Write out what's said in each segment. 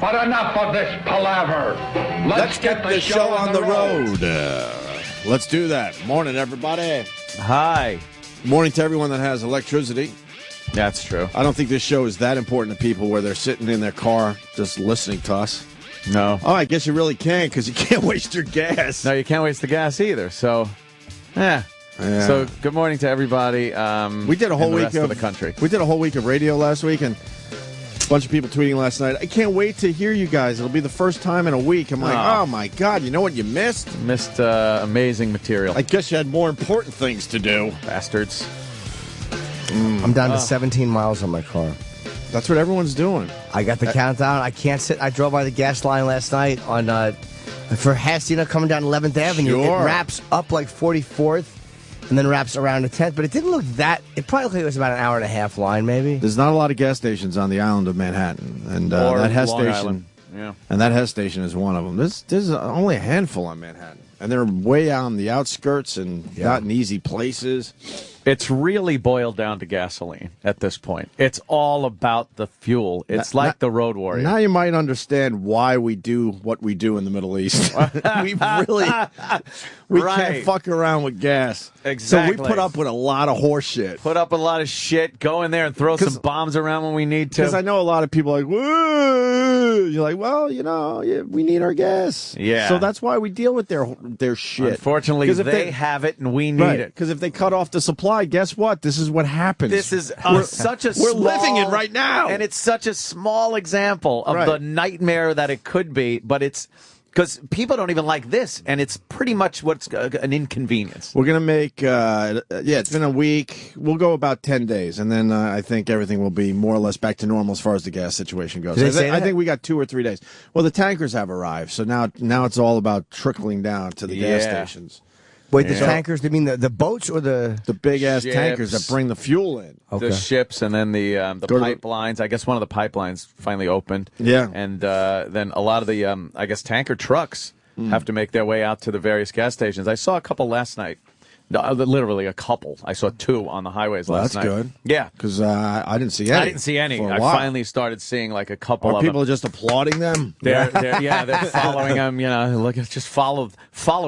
But enough of this palaver. Let's get the show on the road. Let's do that. Morning, everybody. Hi. Morning to everyone that has electricity. That's true. I don't think this show is that important to people where they're sitting in their car just listening to us. No. Oh, I guess you really can because you can't waste your gas. No, you can't waste the gas either. So, yeah. So, good morning to everybody. We did a whole week of the country. We did a whole week of radio last week, and a bunch of people tweeting last night. I can't wait to hear you guys. It'll be the first time in a week. I'm like, oh my God, you know what you missed? Missed amazing material. I guess you had more important things to do. Bastards. I'm down to 17 miles on my car. That's what everyone's doing. I got the countdown. I can't sit. I drove by the gas line last night on for Hastina coming down 11th Avenue. Sure. It wraps up like 44th and then wraps around the 10th. But it didn't look that. It probably was about an hour and a half line, maybe. There's not a lot of gas stations on the island of Manhattan, and that Hess Long station. Island. Yeah. And that Hess station is one of them. There's only a handful on Manhattan, and they're way out on the outskirts and not in easy places. It's really boiled down to gasoline at this point. It's all about the fuel. It's like the Road Warrior. Now you might understand why we do what we do in the Middle East. we can't fuck around with gas. Exactly. So we put up with a lot of horse shit. Put up a lot of shit. Go in there and throw some bombs around when we need to. Because I know a lot of people are like, whoa. You're like, well, we need our gas. Yeah. So that's why we deal with their shit. Unfortunately, they have it and we need it. Because if they cut off the supply, guess what? This is what happens. This is such a We're living it right now. And it's such a small example of the nightmare that it could be, but it's because people don't even like this, and it's pretty much what's an inconvenience. We're going to make, it's been a week. We'll go about 10 days, and then I think everything will be more or less back to normal as far as the gas situation goes. I think we got 2 or 3 days. Well, the tankers have arrived, so now it's all about trickling down to the gas stations. Wait, the tankers, you mean the boats or the big-ass ships, tankers that bring the fuel in? Okay. The ships and then the pipelines. I guess one of the pipelines finally opened. Yeah. And then a lot of the, I guess, tanker trucks have to make their way out to the various gas stations. I saw a couple last night. Literally a couple. I saw 2 on the highways last night. That's good. Yeah. Because I didn't see any. I didn't see any. I finally started seeing like a couple of people them. just applauding them? They're following them. Look, just follow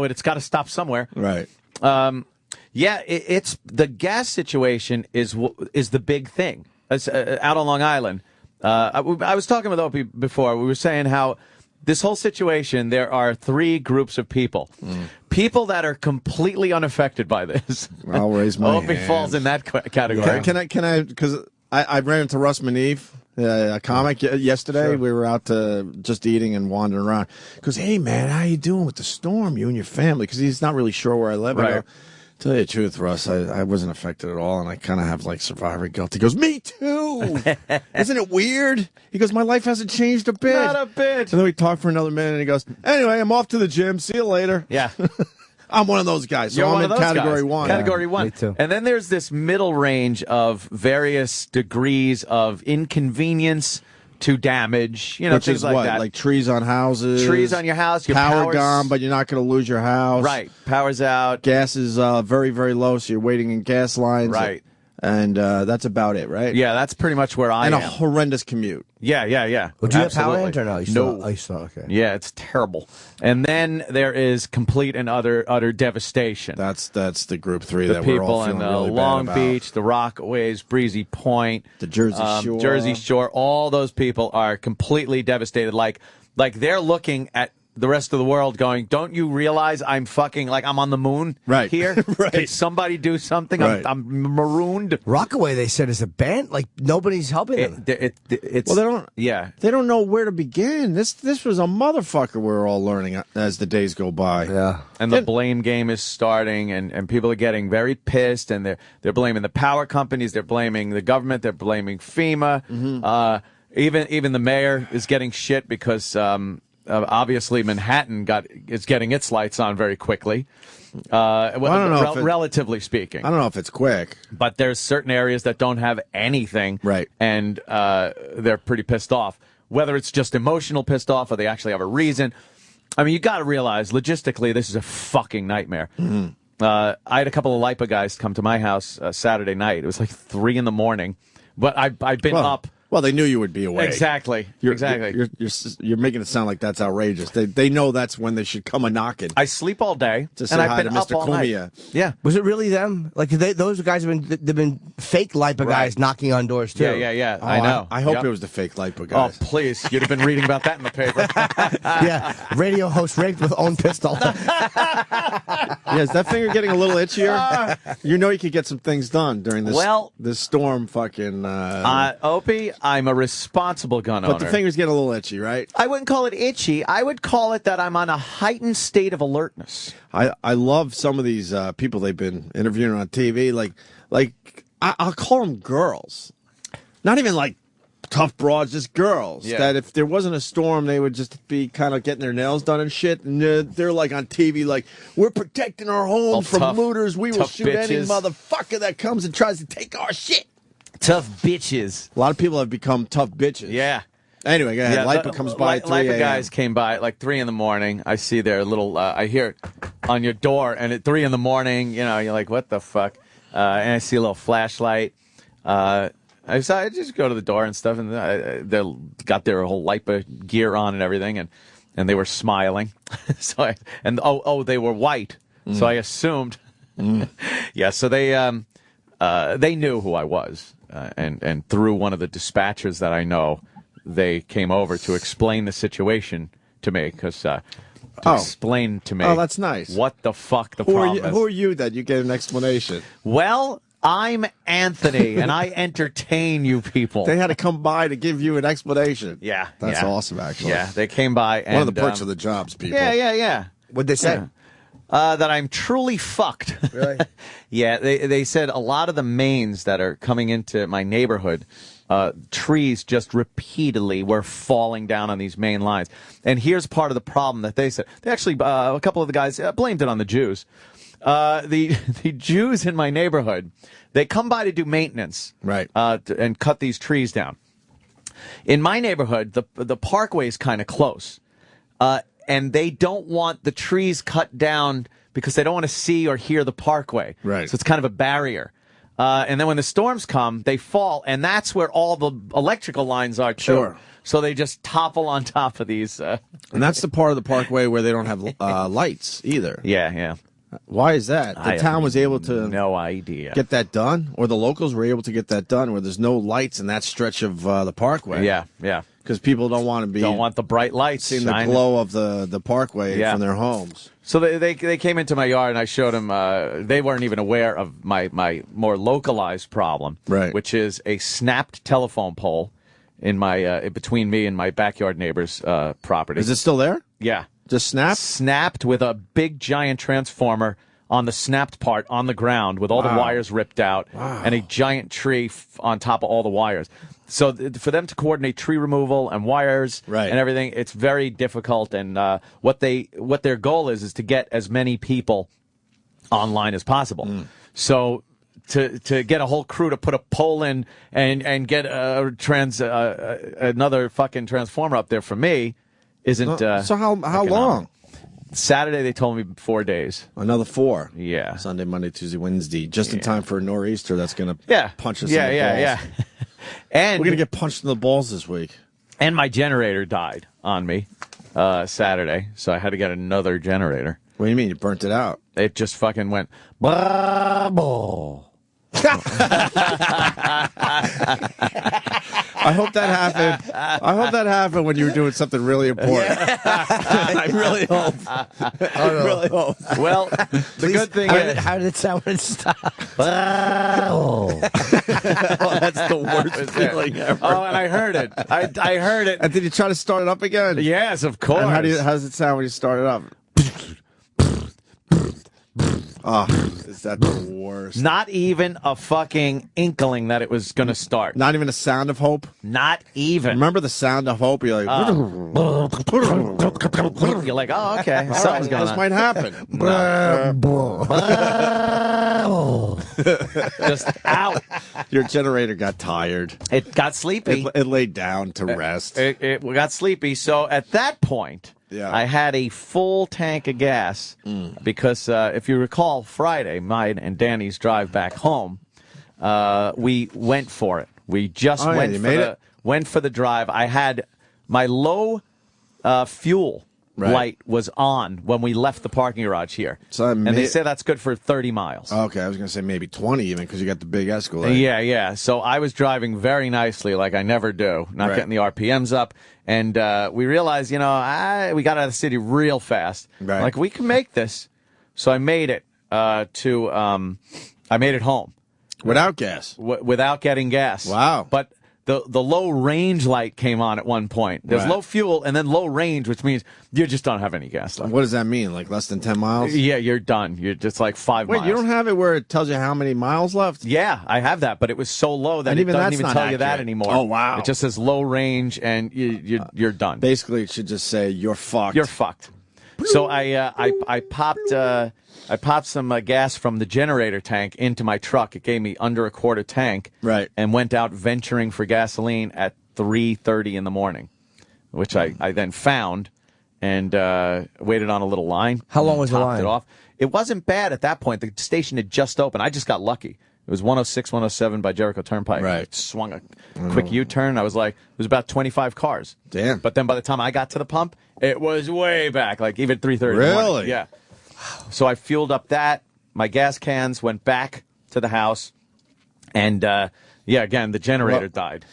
it. It's got to stop somewhere. Right. It's the gas situation is the big thing. Out on Long Island. I was talking with Opie before. We were saying how this whole situation, there are 3 groups of people. People that are completely unaffected by this. I'll raise my Opie hand. falls in that category. Can I? Because I ran into Russ Maneve, a comic, yesterday. Sure. We were out just eating and wandering around. He goes, hey, man, how you doing with the storm, you and your family? Because he's not really sure where I live. Right. I go, tell you the truth, Russ, I wasn't affected at all, and I kind of have like survivor guilt. He goes, me too. Isn't it weird? He goes, my life hasn't changed a bit. Not a bit. And then we talked for another minute, and he goes, anyway, I'm off to the gym. See you later. Yeah. I'm one of those guys, so I'm in category 1. Category 1. Me too. And then there's this middle range of various degrees of inconvenience to damage, Which things is like what? that. Like trees on houses. Trees on your house. Your power power's gone, but you're not going to lose your house. Right. Power's out. Gas is very, very low, so you're waiting in gas lines. Right. And that's about it, right? Yeah, that's pretty much where I am. And a horrendous commute. Yeah. Well, do you have power ant or no? No. You still, okay. Yeah, it's terrible. And then there is complete and utter devastation. That's the group 3 the that we're all people in feeling really Long bad about. Beach, the Rockaways, Breezy Point, the Jersey Shore. all those people are completely devastated. Like they're looking at the rest of the world going, don't you realize I'm on the moon here? Right. Can somebody do something? Right. I'm marooned. Rockaway, they said, is a band. Like, nobody's helping them. It's, Well, they don't. Yeah. They don't know where to begin. This was a motherfucker we're all learning as the days go by. Yeah. And the blame game is starting, and people are getting very pissed, and they're blaming the power companies, they're blaming the government, they're blaming FEMA. Even the mayor is getting shit because obviously Manhattan is getting its lights on very quickly. I don't know relatively speaking. I don't know if it's quick, but there's certain areas that don't have anything, right? And they're pretty pissed off. Whether it's just emotional pissed off or they actually have a reason. I mean, you got to realize logistically this is a fucking nightmare. I had a couple of LIPA guys come to my house Saturday night. It was like 3 a.m, but I've been up Well, they knew you would be awake. Exactly. You're making it sound like that's outrageous. They know that's when they should come a knocking. I sleep all day, to say and I've hi been to up Mr. all night. Cumia. Yeah. Was it really them? Like those guys they've been fake LIPA guys knocking on doors too. Yeah. Oh, I know. I hope it was the fake LIPA Oh, guys. please! You'd have been reading about that in the paper. Yeah, radio host raped with own pistol. Yeah, is that finger getting a little itchier? You know you could get some things done during this storm fucking... Opie, I'm a responsible gun owner. But the fingers get a little itchy, right? I wouldn't call it itchy. I would call it that I'm on a heightened state of alertness. I love some of these people they've been interviewing on TV. Like I'll call them girls. Not even like tough broads, just girls. Yeah. That if there wasn't a storm, they would just be kind of getting their nails done and shit. And they're like on TV, like, we're protecting our homes from looters. We will shoot any motherfucker that comes and tries to take our shit. Tough bitches. A lot of people have become tough bitches. Yeah. Anyway, go ahead. Yeah, LIPA comes by at 3 LIPA a.m. guys came by at like 3 in the morning. I see their little, I hear it on your door, and at 3 in the morning, you know, you're like, what the fuck? And I see a little flashlight. I just go to the door and stuff, and they got their whole LIPA gear on and everything, and they were smiling. So they were white. So I assumed. Yeah, so they knew who I was, and through one of the dispatchers that I know, they came over to explain the situation to me, because explain to me. Oh, that's nice. What the fuck the problem is. Who are you that you get an explanation? Well, I'm Anthony, and I entertain you people. They had to come by to give you an explanation. Yeah. That's awesome, actually. Yeah, they came by. And, one of the perks of the jobs, people. Yeah. What'd they say? That I'm truly fucked. Really? Yeah, they said a lot of the mains that are coming into my neighborhood, trees just repeatedly were falling down on these main lines. And here's part of the problem that they said. They actually, a couple of the guys blamed it on the Jews. The Jews in my neighborhood, they come by to do maintenance, right, and cut these trees down. In my neighborhood, the parkway is kind of close, and they don't want the trees cut down because they don't want to see or hear the parkway. Right. So it's kind of a barrier. And then when the storms come, they fall, and that's where all the electrical lines are too. Sure. So they just topple on top of these. And that's the part of the parkway where they don't have lights either. Yeah. Why is that? The town was able to no idea get that done, or the locals were able to get that done, where there's no lights in that stretch of the parkway. Yeah. Because people don't want the bright lights seeing the glow of the parkway from their homes. So they came into my yard, and I showed them. They weren't even aware of my more localized problem, right? Which is a snapped telephone pole in my between me and my backyard neighbor's property. Is it still there? Yeah. Just snapped? Snapped with a big giant transformer on the snapped part on the ground with all the wires ripped out and a giant tree on top of all the wires. So for them to coordinate tree removal and wires and everything, it's very difficult. And what their goal is to get as many people online as possible. So to get a whole crew to put a pole in and get another fucking transformer up there for me isn't. So how long? Saturday they told me 4 days. Another 4. Yeah. Sunday, Monday, Tuesday, Wednesday, just in time for a nor'easter that's going to punch us in the balls. Yeah. And we're going to get punched in the balls this week. And my generator died on me Saturday, so I had to get another generator. What do you mean? You burnt it out? It just fucking went bravo. I hope that happened. I hope that happened when you were doing something really important. I really hope. I really hope. Well, the good thing is, how did it sound when it stopped? Oh, that's the worst feeling ever. Oh, and I heard it. I heard it. And did you try to start it up again? Yes, of course. And how does it sound when you start it up? Oh, is that the worst? Not even a fucking inkling that it was going to start. Not even a sound of hope? Not even. Remember the sound of hope? You're like, you're like, oh, okay. Something's going on. This might happen. Just out. Your generator got tired. It got sleepy. It laid down to rest. It got sleepy. So at that point, I had a full tank of gas because if you recall, Friday, mine and Danny's drive back home, we went for it. We just went for went for the drive. I had my low fuel light was on when we left the parking garage here. So and they say that's good for 30 miles. Okay, I was going to say maybe 20 even because you got the big Escalade. Yeah. So I was driving very nicely like I never do, not getting the RPMs up. And we realized, we got out of the city real fast. Right. Like, we can make this. So I made it I made it home. Without gas? Without getting gas. Wow. But the low range light came on at one point. There's low fuel and then low range, which means you just don't have any gas left. What does that mean? Like less than 10 miles? Yeah, you're done. You're just like 5 miles. Wait, you don't have it where it tells you how many miles left? Yeah, I have that, but it was so low that it doesn't even tell you that anymore. Oh, wow. It just says low range and you're done. Basically, it should just say you're fucked. You're fucked. So I popped some gas from the generator tank into my truck. It gave me under a quarter tank. Right. And went out venturing for gasoline at 3:30 in the morning, which I then found and waited on a little line. How long was the line? It off. It wasn't bad at that point. The station had just opened. I just got lucky. It was 106, 107 by Jericho Turnpike. Right. I swung a quick U-turn. I was like, it was about 25 cars. Damn. But then by the time I got to the pump, it was way back, like even 3:30. Really? Yeah. So I fueled up that. My gas cans went back to the house. And, again, the generator died.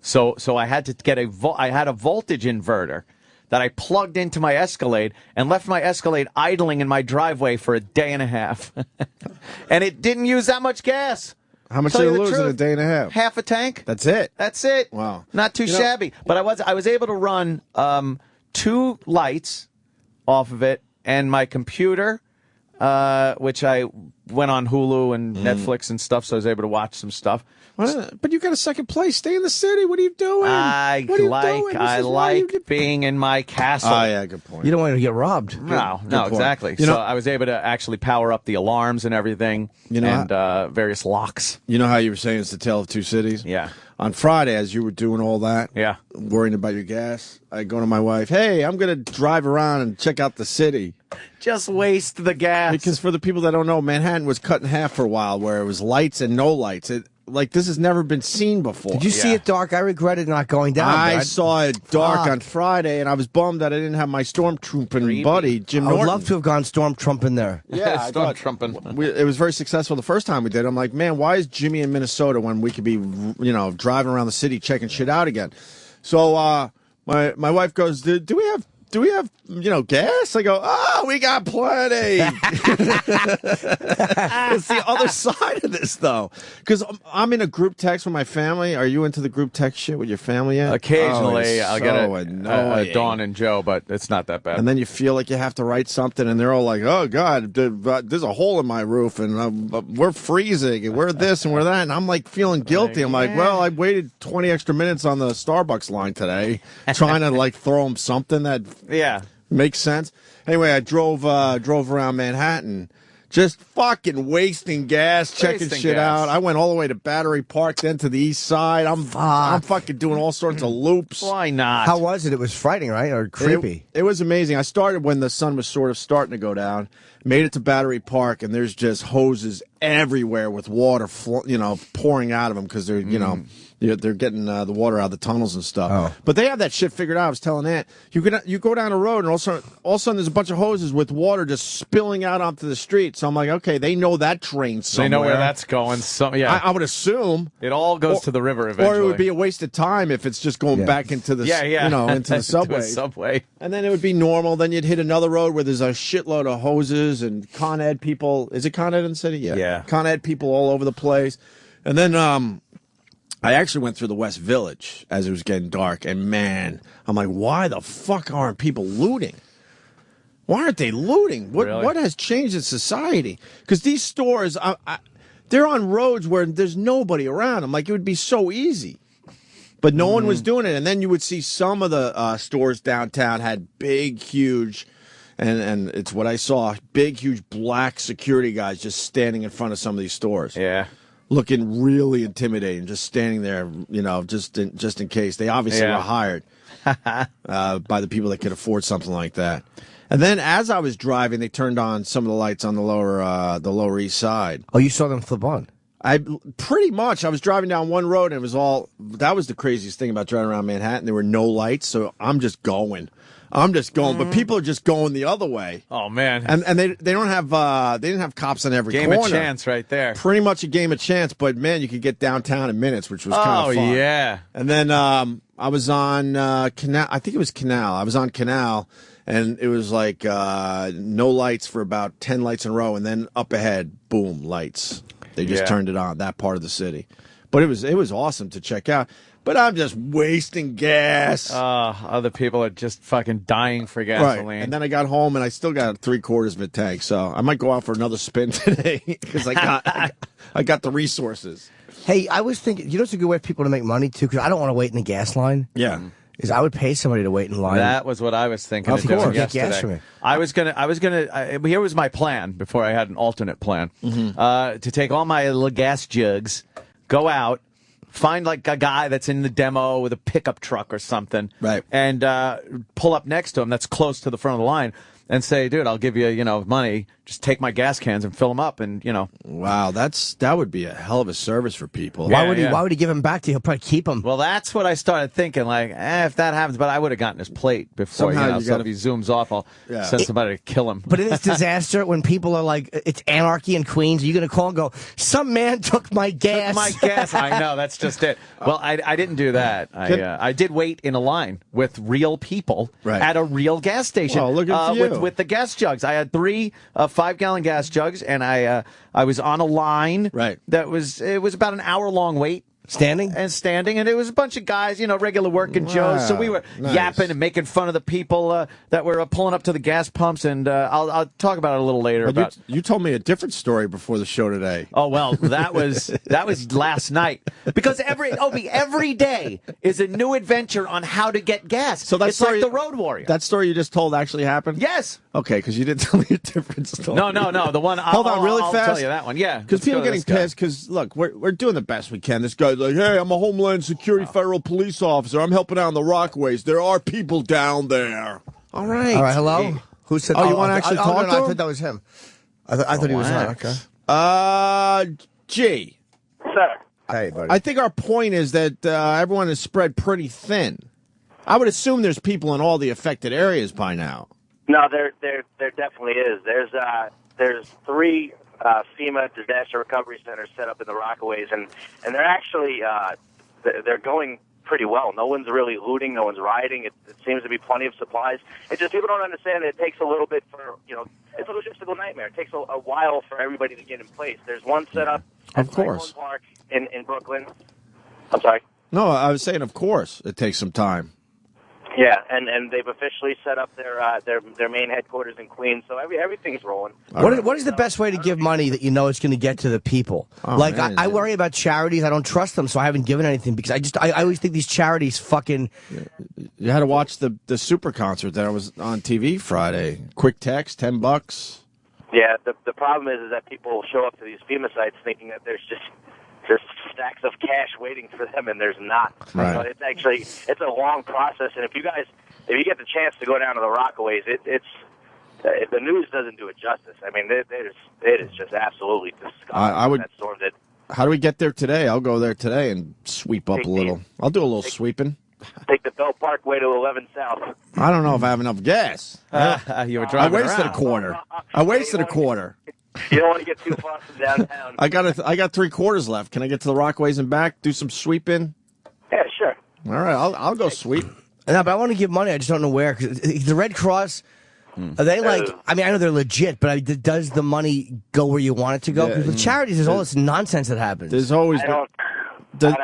So I had to get I had a voltage inverter that I plugged into my Escalade and left my Escalade idling in my driveway for a day and a half. And it didn't use that much gas. How much did you lose in a day and a half? Half a tank. That's it? That's it. Wow. Not too shabby. But I was able to run 2 lights off of it and my computer, which I went on Hulu and Netflix and stuff, so I was able to watch some stuff. But you got a second place. Stay in the city. What are you doing? I like being in my castle. Oh, yeah, good point. You don't want to get robbed. No, Good point. exactly. So I was able to actually power up the alarms and everything, and various locks. You know how you were saying it's the tale of two cities? Yeah. On Friday, as you were doing all that, worrying about your gas, I go to my wife, hey, I'm going to drive around and check out the city. Just waste the gas. Because for the people that don't know, Manhattan was cut in half for a while where it was lights and no lights. This has never been seen before. Did you see it dark? I regretted not going down. I saw it dark on Friday, and I was bummed that I didn't have my stormtrooping buddy, Jim Norton. I would love to have gone stormtrooping there. Yeah, stormtrooping. It was very successful the first time we did. I'm like, man, why is Jimmy in Minnesota when we could be, driving around the city checking shit out again? So my wife goes, do we have gas? I go, we got plenty. It's the other side of this, though. Because I'm in a group text with my family. Are you into the group text shit with your family yet? Occasionally, I'll get a Dawn and Joe, but it's not that bad. And then you feel like you have to write something, and they're all like, oh, God, there's a hole in my roof, and we're freezing, and we're this, and we're that. And I'm like feeling guilty. I'm like, well, I waited 20 extra minutes on the Starbucks line today, trying to, throw them something that... Yeah. Makes sense. Anyway, I drove around Manhattan, just fucking wasting gas, checking shit out. I went all the way to Battery Park, then to the East Side. I'm fucking doing all sorts of loops. Why not? How was it? It was frightening, right? Or creepy? It was amazing. I started when the sun was sort of starting to go down. Made it to Battery Park, and there's just hoses everywhere with water, pouring out of them because they're, they're getting the water out of the tunnels and stuff. Oh. But they have that shit figured out. I was telling Aunt, you go down the road, and all of a sudden there's a bunch of hoses with water just spilling out onto the street. So I'm like, okay, they know that drain somewhere. They know where that's going. I would assume it all goes to the river eventually. Or it would be a waste of time if it's just going back into the into the subway. Subway. And then it would be normal. Then you'd hit another road where there's a shitload of hoses and Con Ed people. Is it Con Ed in the city? Yeah. Con Ed people all over the place. And then I actually went through the West Village as it was getting dark. And, man, I'm like, why the fuck aren't people looting? Why aren't they looting? What has changed in society? Because these stores, they're on roads where there's nobody around. I'm like, it would be so easy. But no one was doing it. And then you would see some of the stores downtown had big, huge... And it's what I saw, big, huge black security guys just standing in front of some of these stores. Yeah. Looking really intimidating, just standing there, just in case. They obviously were hired by the people that could afford something like that. And then as I was driving, they turned on some of the lights on the Lower East Side. Oh, you saw them flip on? Pretty much. I was driving down one road and it was that was the craziest thing about driving around Manhattan. There were no lights, so I'm just going. But people are just going the other way. Oh man! And they don't have they didn't have cops on every game corner. Game of chance right there. Pretty much a game of chance, but man, you could get downtown in minutes, which was kind of fun. Oh yeah! And then I was on Canal. I think it was Canal. I was on Canal, and it was like no lights for about 10 lights in a row, and then up ahead, boom, lights. They just turned it on, that part of the city. But it was awesome to check out. But I'm just wasting gas. Other people are just fucking dying for gasoline. Right. And then I got home and I still got 3/4 of a tank. So I might go out for another spin today because I got the resources. Hey, I was thinking, it's a good way for people to make money too, because I don't want to wait in the gas line. Yeah. Is I would pay somebody to wait in line. That was what I was thinking of doing yesterday. I was gonna. Here was my plan before I had an alternate plan. To take all my little gas jugs, go out, find like a guy that's in the demo with a pickup truck or something, right, and pull up next to him that's close to the front of the line and say, dude, I'll give you, money. Just take my gas cans and fill them up, and Wow, that would be a hell of a service for people. Why would he give them back to you? He'll probably keep them. Well, that's what I started thinking. Like, if that happens, but I would have gotten his plate before. So if he zooms off, I'll send somebody to kill him. But in this disaster, when people are like, it's anarchy in Queens, are you going to call and go, some man took my gas? Took my gas. I know, that's just it. Well, I didn't do that. I did wait in a line with real people at a real gas station. Well, look at you. With the gas jugs. I had 3 5-gallon gas jugs, and I was on a line. Right. It was about an hour-long wait. Standing, and it was a bunch of guys, regular working Joes. So we were yapping and making fun of the people that were pulling up to the gas pumps, and I'll talk about it a little later. But you told me a different story before the show today. Oh well, that was last night, because every day is a new adventure on how to get gas. So that's like the Road Warrior. That story you just told actually happened? Yes. Okay, because you didn't tell me a different story. No. The one. Hold on, really fast. I'll tell you that one. Yeah. Because people are getting pissed. Because look, we're doing the best we can. This guy's like, hey, I'm a Homeland Security federal police officer. I'm helping out on the Rockaways. There are people down there. All right. Hello. Who said? Oh, you want to actually talk to him? I thought that was him. I thought he was on. Okay. G. Sir. Hey, buddy. I think our point is that everyone is spread pretty thin. I would assume there's people in all the affected areas by now. No, there definitely is. There's 3 FEMA disaster recovery centers set up in the Rockaways, and they're actually they're going pretty well. No one's really looting, no one's rioting. It seems to be plenty of supplies. It's just people don't understand that it takes a little bit for it's a logistical nightmare. It takes a while for everybody to get in place. There's one set up at Cyclone Park in Brooklyn. I'm sorry. No, I was saying, of course, it takes some time. Yeah, and they've officially set up their main headquarters in Queens, so everything's rolling. What is the best way to give money that it's going to get to the people? I worry about charities. I don't trust them, so I haven't given anything because I always think these charities fucking. You had to watch the super concert that was on TV Friday. Quick text, $10. Yeah, the problem is that people show up to these FEMA sites thinking that there's stacks of cash waiting for them, and there's not. Right. So it's a long process, and if you get the chance to go down to the Rockaways, if the news doesn't do it justice. I mean, it is just absolutely disgusting. That storm did. How do we get there today? I'll go there today and sweep up a little. I'll do a little sweeping. Take the Belt Parkway to 11 South. I don't know if I have enough gas. You were driving I wasted a quarter. You don't want to get too far from downtown. I got 3/4 left. Can I get to the Rockaways and back? Do some sweeping? Yeah, sure. All right, I'll go sweep. No, but I want to give money. I just don't know where. 'Cause the Red Cross, are they like? I mean, I know they're legit, but does the money go where you want it to go? Because with charities, there's all this nonsense that happens. There's always. I don't. The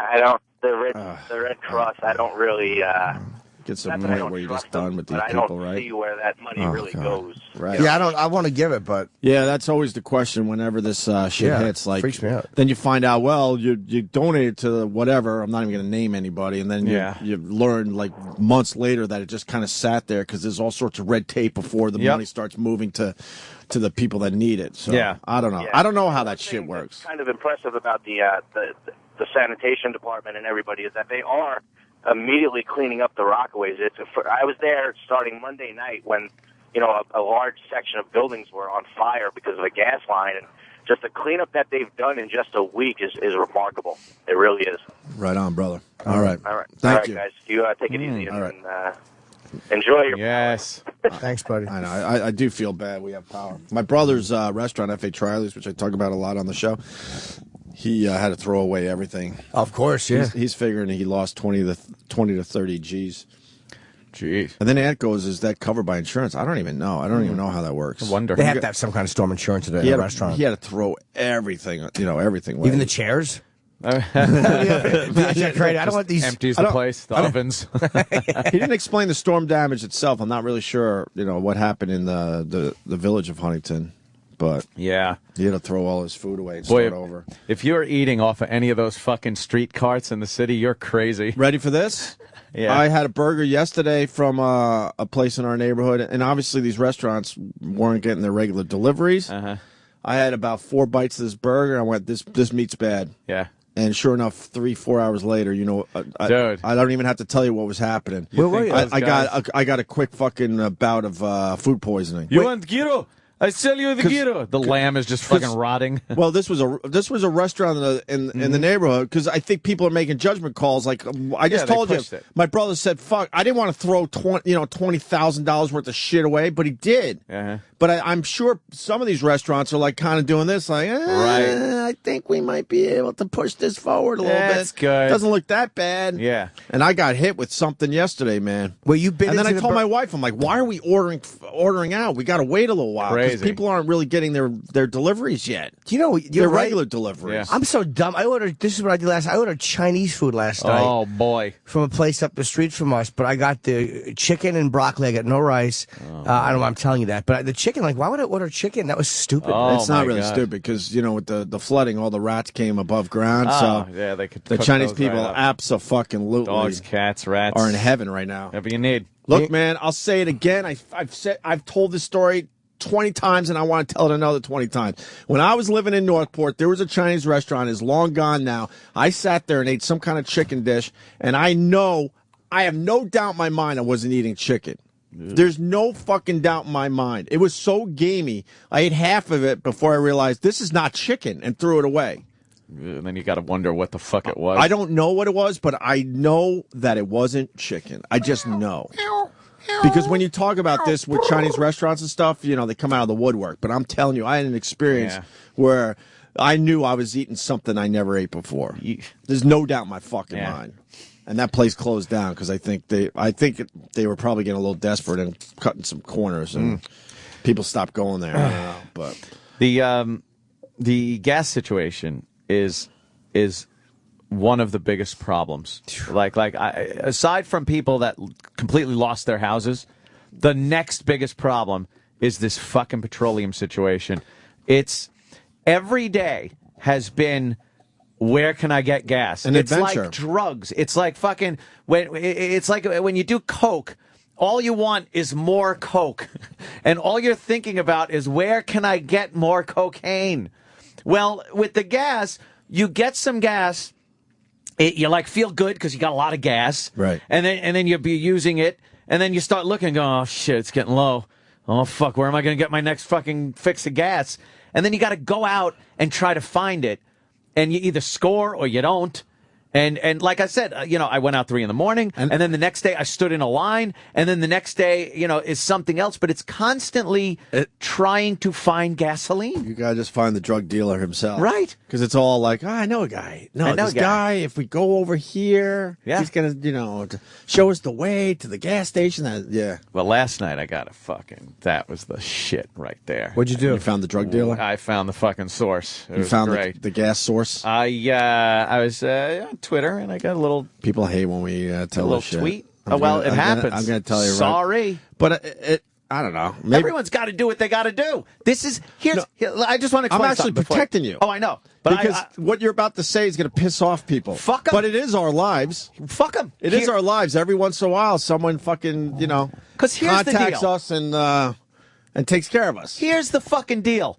Red Cross. I don't really. Get some money where you're just done with these people, right? I don't see where that money really goes. Right. Yeah, I want to give it, but that's always the question whenever this shit hits. Like, freaks me out. Then you find out, well, you donated to whatever. I'm not even going to name anybody, and then you learn like months later that it just kind of sat there because there's all sorts of red tape before the money starts moving to the people that need it. So I don't know. Yeah. I don't know how that shit works. What's kind of impressive about the sanitation department and everybody is that they are immediately cleaning up the Rockaways. I was there starting Monday night when, a large section of buildings were on fire because of a gas line, and just the cleanup that they've done in just a week is remarkable. It really is. Right on, brother. All right. Thank you, guys. You take it easy and enjoy your Yes. Thanks, buddy. I know. I do feel bad. We have power. My brother's restaurant, F.A. Triley's, which I talk about a lot on the show, he had to throw away everything. Of course, yeah. He's figuring he lost 20 to 30 G's. Jeez. And then Ant goes, is that covered by insurance? I don't even know. I don't even know how that works. I wonder. They have to have some kind of storm insurance at a restaurant. He had to throw everything, everything away. Even the chairs? I don't want these. Empties the place, the ovens. He didn't explain the storm damage itself. I'm not really sure, what happened in the village of Huntington. But yeah, he had to throw all his food away and start over. If you're eating off of any of those fucking street carts in the city, you're crazy. Ready for this? Yeah. I had a burger yesterday from a place in our neighborhood, and obviously these restaurants weren't getting their regular deliveries. I had about 4 bites of this burger. I went, this meat's bad. Yeah. And sure enough, 3-4 hours later, Dude. I don't even have to tell you what was happening. Where were you? I got a quick fucking bout of food poisoning. You want gyro? I sell you the gyro. The lamb is just fucking rotting. Well, this was a restaurant in the neighborhood because I think people are making judgment calls. Like I just told you, my brother said, "Fuck, I didn't want to throw $20,000 worth of shit away," but he did. But I'm sure some of these restaurants are like kind of doing this, like, I think we might be able to push this forward a little bit. That's good. Doesn't look that bad. Yeah. And I got hit with something yesterday, man. Well, you've been. And then I told my wife, I'm like, why are we ordering out? We got to wait a little while because people aren't really getting their deliveries yet. Their regular deliveries. Yeah. I'm so dumb. This is what I did last. I ordered Chinese food last night. Oh boy, from a place up the street from us. But I got the chicken and broccoli. I got no rice. I don't know why I'm telling you that, but the chicken. Like, why would I order chicken? That was stupid. It's not really stupid because with the flooding, all the rats came above ground. So yeah, they could. The Chinese people, abso-fucking-lutely, dogs, cats, rats, are in heaven right now. Whatever you need. Look, man, I'll say it again. I've told this story 20 times, and I want to tell it another 20 times. When I was living in Northport, there was a Chinese restaurant. It's long gone now. I sat there and ate some kind of chicken dish, and I have no doubt in my mind I wasn't eating chicken. There's no fucking doubt in my mind. It was so gamey. I ate half of it before I realized this is not chicken and threw it away. And then you got to wonder what the fuck it was. I don't know what it was, but I know that it wasn't chicken. I just know. Because when you talk about this with Chinese restaurants and stuff, they come out of the woodwork. But I'm telling you, I had an experience where I knew I was eating something I never ate before. There's no doubt in my fucking mind. And that place closed down because I think they were probably getting a little desperate and cutting some corners, and people stopped going there. I don't know, but the gas situation is one of the biggest problems. Aside from people that completely lost their houses, the next biggest problem is this fucking petroleum situation. It's every day has been, where can I get gas? It's like drugs. It's like fucking it's like when you do coke, all you want is more coke. And all you're thinking about is, where can I get more cocaine? Well, with the gas, you get some gas, you feel good because you got a lot of gas. Right. And then you'll be using it, and then you start looking and go, oh shit, it's getting low. Oh fuck, where am I going to get my next fucking fix of gas? And then you got to go out and try to find it. And you either score or you don't. And like I said, I went out 3 a.m, and then the next day I stood in a line, and then the next day, is something else. But it's constantly trying to find gasoline. You gotta just find the drug dealer himself, right? Because it's all like, I know a guy. This guy. If we go over here, he's gonna, show us the way to the gas station. Well, last night I got that was the shit right there. What'd you do? You found the drug dealer? I found the fucking source. You found the gas source? I was on Twitter, and I got a little... People hate when we tell a little shit. tweet. It happens. I'm going to tell you right. Sorry. But I don't know. Maybe... Everyone's got to do what they got to do. This is... I just want to explain I'm actually protecting you. Oh, I know. But because what you're about to say is going to piss off people. Fuck them. But it is our lives. Fuck them. It is our lives. Every once in a while, someone fucking, contacts us and takes care of us. Here's the fucking deal.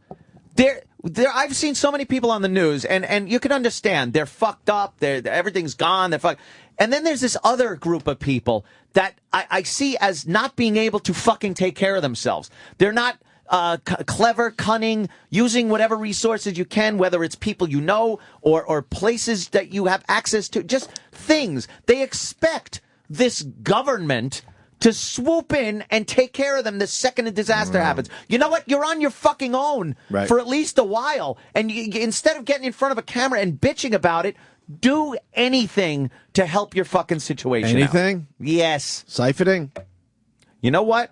I've seen so many people on the news, and you can understand they're fucked up. Everything's gone. They're fucked. And then there's this other group of people that I see as not being able to fucking take care of themselves. They're not clever, cunning, using whatever resources you can, whether it's people you know or places that you have access to, just things. They expect this government to swoop in and take care of them the second a disaster happens. You know what? You're on your fucking own for at least a while. And instead of getting in front of a camera and bitching about it, do anything to help your fucking situation Anything? out. Yes. Siphoning? You know what?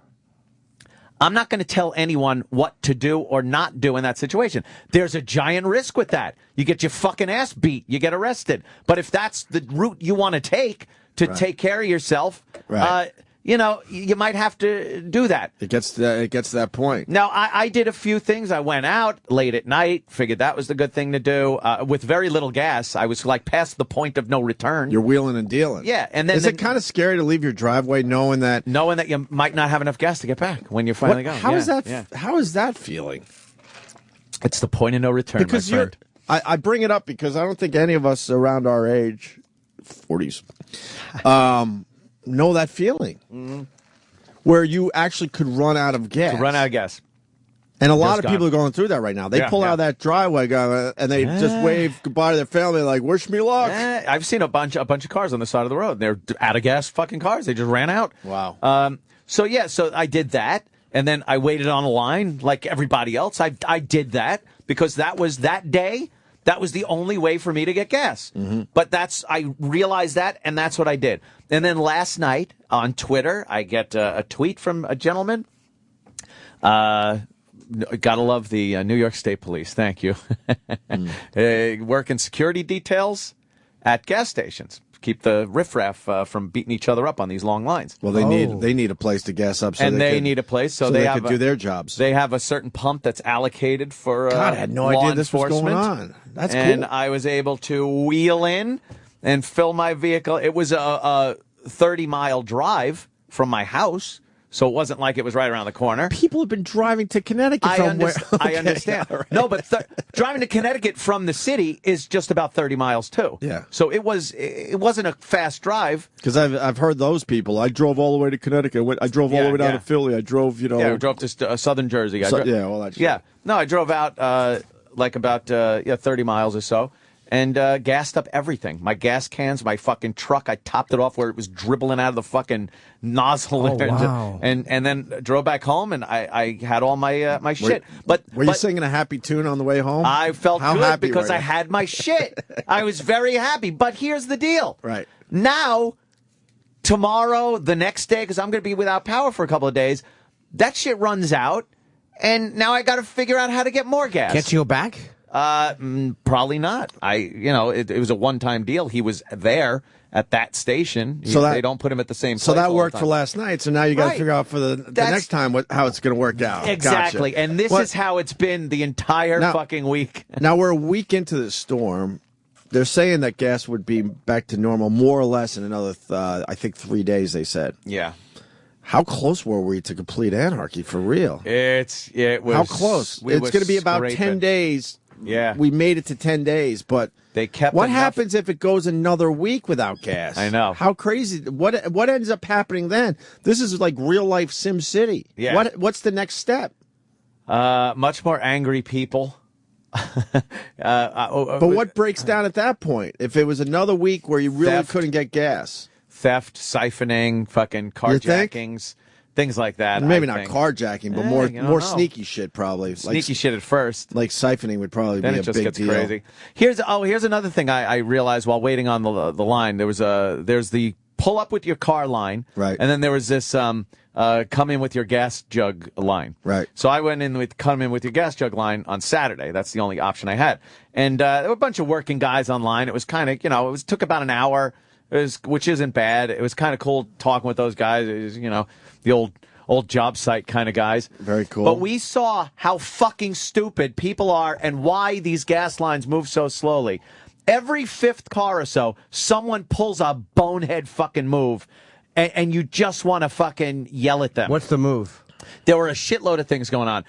I'm not going to tell anyone what to do or not do in that situation. There's a giant risk with that. You get your fucking ass beat. You get arrested. But if that's the route you want to take take care of yourself, you know, you might have to do that. It gets to that point. Now, I did a few things. I went out late at night, figured that was the good thing to do. With very little gas, I was like past the point of no return. You're wheeling and dealing. Yeah, and then is it kind of scary to leave your driveway knowing that you might not have enough gas to get back when you're finally going? How is that? Yeah. How is that feeling? It's the point of no return. Because I bring it up because I don't think any of us around our age, 40s, know that feeling where you actually could run out of gas. And a lot of people are going through that right now. They pull out of that driveway and they just wave goodbye to their family like, wish me luck. I've seen a bunch of cars on the side of the road. They're out of gas fucking cars. They just ran out. Wow. So I did that. And then I waited on a line like everybody else. I did that because that was that day. That was the only way for me to get gas. But I realized that, and that's what I did. And then last night on Twitter, I get a tweet from a gentleman. Gotta love the New York State Police. Thank you. Working security details at gas stations. Keep the riffraff from beating each other up on these long lines. Well, they need a place to gas up, and they need a place so they could do their jobs. They have a certain pump that's allocated for God, I had no idea this was going on. That's cool. And I was able to wheel in and fill my vehicle. It was a 30-mile drive from my house. So it wasn't like it was right around the corner. People have been driving to Connecticut from where? I understand. Right. No, but driving to Connecticut from the city is just about 30 miles too. Yeah. So it wasn't a fast drive. Because I've heard those people. I drove all the way to Connecticut. I drove all the way down to Philly. I drove, I drove to southern Jersey. All that shit. Yeah. No, I drove out about 30 miles or so. And gassed up everything. My gas cans, my fucking truck, I topped it off where it was dribbling out of the fucking nozzle. Wow. And then drove back home, and I had all my shit. Were you singing a happy tune on the way home? I felt good because I had my shit. I was very happy. But here's the deal. Right. Now, tomorrow, the next day, because I'm going to be without power for a couple of days, that shit runs out, and now I got to figure out how to get more gas. Can't you go back? Probably not. It was a one-time deal. He was there at that station. They don't put him at the same place. So that worked for last night. So now you got to figure out for the next time how it's going to work out. Exactly. Gotcha. And this is how it's been the entire fucking week. Now we're a week into the storm. They're saying that gas would be back to normal more or less in another, I think, 3 days, they said. Yeah. How close were we to complete anarchy for real? It was. How close? It's going to be about 10 days. Yeah. We made it to 10 days, but they kept what happens if it goes another week without gas? I know. How crazy. What ends up happening then? This is like real life Sim City. Yeah. What's the next step? Much more angry people. But what breaks down at that point? If it was another week where you really couldn't get gas? Theft, siphoning, fucking carjackings. Things like that. Maybe not carjacking, but more sneaky shit probably. Sneaky shit at first. Like siphoning would probably be a big deal. Then it just gets crazy. Here's another thing I realized while waiting on the line. There's the pull up with your car line, right? And then there was this come in with your gas jug line, right? So I went in with come in with your gas jug line on Saturday. That's the only option I had, and there were a bunch of working guys online. It was kind of took about an hour. Which isn't bad. It was kind of cool talking with those guys. It was, the old job site kind of guys. Very cool. But we saw how fucking stupid people are and why these gas lines move so slowly. Every fifth car or so, someone pulls a bonehead fucking move, and you just want to fucking yell at them. What's the move? There were a shitload of things going on.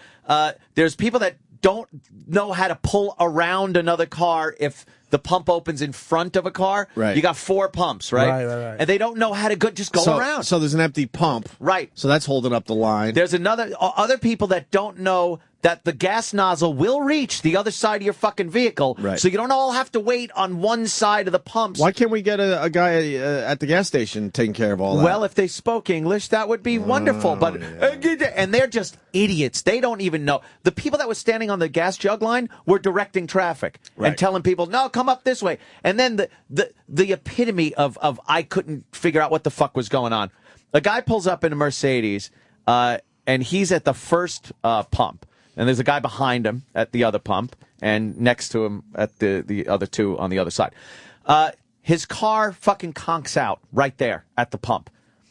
There's people that don't know how to pull around another car if the pump opens in front of a car. Right. You got 4 pumps, right? Right. And they don't know how to just go around. So there's an empty pump. Right. So that's holding up the line. There's other people that don't know that the gas nozzle will reach the other side of your fucking vehicle. Right. So you don't all have to wait on one side of the pumps. Why can't we get a guy at the gas station taking care of all that? Well, if they spoke English, that would be wonderful. But and they're just idiots. They don't even know. The people that were standing on the gas jug line were directing traffic and telling people, "No, come up this way." And then the epitome of I couldn't figure out what the fuck was going on. A guy pulls up in a Mercedes, and he's at the first pump. And there's a guy behind him at the other pump, and next to him at the other two on the other side. His car fucking conks out right there at the pump.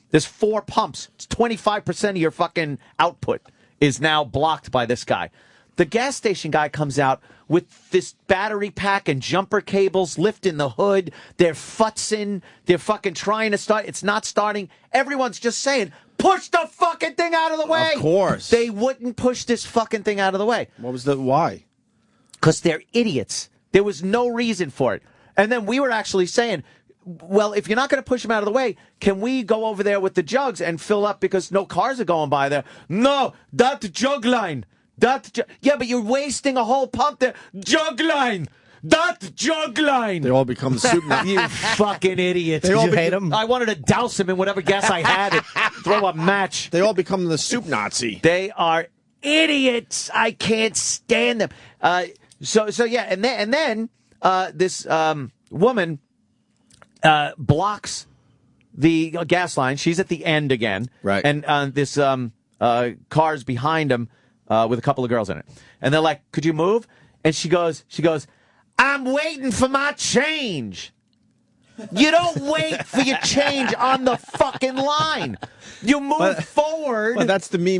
There's 4 pumps. It's 25% of your fucking output is now blocked by this guy. The gas station guy comes out with this battery pack and jumper cables, lifting the hood. They're futzing. They're fucking trying to start. It's not starting. Everyone's just saying, push the fucking thing out of the way. Of course. They wouldn't push this fucking thing out of the way. Why? Because they're idiots. There was no reason for it. And then we were actually saying, well, if you're not going to push them out of the way, can we go over there with the jugs and fill up because no cars are going by there? No, that jug line. Yeah, but you're wasting a whole pump there. Jug line. That jug line. They all become the soup Nazi. You fucking idiots. Did you hate them? I wanted to douse him in whatever gas I had and throw a match. They all become the soup Nazi. They are idiots. I can't stand them. So yeah, and then this woman blocks the gas line. She's at the end again, right? And this car's behind him with a couple of girls in it, and they're like, "Could you move?" And she goes, "I'm waiting for my change." You don't wait for your change on the fucking line. You move forward. Well, that's the me,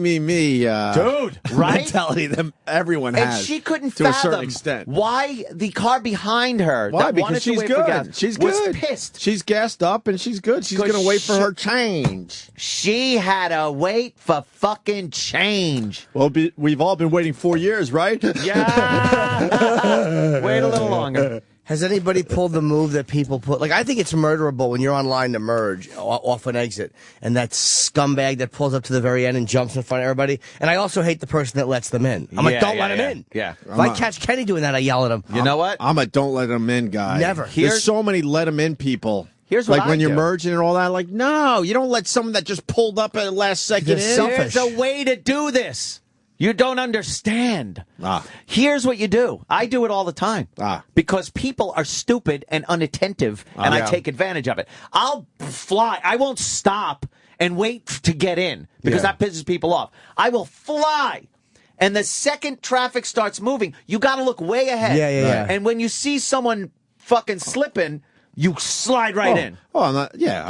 dude, right? mentality that everyone has. And she couldn't to fathom a certain extent why the car behind her Why? that Because wanted she's to wait for good. gas She's was good. pissed. She's gassed up and she's good. She's going to wait for her change. She had to wait for fucking change. Well, we've all been waiting 4 years, right? Yeah. Wait a little longer. Has anybody pulled the move that people put? Like, I think it's murderable when you're online to merge off an exit, and that scumbag that pulls up to the very end and jumps in front of everybody. And I also hate the person that lets them in. I'm like, don't let him in. Yeah. If I catch Kenny doing that, I yell at him. You know what? I'm a don't let them in guy. Never. There's so many let them in people. Here's what like when I you're do. merging and all that. Like, no, you don't let someone that just pulled up at the last second in. selfish. There's a way to do this. You don't understand. Ah. Here's what you do. I do it all the time. Because people are stupid and unattentive, and I take advantage of it. I'll fly. I won't stop and wait to get in because that pisses people off. I will fly. And the second traffic starts moving, you got to look way ahead. Yeah. And when you see someone fucking slipping, you slide right in. Oh, I'm not. Yeah.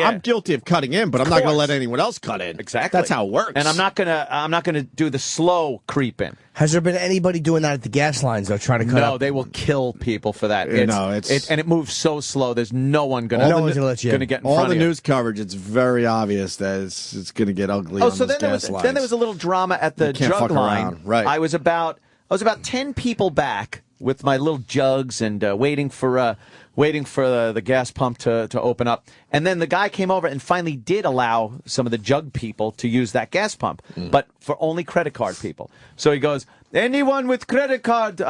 I'm guilty of cutting in, but I'm not going to let anyone else cut in. Exactly. That's how it works. And I'm not gonna do the slow creep in. Has there been anybody doing that at the gas lines, though, trying to cut up? No, they will kill people for that. And it moves so slow. There's no one gonna let you in. get in all front the of you. news coverage. It's very obvious that it's going to get ugly. Oh, on so those then gas lines. there was a little drama at the You can't jug fuck line. around. Right. I was about 10 people back with my little jugs and waiting for the gas pump to open up. And then the guy came over and finally did allow some of the jug people to use that gas pump, but for only credit card people. So he goes, anyone with credit card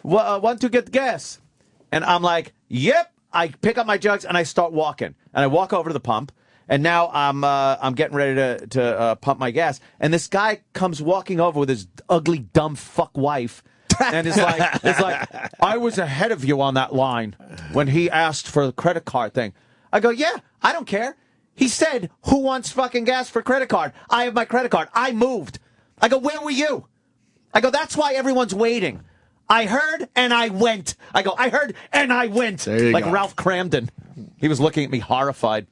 want to get gas? And I'm like, yep. I pick up my jugs and I start walking. And I walk over to the pump. And now I'm getting ready to pump my gas. And this guy comes walking over with his ugly, dumb fuck wife. And it's like, I was ahead of you on that line when he asked for the credit card thing. I go, yeah, I don't care. He said, who wants fucking gas for credit card? I have my credit card. I moved. I go, where were you? I go, that's why everyone's waiting. I heard and I went. I go, I heard and I went. There you like go. Ralph Cramden. He was looking at me horrified.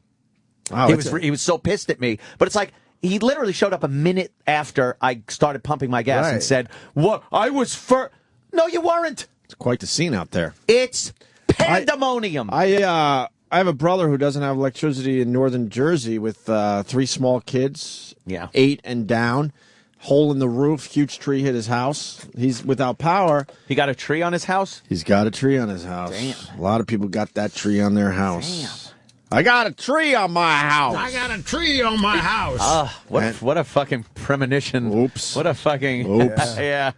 Oh, He was so pissed at me. But it's like, he literally showed up a minute after I started pumping my gas and said, "What? I was first." No, you weren't. It's quite the scene out there. It's pandemonium. I have a brother who doesn't have electricity in northern Jersey with 3 small kids, 8 and down. hole in the roof, huge tree hit his house. He's without power. He got a tree on his house? He's got a tree on his house. Damn. A lot of people got that tree on their house. Damn. I got a tree on my house. I got a tree on my house. What a fucking premonition. Oops. What a fucking... Oops. Yeah.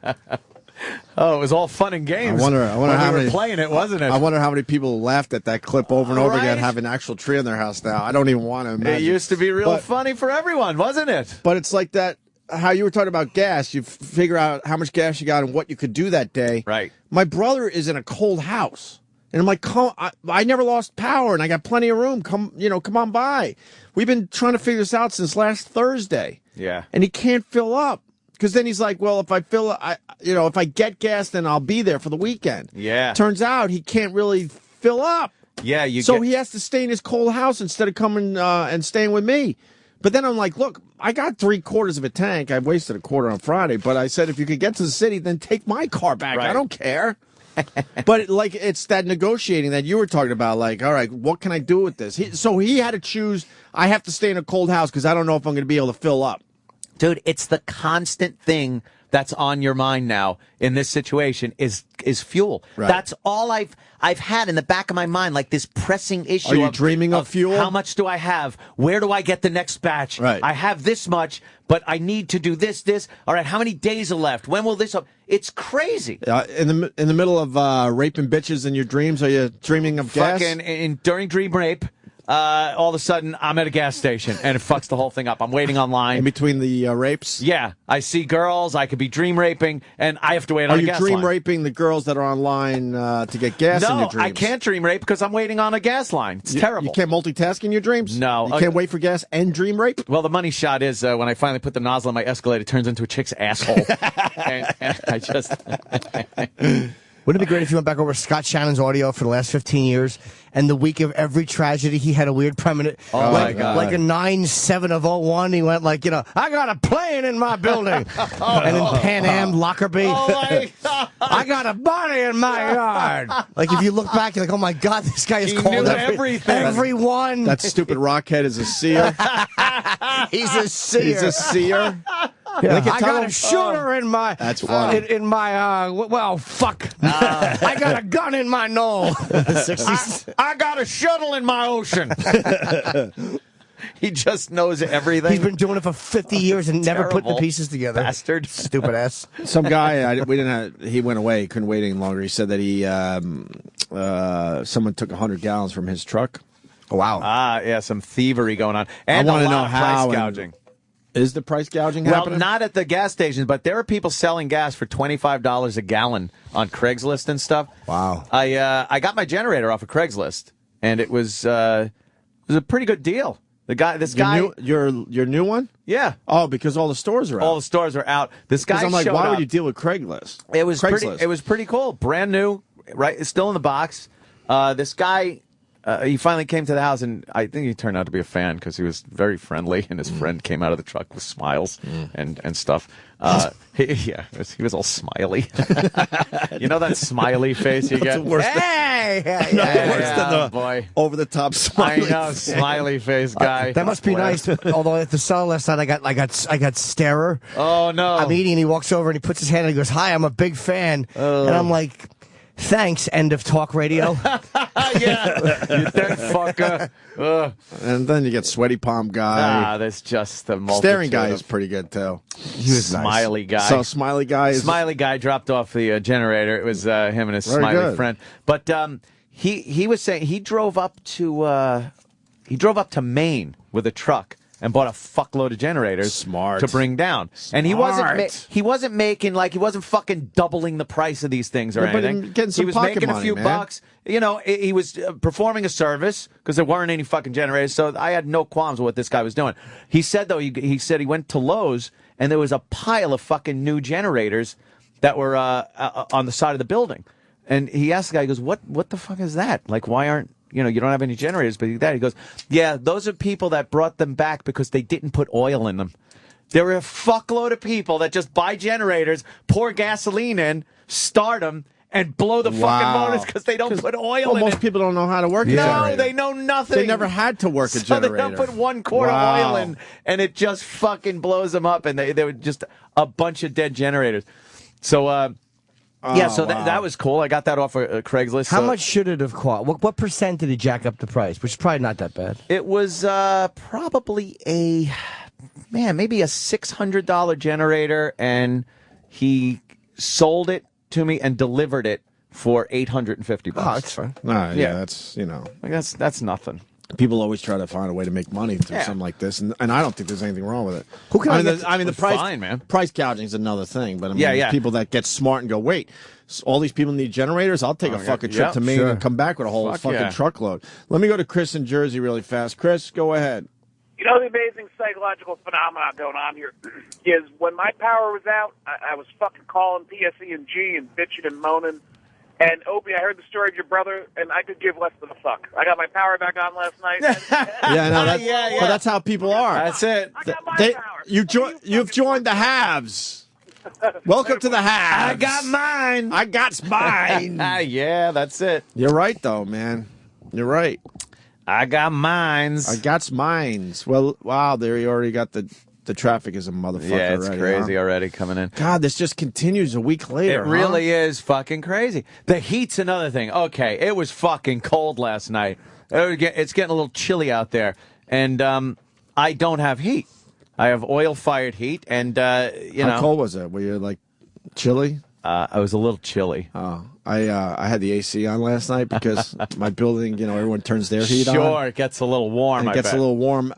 Oh, it was all fun and games. I wonder how we many were playing it, wasn't it? I wonder how many people laughed at that clip over and over Right? again, having an actual tree on their house now. I don't even want to imagine. It used to be real funny for everyone, wasn't it? But it's like that, how you were talking about gas. You figure out how much gas you got and what you could do that day. Right. My brother is in a cold house. And I'm like, I never lost power, and I got plenty of room. Come on by. We've been trying to figure this out since last Thursday. Yeah. And he can't fill up. Because then he's like, well, if I if I get gas, then I'll be there for the weekend. Yeah. Turns out he can't really fill up. Yeah, So he has to stay in his cold house instead of coming and staying with me. But then I'm like, look, I got 3/4 of a tank. I wasted a quarter on Friday. But I said, if you could get to the city, then take my car back. Right. I don't care. But like, it's that negotiating that you were talking about. Like, all right, what can I do with this? So he had to choose. I have to stay in a cold house because I don't know if I'm going to be able to fill up. Dude, it's the constant thing that's on your mind now in this situation is fuel. Right. That's all I've had in the back of my mind, like this pressing issue. Are you dreaming of fuel? How much do I have? Where do I get the next batch? Right. I have this much, but I need to do this. All right, how many days are left? When will this up? It's crazy. In the middle of raping bitches in your dreams, are you dreaming of gas? During dream rape. All of a sudden, I'm at a gas station, and it fucks the whole thing up. I'm waiting online. In between the rapes? Yeah. I see girls. I could be dream raping, and I have to wait on a gas line. Are you dream raping the girls that are online to get gas in your dreams? No, I can't dream rape because I'm waiting on a gas line. It's terrible. You can't multitask in your dreams? No. You can't wait for gas and dream rape? Well, the money shot is when I finally put the nozzle on my Escalade, it turns into a chick's asshole. and I just... Wouldn't it be great if you went back over Scott Shannon's audio for the last 15 years, and the week of every tragedy, he had a weird premonition. Oh, my God. Like a 9/7 of 01, he went like, I got a plane in my building. And in Pan Am, Lockerbie, I got a body in my yard. Like, if you look back, you're like, oh, my God, this guy is He called knew everything. Everyone. That stupid rockhead is a seer. He's a seer. He's a seer. Yeah, I got a shooter in my... That's funny. In my, well, fuck. I got a gun in my knoll. I got a shuttle in my ocean. He just knows everything. He's been doing it for 50 years and never put the pieces together. Bastard. Stupid ass. Some guy, he went away, he couldn't wait any longer. He said that someone took 100 gallons from his truck. Oh, wow. Yeah, some thievery going on. And I want a to know lot of how. price gouging. Is the price gouging Well, happening? not at the gas stations, but there are people selling gas for $25 a gallon on Craigslist and stuff. Wow. I got my generator off of Craigslist, and it was a pretty good deal. Your new one? Yeah. Oh, because all the stores are out. All the stores are out. This guy I'm like, showed why up. would you deal with Craigslist? It was Craigslist. pretty cool, brand new, right? It's still in the box. This guy. He finally came to the house, and I think he turned out to be a fan because he was very friendly, and his friend came out of the truck with smiles and stuff. He was all smiley. You know that smiley face you get? Worse Hey! worse than the boy. over-the-top smiley I know, smiley face guy. That must be nice. Although at the cell last night, I got starer. Oh, no. I'm eating, and he walks over, and he puts his hand, and he goes, "Hi, I'm a big fan." And I'm like, "Thanks, end of talk radio." Yeah, you dead fucker. And then you get sweaty palm guy. That's just the Staring guy is pretty good, too. He was smiley nice. guy. So smiley guy is... Smiley guy dropped off the generator. It was him and his Very smiley good. friend. But he was saying he drove up to Maine with a truck and bought a fuckload of generators Smart. to bring down. Smart. And he wasn't making he wasn't fucking doubling the price of these things or Yeah, but anything. getting some he was pocket making a money, few man. bucks. You know, he was performing a service because there weren't any fucking generators. So I had no qualms with what this guy was doing. He said though he said he went to Lowe's and there was a pile of fucking new generators that were on the side of the building. And he asked the guy, he goes, "What the fuck is that? Like, why aren't you don't have any generators?" But he goes, "Yeah, those are people that brought them back because they didn't put oil in them. There were a fuckload of people that just buy generators, pour gasoline in, start them, and blow the fucking motors because they don't put oil in most it. people don't know how to work a No, generator. they know nothing. They never had to work a generator. They don't put 1 quart of oil in, and it just fucking blows them up, and they were just a bunch of dead generators. So, that was cool. I got that off of Craigslist. How much should it have cost? What percent did he jack up the price? Which is probably not that bad. It was probably maybe a $600 generator, and he sold it to me and delivered it for $850. Oh, that's fine. Yeah, that's like that's nothing. People always try to find a way to make money through something like this, and I don't think there's anything wrong with it. Who can the price? Fine, man. Price gouging is another thing, but there's people that get smart and go, wait, all these people need generators. I'll take a fucking trip to Maine and come back with a whole fucking truckload. Let me go to Chris in Jersey really fast. Chris, go ahead. You know, the amazing psychological phenomenon going on here is when my power was out, I was fucking calling PSE&G and bitching and moaning. And, Opie, I heard the story of your brother, and I could give less than a fuck. I got my power back on last night. But that's how people are. That's it. I got my power. You've joined the haves. Welcome to the haves. I got mine. I got mine. Yeah, that's it. You're right, though, man. You're right. I got mines. I got mines. Well, wow, there you already got the traffic is a motherfucker. Yeah, it's already, crazy already coming in. God, this just continues a week later. It really is fucking crazy. The heat's another thing. Okay, it was fucking cold last night. It's getting a little chilly out there, and I don't have heat. I have oil-fired heat, and How cold was it? Were you like chilly? I was a little chilly. Oh, I had the AC on last night because my building, everyone turns their heat on. Sure, it gets a little warm. And it gets a little warm.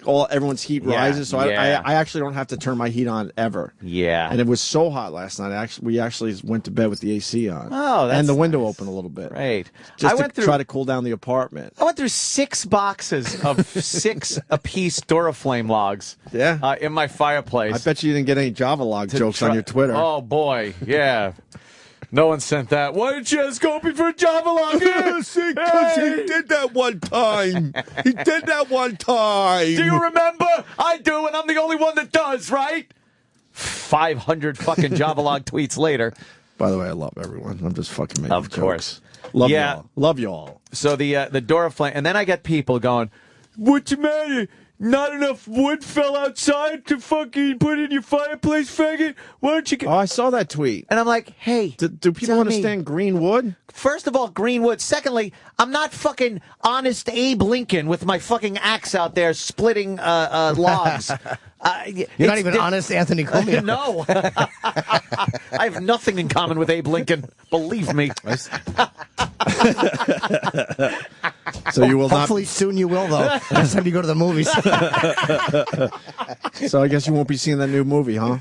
Everyone's heat rises, so I actually don't have to turn my heat on ever. Yeah. And it was so hot last night. We actually went to bed with the AC on. Oh, that's and the window open a little bit. Right. Just to try to cool down the apartment. I went through 6 boxes of 6 apiece Duraflame logs. Yeah. In my fireplace. I bet you didn't get any Java log jokes on your Twitter. Oh boy, yeah. No one sent that. Why didn't you ask Opie for a Java log? Because he did that one time. He did that one time. Do you remember? I do, and I'm the only one that does, right? 500 fucking Java log tweets later. By the way, I love everyone. I'm just fucking making jokes. Of course. Love y'all. Love y'all. So the Duraflame, and then I get people going, "What's the matter? Not enough wood fell outside to fucking put in your fireplace, faggot? Why don't you get..." Oh, I saw that tweet. And I'm like, hey. Do people understand green wood? First of all, green wood. Secondly, I'm not fucking honest Abe Lincoln with my fucking axe out there splitting logs. You're not even honest Anthony Cumia. No. I have nothing in common with Abe Lincoln. Believe me. So you will Hopefully soon you will, though. Next time you go to the movies. So I guess you won't be seeing that new movie, huh?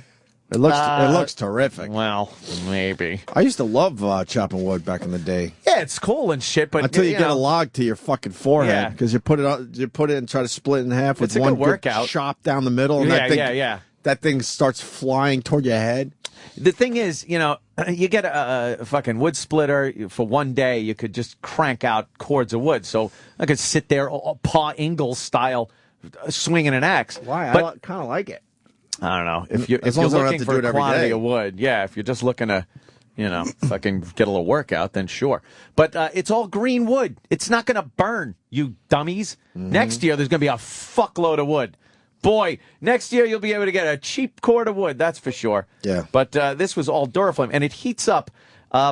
It looks terrific. Well, maybe. I used to love chopping wood back in the day. Yeah, it's cool and shit, but until you get a log to your fucking forehead, because you put it and try to split it in half with one good workout. chop down the middle, and that thing starts flying toward your head. The thing is, you get a fucking wood splitter for one day, you could just crank out cords of wood. So I could sit there, Pa Ingalls style, swinging an axe. Why? But I kind of like it. I don't know. If you're looking for a quantity of wood, if you're just looking to, fucking get a little workout, then sure. But it's all green wood. It's not going to burn, you dummies. Mm-hmm. Next year, there's going to be a fuckload of wood. Boy, next year you'll be able to get a cheap cord of wood, that's for sure. Yeah. But this was all Duraflame, and it heats up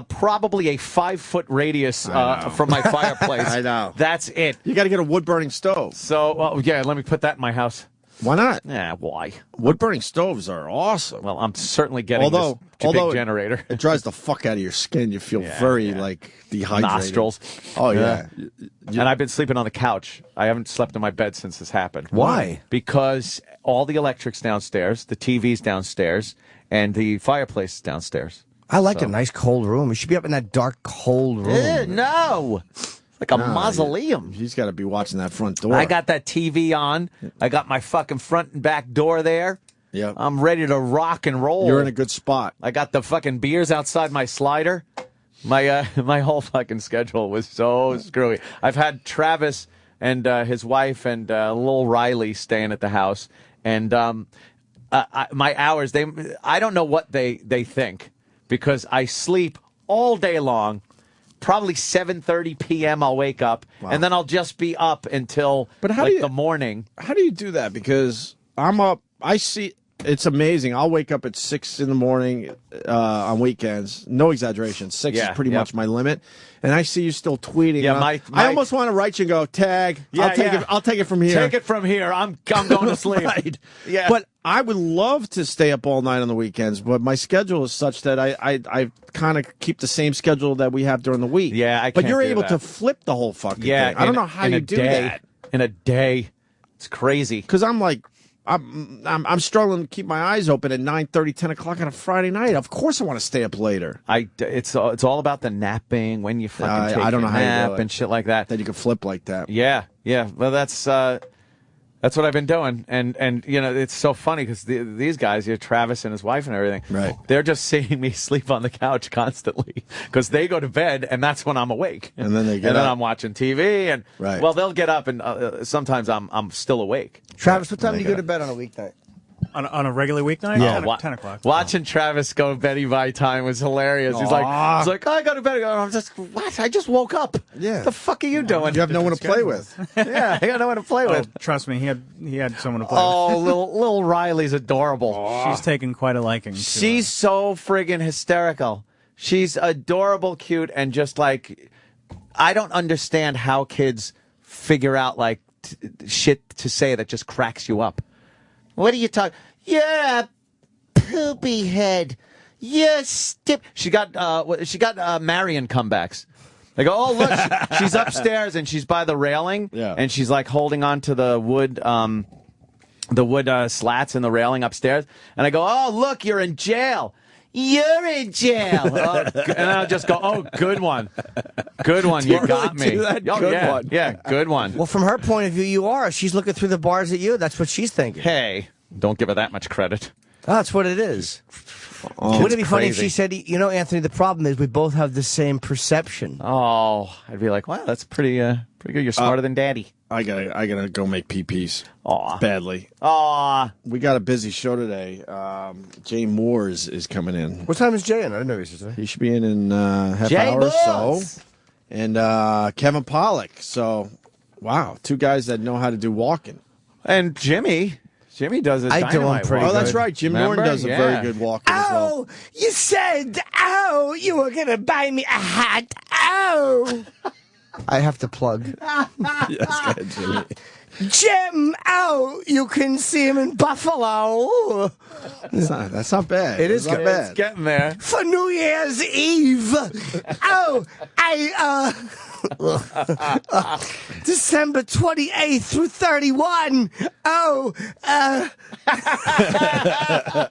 probably a 5-foot radius from my fireplace. I know. That's it. You got to get a wood-burning stove. So, let me put that in my house. Why not? Yeah, why? Wood-burning stoves are awesome. Well, I'm certainly getting this big generator. It dries the fuck out of your skin. You feel very, dehydrated. Nostrils. Oh, yeah. And I've been sleeping on the couch. I haven't slept in my bed since this happened. Why? Because all the electric's downstairs, the TV's downstairs, and the fireplace is downstairs. I like a nice cold room. You should be up in that dark, cold room. No. Like a mausoleum. You just got to be watching that front door. I got that TV on. I got my fucking front and back door there. Yep. I'm ready to rock and roll. You're in a good spot. I got the fucking beers outside my slider. My whole fucking schedule was so screwy. I've had Travis and his wife and little Riley staying at the house, and my hours. I don't know what they think, because I sleep all day long. Probably 7:30 p.m. I'll wake up, and then I'll just be up until the morning. How do you do that? Because I'm up. I see. It's amazing. I'll wake up at 6 in the morning on weekends. No exaggeration. 6 is pretty much my limit. And I see you still tweeting. Yeah, I almost want to write you and go, tag. I'll take it from here. Take it from here. I'm going to sleep. Right. Yeah. But I would love to stay up all night on the weekends, but my schedule is such that I kind of keep the same schedule that we have during the week. Yeah, I But can't you're do able that. to flip the whole fucking thing. I don't know how you do that. In a day. It's crazy. Because I'm like, I'm struggling to keep my eyes open at 9:30, 10 o'clock on a Friday night. Of course I want to stay up later. It's all about the napping, when you fucking take I don't know your how you nap do it. and shit like that. That you can flip like that. Yeah. Well, that's what I've been doing, and you know, it's so funny because these guys, Travis and his wife and everything, right? They're just seeing me sleep on the couch constantly because they go to bed, and that's when I'm awake, and then they get and up. then I'm watching TV, and well, they'll get up, and sometimes I'm still awake. Travis, what time do you go to bed on a weeknight? On a regular weeknight? Yeah, 10 o'clock. Watching Travis go Betty by time was hilarious. He's like, oh, I go to bed. I'm just, what? I just woke up. Yeah. What the fuck are you doing? You have no one to play with. Yeah, I got no one to play with. Trust me, he had someone to play with. Oh, little Riley's adorable. She's taken quite a liking to She's so friggin' hysterical. She's adorable, cute, and just like, I don't understand how kids figure out like shit to say that just cracks you up. What are you talking? You're a poopy head. You're She got Marion comebacks. They go, oh look, she's upstairs and she's by the railing, and she's like holding on to the wood slats in the railing upstairs. And I go, oh look, you're in jail. You're in jail. And I'll just go, oh, good one. Good one. You got me. Good one. Yeah, good one. Well, from her point of view, you are. She's looking through the bars at you. That's what she's thinking. Hey, don't give her that much credit. Oh, that's what it is. Wouldn't it be funny if she said, you know, Anthony, the problem is we both have the same perception. Oh, I'd be like, wow, that's pretty good. You're smarter than Daddy. I gotta go make PPs. Aw. Badly. Aw. We got a busy show today. Jay Mohrz is coming in. What time is Jay in? I didn't know he was today. He should be in half hour or so. And Kevin Pollak. So, wow, two guys that know how to do walking. And Jimmy does a dynamite walk. Oh, that's right. Jim Norton does a very good walking as well. Oh, you said, you were going to buy me a hat. I have to plug. Yes, go ahead, Jimmy. Jim, you can see him in Buffalo. That's not bad. It is not bad. It's getting there. For New Year's Eve. December 28th through 31.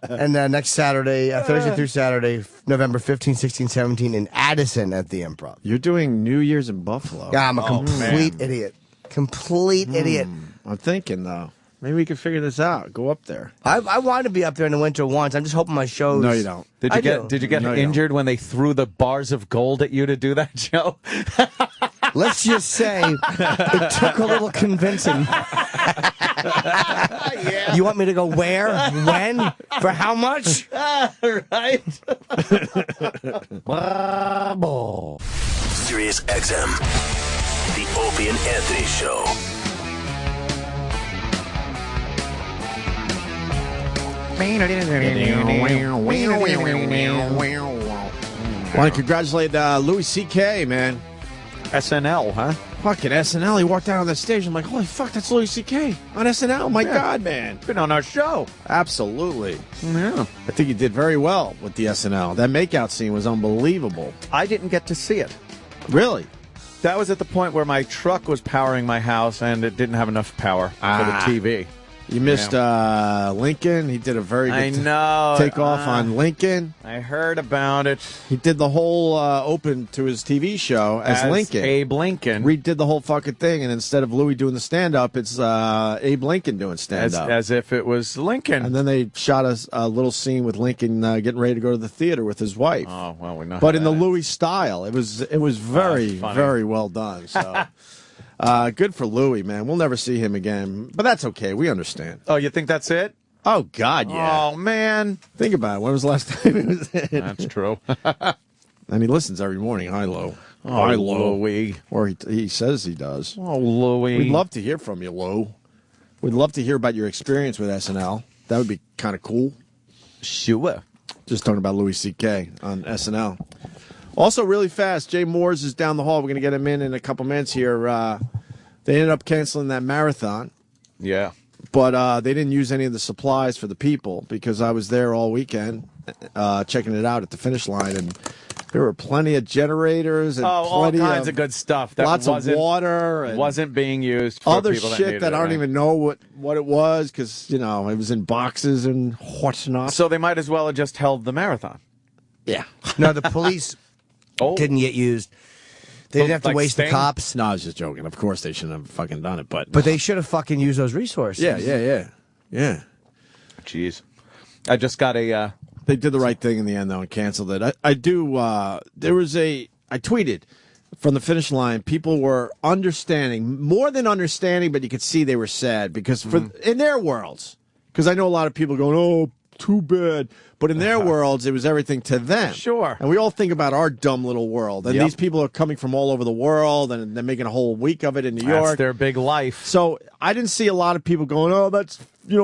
And next Saturday, Thursday through Saturday, November 15, 16, 17 in Addison at the Improv. You're doing New Year's in Buffalo. Yeah, I'm a complete idiot. Complete idiot. I'm thinking, though, maybe we could figure this out. Go up there. I wanted to be up there in the winter once. I'm just hoping my shows... No, you don't. Did you get injured when they threw the bars of gold at you to do that show? Let's just say it took a little convincing. You want me to go where? When? For how much? Right? Sirius XM. The Opie and Anthony Show. Want to congratulate Louis C.K., man. SNL, huh? Fucking SNL. He walked out on the stage. I'm like, holy fuck, that's Louis C.K. on SNL. My God, man. Been on our show. Absolutely. Yeah. I think he did very well with the SNL. That makeout scene was unbelievable. I didn't get to see it. Really? That was at the point where my truck was powering my house and it didn't have enough power for the TV. You missed Lincoln. He did a very good takeoff on Lincoln. I heard about it. He did the whole open to his TV show as Lincoln. Abe Lincoln. Redid the whole fucking thing, and instead of Louis doing the stand-up, it's Abe Lincoln doing stand-up. As if it was Lincoln. And then they shot a little scene with Lincoln getting ready to go to the theater with his wife. Oh, well, we know. But in the Louis style. It was very, very well done. So. Good for Louis, man. We'll never see him again, but that's okay. We understand. Oh, you think that's it? Oh, God, yeah. Oh, man. Think about it. When was the last time he was in? That's true. And he listens every morning. Hi, Lou. Oh, Hi, Lou. Louie. Or he says he does. Oh, Louie. We'd love to hear from you, Lou. We'd love to hear about your experience with SNL. That would be kind of cool. Sure. Just talking about Louis C.K. on SNL. Also, really fast, Jay Mohrz is down the hall. We're going to get him in a couple minutes here. They ended up canceling that marathon. Yeah. But they didn't use any of the supplies for the people because I was there all weekend checking it out at the finish line, and there were plenty of generators and all plenty kinds of good stuff. That lots of water and wasn't being used for other people shit that I don't even know what it was because, you know, it was in boxes and whatnot. So they might as well have just held the marathon. Yeah. No, the police didn't get used. They didn't have to waste the cops. No, I was just joking. Of course they shouldn't have fucking done it, but they should have fucking used those resources. Yeah. Jeez. I just got a... They did the right thing in the end, though, and canceled it. I tweeted from the finish line, people were understanding, more than understanding, but you could see they were sad because in their worlds, because I know a lot of people going, oh, too bad. But in their worlds, it was everything to them. Sure. And we all think about our dumb little world. And these people are coming from all over the world, and they're making a whole week of it in New York. That's their big life. So I didn't see a lot of people going, oh, that's,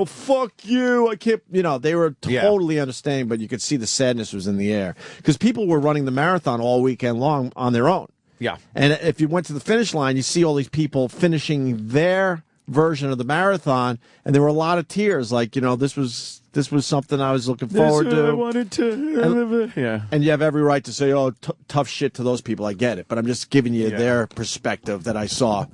fuck you. I can't, they were totally understanding, but you could see the sadness was in the air. Because people were running the marathon all weekend long on their own. Yeah. And if you went to the finish line, you see all these people finishing their version of the marathon, and there were a lot of tears. Like, this was something I was looking forward to. I wanted to. And you have every right to say, oh, tough shit to those people. I get it. But I'm just giving you their perspective that I saw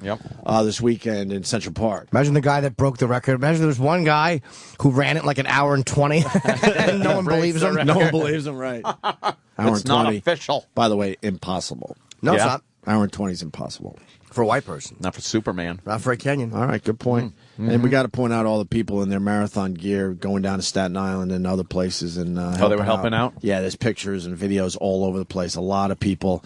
this weekend in Central Park. Imagine the guy that broke the record. Imagine there was one guy who ran it like an hour and 20. And no one believes him. No one believes him, right. Hour it's and 20. Not official. By the way, impossible. No, it's not. Hour and 20 is impossible. For a white person. Not for Superman. Not for a Kenyan. All right, good point. And we got to point out all the people in their marathon gear going down to Staten Island and other places. And they were helping out? Yeah, there's pictures and videos all over the place. A lot of people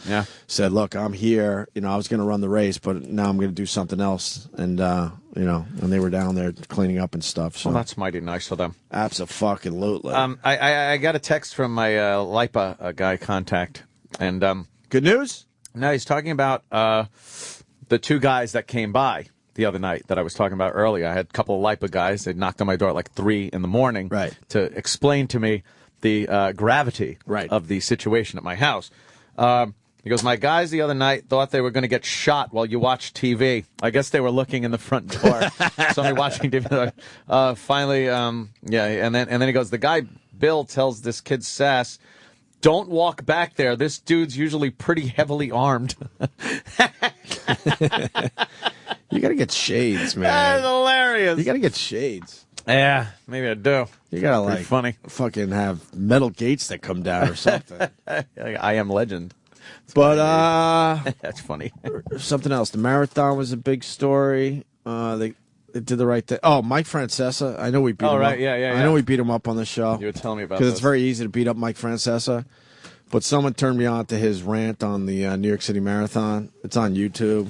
said, look, I'm here. I was going to run the race, but now I'm going to do something else. And, and they were down there cleaning up and stuff. So well, that's mighty nice of them. Abso-fucking-lutely. I got a text from my LIPA guy contact. And good news? No, he's talking about the two guys that came by the other night that I was talking about earlier. I had a couple of LIPA guys. They knocked on my door at like 3 in the morning to explain to me the gravity of the situation at my house. He goes, my guys the other night thought they were going to get shot while you watched TV. I guess they were looking in the front door. Somebody watching TV. Finally, and then he goes, the guy Bill tells this kid Sass, don't walk back there. This dude's usually pretty heavily armed. You got to get shades, man. That's hilarious. You got to get shades. Yeah, maybe I do. You got to, funny. Fucking have metal gates that come down or something. I Am Legend. But, that's funny. Something else. The marathon was a big story. They did the right thing. Oh, Mike Francesa. I know we beat him up. Yeah. I know we beat him up on the show. You were telling me about because it's very easy to beat up Mike Francesa. But someone turned me on to his rant on the New York City Marathon. It's on YouTube.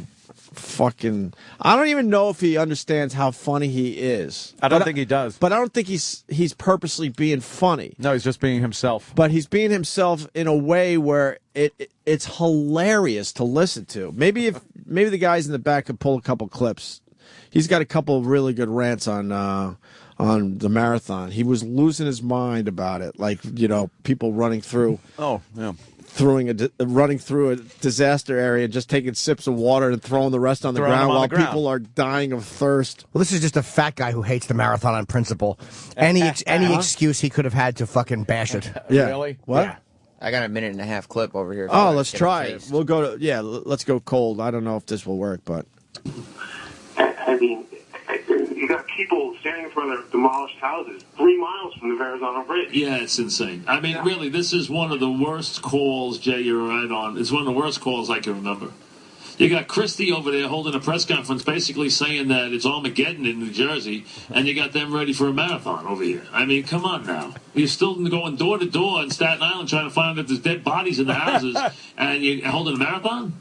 Fucking, I don't even know if he understands how funny he is. I don't think he does. But I don't think he's purposely being funny. No, he's just being himself. But he's being himself in a way where it's hilarious to listen to. Maybe the guys in the back could pull a couple clips. He's got a couple of really good rants on the marathon. He was losing his mind about it, like people running through. Oh, yeah. Running through a disaster area, just taking sips of water and throwing the rest on the ground while people are dying of thirst. Well, this is just a fat guy who hates the marathon on principle. Any excuse he could have had to fucking bash it. Yeah. Really? What? Yeah. I got a 1.5-minute clip over here. Oh, let's try it. We'll go to let's go cold. I don't know if this will work, but I mean, you got people standing in front of demolished houses 3 miles from the Verrazano Bridge. Yeah, it's insane. I mean, really, this is one of the worst calls, Jay, you're right on. It's one of the worst calls I can remember. You got Christie over there holding a press conference basically saying that it's Armageddon in New Jersey, and you got them ready for a marathon over here. I mean, come on now. You're still going door to door in Staten Island trying to find if there's dead bodies in the houses, and you're holding a marathon?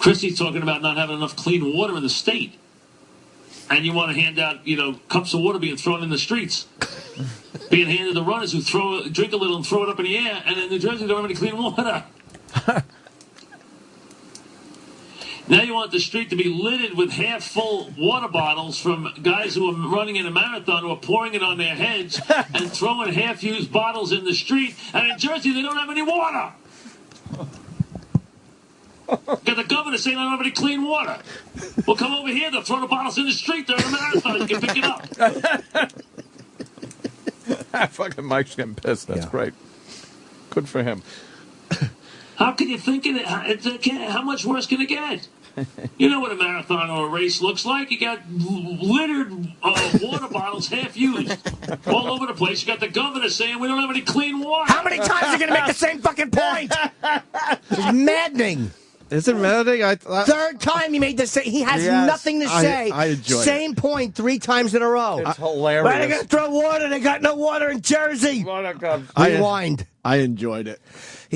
Christie's talking about not having enough clean water in the state. And you want to hand out, cups of water being thrown in the streets. being handed to runners who drink a little and throw it up in the air, and in New Jersey they don't have any clean water. Now you want the street to be littered with half-full water bottles from guys who are running in a marathon who are pouring it on their heads and throwing half-used bottles in the street. And in Jersey, they don't have any water. Got the governor saying they don't have any clean water. Well, come over here. They'll throw the bottles in the street during a marathon. You can pick it up. Fucking Mike's getting pissed. That's great. Good for him. How can you think of it? How much worse can it get? You know what a marathon or a race looks like. You got littered water bottles, half used, all over the place. You got the governor saying we don't have any clean water. How many times are you going to make the same fucking point? It's maddening. Is it maddening? Third time he made the same. He has nothing to say. I enjoy same point 3 times in a row. It's hilarious. Why they going to throw water? They got no water in Jersey. Rewind. I enjoyed it.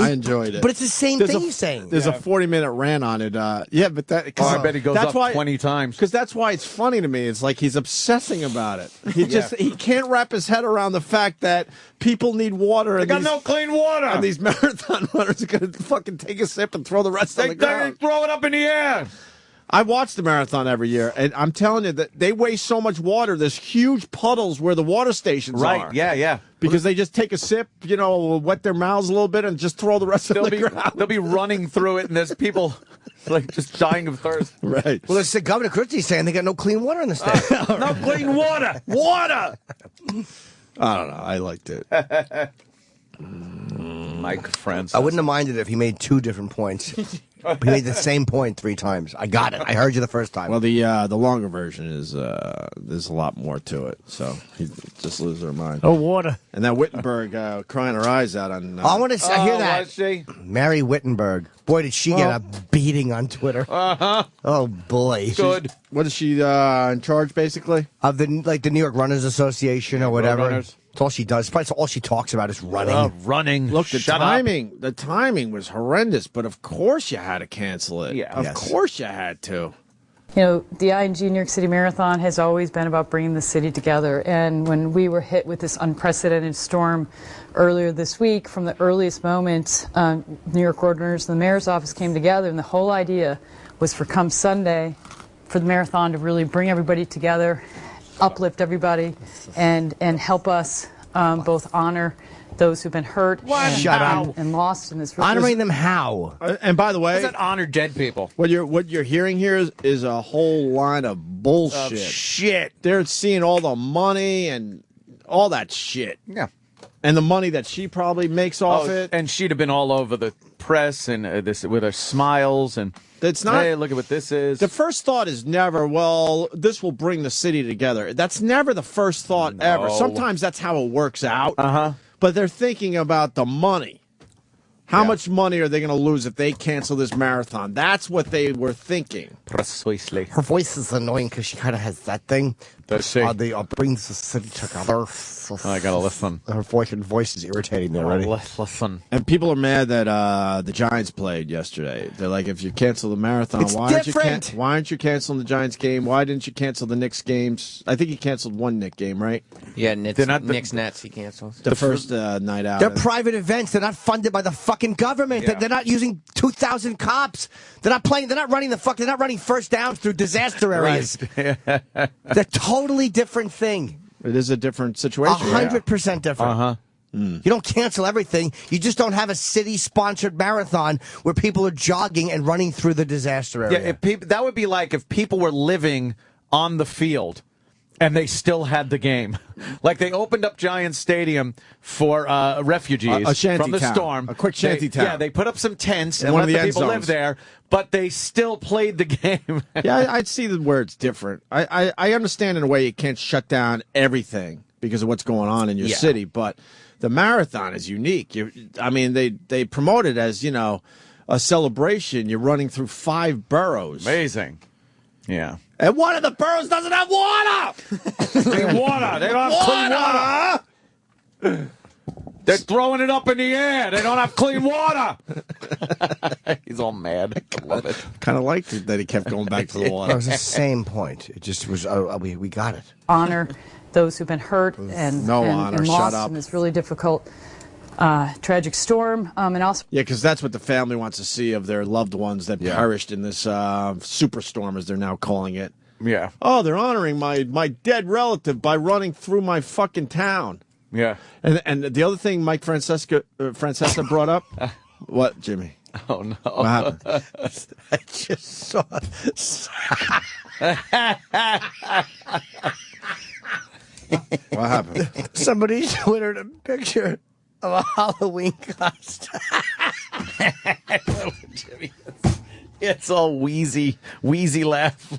I enjoyed it. But it's the same thing he's saying. There's a 40-minute rant on it. But that. I bet he goes up 20 times. Because that's why it's funny to me. It's like he's obsessing about it. He can't wrap his head around the fact that people need water. They got no clean water. And these marathon runners are going to fucking take a sip and throw the rest on the ground. They throw it up in the air. I watch the marathon every year, and I'm telling you that they waste so much water. There's huge puddles where the water stations are. Right, yeah. Because they just take a sip, wet their mouths a little bit, and just throw the rest on the ground. They'll be running through it, and there's people just dying of thirst. Right. Well, it's Governor Christie's saying they got no clean water in the state. No clean water. Water. I don't know. I liked it. Mike Francesa. I wouldn't have minded if he made 2 different points. He made the same point 3 times. I got it. I heard you the first time. Well, the longer version is there's a lot more to it. So he just loses her mind. Oh, water. And that Wittenberg crying her eyes out on. I want to. I hear that. Was she? Mary Wittenberg. Boy, did she get a beating on Twitter. Oh boy. Good. What is she in charge, basically? Of the New York Runners Association or whatever. Runners. That's all she does. Probably all she talks about is running. Running. Look, the Shut timing. The timing was horrendous, but of course you had to cancel it. Yeah. Of course you had to. The ING New York City Marathon has always been about bringing the city together. And when we were hit with this unprecedented storm earlier this week, from the earliest moment, New York Runners and the mayor's office came together, and the whole idea was for come Sunday, for the marathon to really bring everybody together, uplift everybody, and help us both honor those who've been hurt and lost in this. Honoring them how? And by the way, Does that honor dead people? what you're hearing here is a whole line of bullshit. Shit. They're seeing all the money and all that shit. Yeah. And the money that she probably makes off it. And she'd have been all over the press and this with her smiles and. It's not. Hey, look at what this is. The first thought is never, well, this will bring the city together. That's never the first thought ever. Sometimes that's how it works out. But they're thinking about the money. How much money are they going to lose if they cancel this marathon? That's what they were thinking. Precisely. Her voice is annoying because she kind of has that thing. Does she? They brings the city together. I gotta listen. Her voice is irritating me already. Listen. And people are mad that the Giants played yesterday. They're like, if you cancel the marathon, It's why different. aren't you canceling the Giants game? Why didn't you cancel the Knicks games? I think he canceled one Knicks game, right? Yeah, Knicks Nets he cancels. The first night out. They're private events. They're not funded by the fucking government. Yeah. They're not using 2,000 cops. They're not running first downs through disaster areas. They're totally different thing. It is a different situation. 100% different. You don't cancel everything. You just don't have a city-sponsored marathon where people are jogging and running through the disaster area. Yeah, that would be like if people were living on the field and they still had the game. Like they opened up Giants Stadium for refugees a shanty from the town. storm. A quick shanty town. Yeah, they put up some tents and one let of the the people end live zones. there, but they still played the game. Yeah, I'd see where it's different. I understand in a way you can't shut down everything because of what's going on in your city, but the marathon is unique. They promote it as, a celebration. You're running through 5 boroughs. Amazing. Yeah. And one of the boroughs doesn't have water! Clean water. They don't have clean water. They're throwing it up in the air. They don't have clean water. He's all mad. I love it. Kind of liked it that he kept going back to the water. It was the same point. It just was, we got it. Honor those who've been hurt and honor. lost Shut up. in this really difficult, tragic storm. And also, Yeah, because that's what the family wants to see of their loved ones that perished in this superstorm, as they're now calling it. Yeah. Oh, they're honoring my dead relative by running through my fucking town. Yeah. And the other thing Mike Francesa brought up, what, Jimmy? Oh, no. What happened? I just saw. What happened? Somebody twittered a picture of a Halloween costume. Jimmy, it's all wheezy laugh.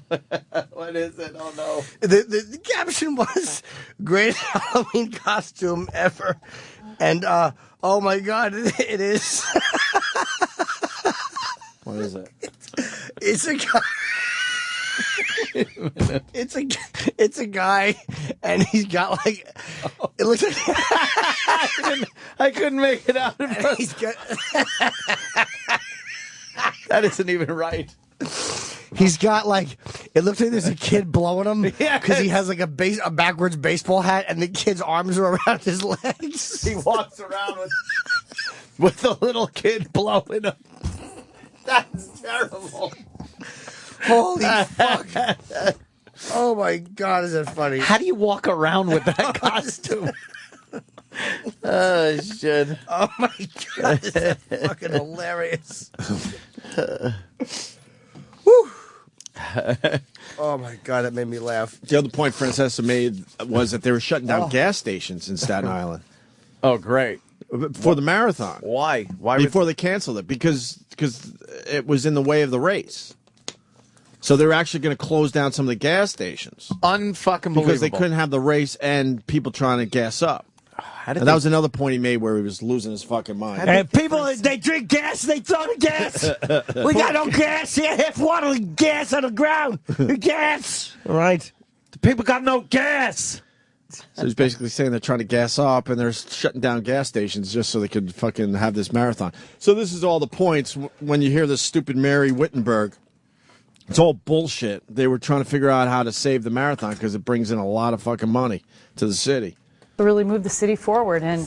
What is it? Oh, no. The caption was, greatest Halloween costume ever. And, oh my God, it is. What is it? It's a guy. It's a guy, and he's got like. It looks like I couldn't make it out. He's got. That isn't even right. He's got like. It looks like there's a kid blowing him because he has like a backwards baseball hat, and the kid's arms are around his legs. He walks around with a little kid blowing him. That's terrible. Holy fuck. Oh my God, is that funny? How do you walk around with that costume? Oh, shit. Oh my God, is that fucking hilarious. Woo. Oh my God, that made me laugh. The other point Francesa made was that they were shutting down gas stations in Staten Island. Oh, great. For the marathon. Why? Before they canceled it, because it was in the way of the race. So they're actually going to close down some of the gas stations. Unfucking believable. Because they couldn't have the race and people trying to gas up. And that was another point he made where he was losing his fucking mind. And people, they drink gas, they throw the gas. We got no gas here. Half water gas on the ground. Gas. All right. The people got no gas. So he's basically saying they're trying to gas up and they're shutting down gas stations just so they could fucking have this marathon. So this is all the points when you hear this stupid Mary Wittenberg. It's all bullshit. They were trying to figure out how to save the marathon because it brings in a lot of fucking money to the city. to really move the city forward. And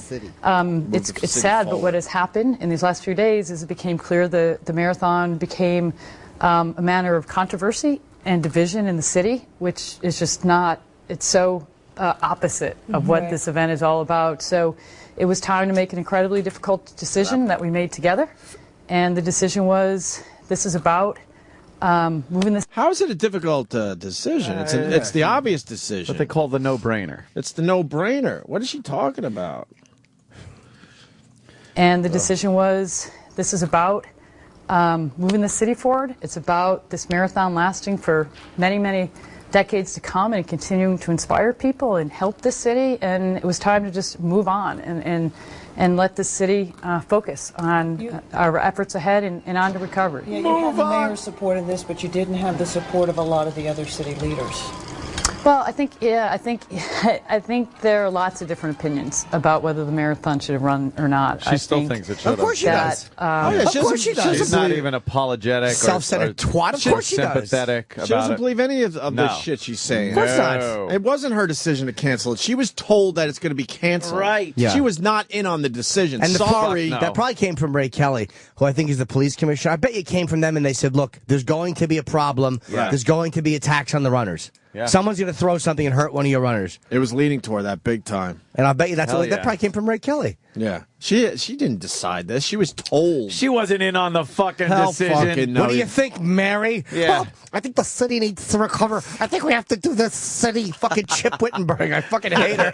it's sad, but what has happened in these last few days is it became clear the marathon became a matter of controversy and division in the city, which is just not, it's so opposite of what this event is all about. So it was time to make an incredibly difficult decision that we made together. And the decision was, this is about moving this. How is it a difficult decision? It's the obvious decision. What they call the no-brainer. It's the no-brainer. What is she talking about? And the decision was, this is about moving the city forward. It's about this marathon lasting for many, many decades to come and continuing to inspire people and help the city. And it was time to just move on and let the city focus on our efforts ahead and on to recovery. Yeah, you had the mayor's support of this, but you didn't have the support of a lot of the other city leaders. Well, I think there are lots of different opinions about whether the marathon should have run or not. She still thinks it should have. Of course she does. Of course she does. She's not even apologetic. Self-centered twat. Of course she does. Sympathetic about it. She doesn't believe any of this shit she's saying. Of course not. It wasn't her decision to cancel it. She was told that it's going to be canceled. Right. Yeah. She was not in on the decision. And Sorry. that probably came from Ray Kelly, who I think is the police commissioner. I bet you it came from them, and they said, look, there's going to be a problem. Yeah. There's going to be attacks on the runners. Yeah. Someone's going to throw something and hurt one of your runners. It was leading toward that big time. And I bet you that yeah. probably came from Ray Kelly. Yeah. She didn't decide this. She was told. She wasn't in on the fucking decision. Fucking no. What do you think, Mary? Yeah. Well, I think the city needs to recover. I think we have to do the city. Fucking Chip Wittenberg. I fucking hate her.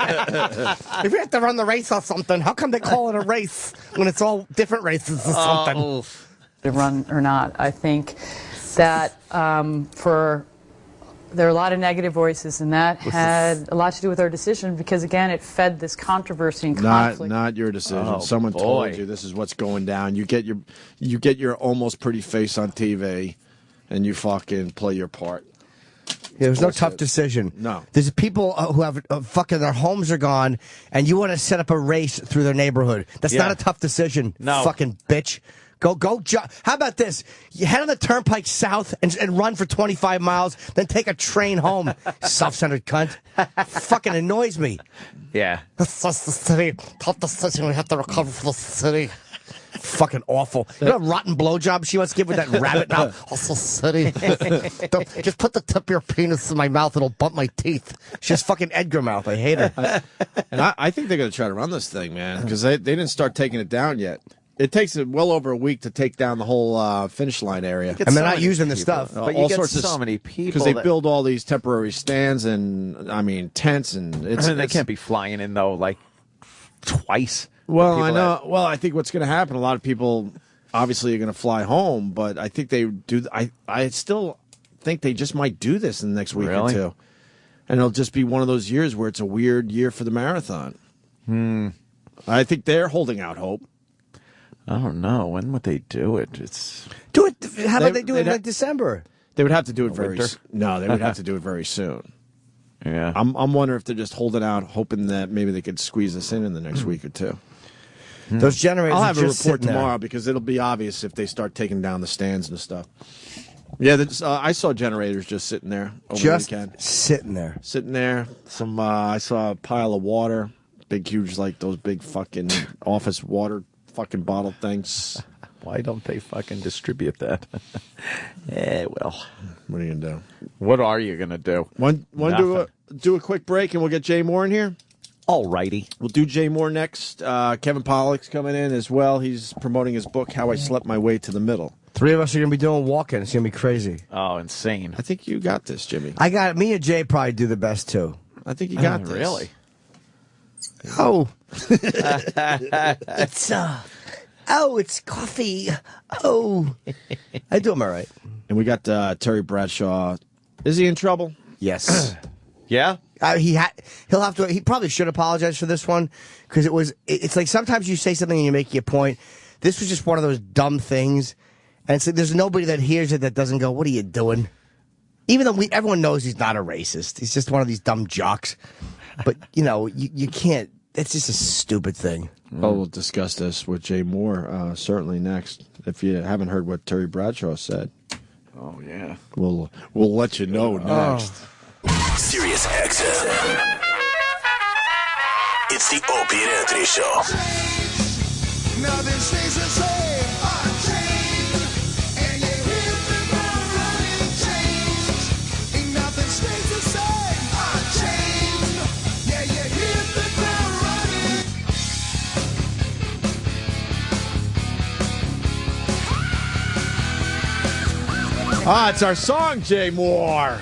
If we have to run the race or something, how come they call it a race when it's all different races or something? To run or not. I think that there are a lot of negative voices, and that had a lot to do with our decision because, again, it fed this controversy and conflict. Not your decision. Oh, Someone boy. told you this is what's going down. You get your almost pretty face on TV, and you fucking play your part. There's no tough decision. No. There's people who have fucking their homes are gone, and you want to set up a race through their neighborhood. That's not a tough decision. No. Fucking bitch. Go. How about this? You head on the turnpike south and run for 25 miles, then take a train home. Self-centered cunt. Fucking annoys me. Yeah. That's the city. Tough decision. We have to recover for the city. Fucking awful. You know what rotten blowjob she wants to give with that rabbit mouth? Also city. Just put the tip of your penis in my mouth. It'll bump my teeth. She has fucking Edgar mouth. I hate her. And I think they're going to try to run this thing, man, because they didn't start taking it down yet. It takes well over a week to take down the whole finish line area. And they're not using the stuff. But all you get sorts so of, many people. because they build all these temporary stands and, I mean, tents. And they can't be flying in, though, like twice. Well, I know. Well, I think what's going to happen, a lot of people obviously are going to fly home, but I think they do. I still think they just might do this in the next week or two. And it'll just be one of those years where it's a weird year for the marathon. I think they're holding out hope. I don't know. When would they do it? Do it. How about they do it in like December? They would have to do it Winter? No, they would have to do it very soon. Yeah. I'm wondering if they're just holding out, hoping that maybe they could squeeze us in the next week or two. Those generators. I'll have a just report sitting tomorrow there. because it'll be obvious if they start taking down the stands and stuff. Yeah, I saw generators just sitting there over Just the weekend. sitting there. Sitting there. I saw a pile of water, big, huge, like those big fucking office water fucking bottle things. Why don't they fucking distribute that? Well. What are you gonna do? What are you gonna do? Want to do a quick break and we'll get Jay Moore in here? All righty. We'll do Jay Moore next. Kevin Pollack's coming in as well. He's promoting his book, How I Slept My Way to the Middle. 3 of us are going to be doing Walken. It's going to be crazy. Oh, insane. I think you got this, Jimmy. I got it. Me and Jay probably do the best, too. I think you got this. Really? Oh. It's coffee. Oh. I do them all right. And we got Terry Bradshaw. Is he in trouble? Yes. Yeah? He'll have to. He probably should apologize for this one because it's like sometimes you say something and you make your point. This was just one of those dumb things, and it's like there's nobody that hears it that doesn't go, "What are you doing?" Even though everyone knows he's not a racist, he's just one of these dumb jocks. But you can't. It's just a stupid thing. Well, we'll discuss this with Jay Moore certainly next. If you haven't heard what Terry Bradshaw said, oh yeah, we'll let you know next. Sirius XM. It's the Opie and Anthony Show. Nothing stays the same. Unchanged. And you hit the ground running change. Ain't nothing stays the same. Unchanged. Yeah, you hit the ground running. It's our song, Jay Moore.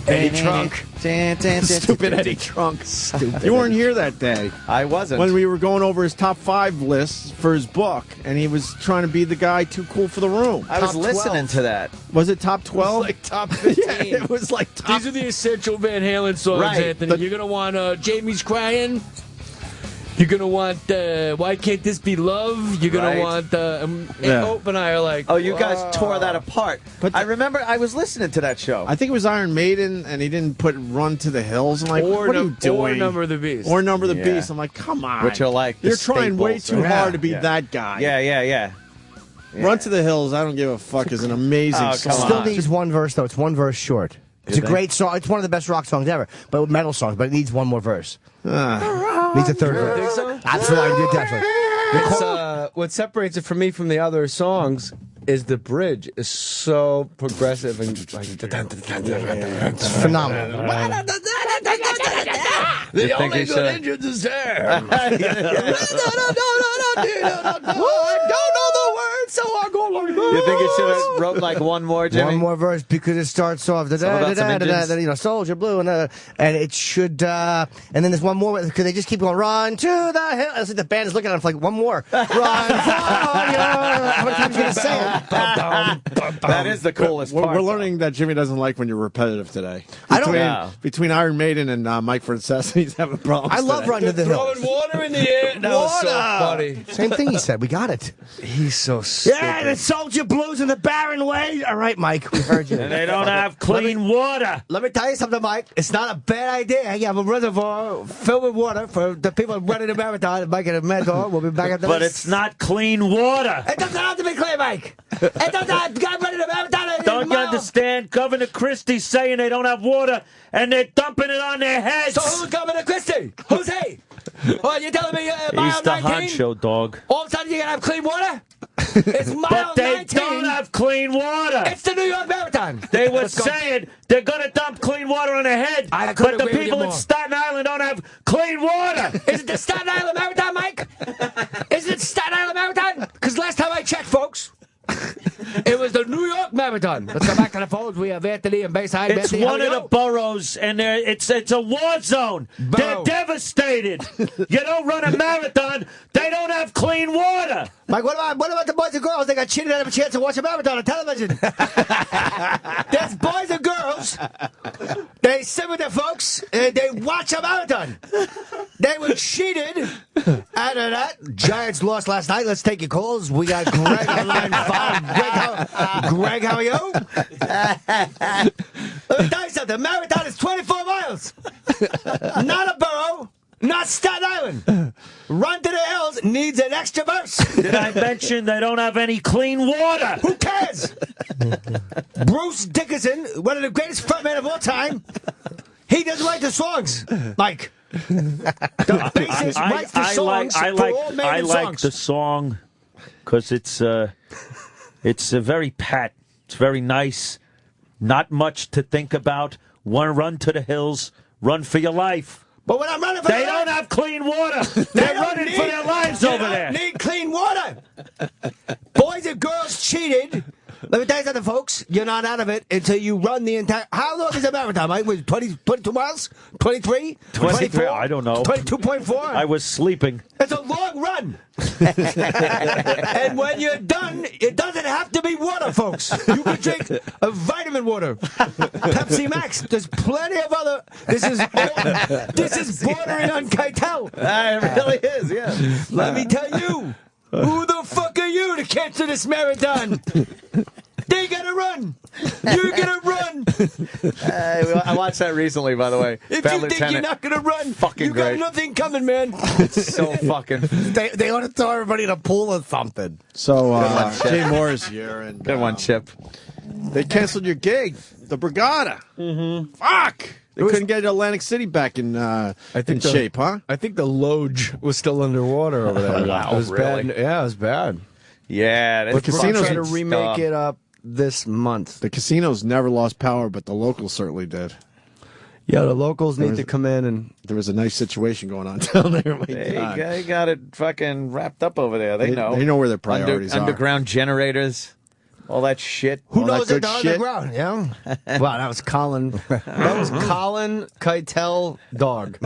Eddie Trunk. Stupid Eddie Trunk. Stupid. You weren't here that day. I wasn't. When we were going over his top 5 lists for his book, and he was trying to be the guy too cool for the room. I was listening to that. Was it top 12? Like top 15. Yeah, it was like top. These are the essential Van Halen songs, Right. Anthony. You're going to want Jamie's Crying. You're going to want Why Can't This Be Love? You're going to want Ope and I are like, oh, you guys tore that apart. But I remember I was listening to that show. I think it was Iron Maiden, and he didn't put Run to the Hills. I'm like, what are you doing? Or Number of the Beast. Or Number of the Beast. I'm like, come on. Which are like the You're trying way staples, too right? hard to be Yeah. that guy. Yeah. Run to the Hills, I don't give a fuck, is an amazing song. Still needs one verse, though. It's one verse short. It's a great song. It's one of the best rock songs ever, but metal songs. But it needs one more verse. Needs a third verse. Think so? Absolutely, definitely. It's, what separates it from me from the other songs is the bridge is so progressive and like It's phenomenal. The think only he good should- engines is there. I don't know the words, so I go like this. You think it should have wrote like one more, Jimmy? One more verse because it starts off Soldier Blue and it should and then there's one more because they just keep going run to the hill. It's like the band is looking at him like one more run. How many times are you gonna say it? That is the coolest part. We're learning that Jimmy doesn't like when you're repetitive today. Between Iron Maiden and Mike Francesa, he's having problems. I love Run to the Hill. Throwing water in the air. That was so funny. Same thing he said. We got it. He's so stupid. Yeah, it's soldier blues in the barren way. All right, Mike, we heard you. And they don't have clean water. Let me tell you something, Mike. It's not a bad idea. You have a reservoir filled with water for the people running the marathon. Mike and a mentor. We'll be back after But this. it's not clean water. It doesn't have to be clear, Mike. It doesn't have to be running the marathon. Don't you understand? Governor Christie's saying they don't have water, and they're dumping it on their heads. So who's Governor Christie? Who's he? Well, you're telling me He's mile the 19? honcho, dog. All of a sudden you're going to have clean water? It's mile But they 19. don't have clean water. It's the New York Marathon. They were saying they're going to dump clean water on their head, I but couldn't the agree with you people in more. Staten Island don't have clean water. Is it the Staten Island Marathon, Mike? Is it Staten Island Marathon? Because last time I checked, folks, it was the New York Marathon. Let's go back to the phones. We have Anthony and Bayside. It's Anthony, one of the boroughs, and it's a war zone. They're devastated. You don't run a marathon. They don't have clean water. Mike, what about the boys and girls? They got cheated out of a chance to watch a marathon on television. There's boys and girls. They sit with their folks and they watch a marathon. They were cheated out of that. Giants lost last night. Let's take your calls. We got Greg on line 5. Greg, how are you? Let me tell you something. Marathon is 24 miles. Not a borough. Not Staten Island. Run to the Hills needs an extra verse. Did I mention they don't have any clean water? Who cares? Bruce Dickinson, one of the greatest frontmen of all time, he doesn't write the songs, Mike. The bassist writes the songs for all men I and like songs. the song because it's very pat. It's very nice. Not much to think about. One run to the hills. Run for your life. But when I'm running for they don't have clean water. They're running for their lives over there. They don't need clean water. Boys and girls cheated. Let me tell you something, folks. You're not out of it until you run the entire... How long is a marathon, Mike? Was it 22 miles? 23? 23? I don't know. 22.4? I was sleeping. It's a long run. And when you're done, it doesn't have to be water, folks. You can drink a vitamin water. Pepsi Max. There's plenty of other... This is bordering on Keitel. It really is, yeah. Let me tell you. Who the fuck are you to cancel this marathon? They gotta run. You're gonna run. I watched that recently, by the way. If Bad you think Lieutenant. you're not gonna run, Fucking you got great. nothing coming, man. It's so fucking. They ought to throw everybody in a pool or something. So, Jay Mohrz here. And, Good one, Chip. They canceled your gig, the Brigada. Mm-hmm. Fuck! They couldn't get Atlantic City back in shape, huh? I think the Loge was still underwater over there. Wow, it was really? bad. Yeah, it was bad. Yeah, The that's casinos trying to remake it up this month. The casinos never lost power, but the locals certainly did. Yeah, the locals need to come in and. There was a nice situation going on down there. They got it fucking wrapped up over there. They know. They know where their priorities are. Underground generators, all that shit. Who All knows that it good on shit? the ground? Yeah. Wow, that was Colin. That was Colin Keitel dog.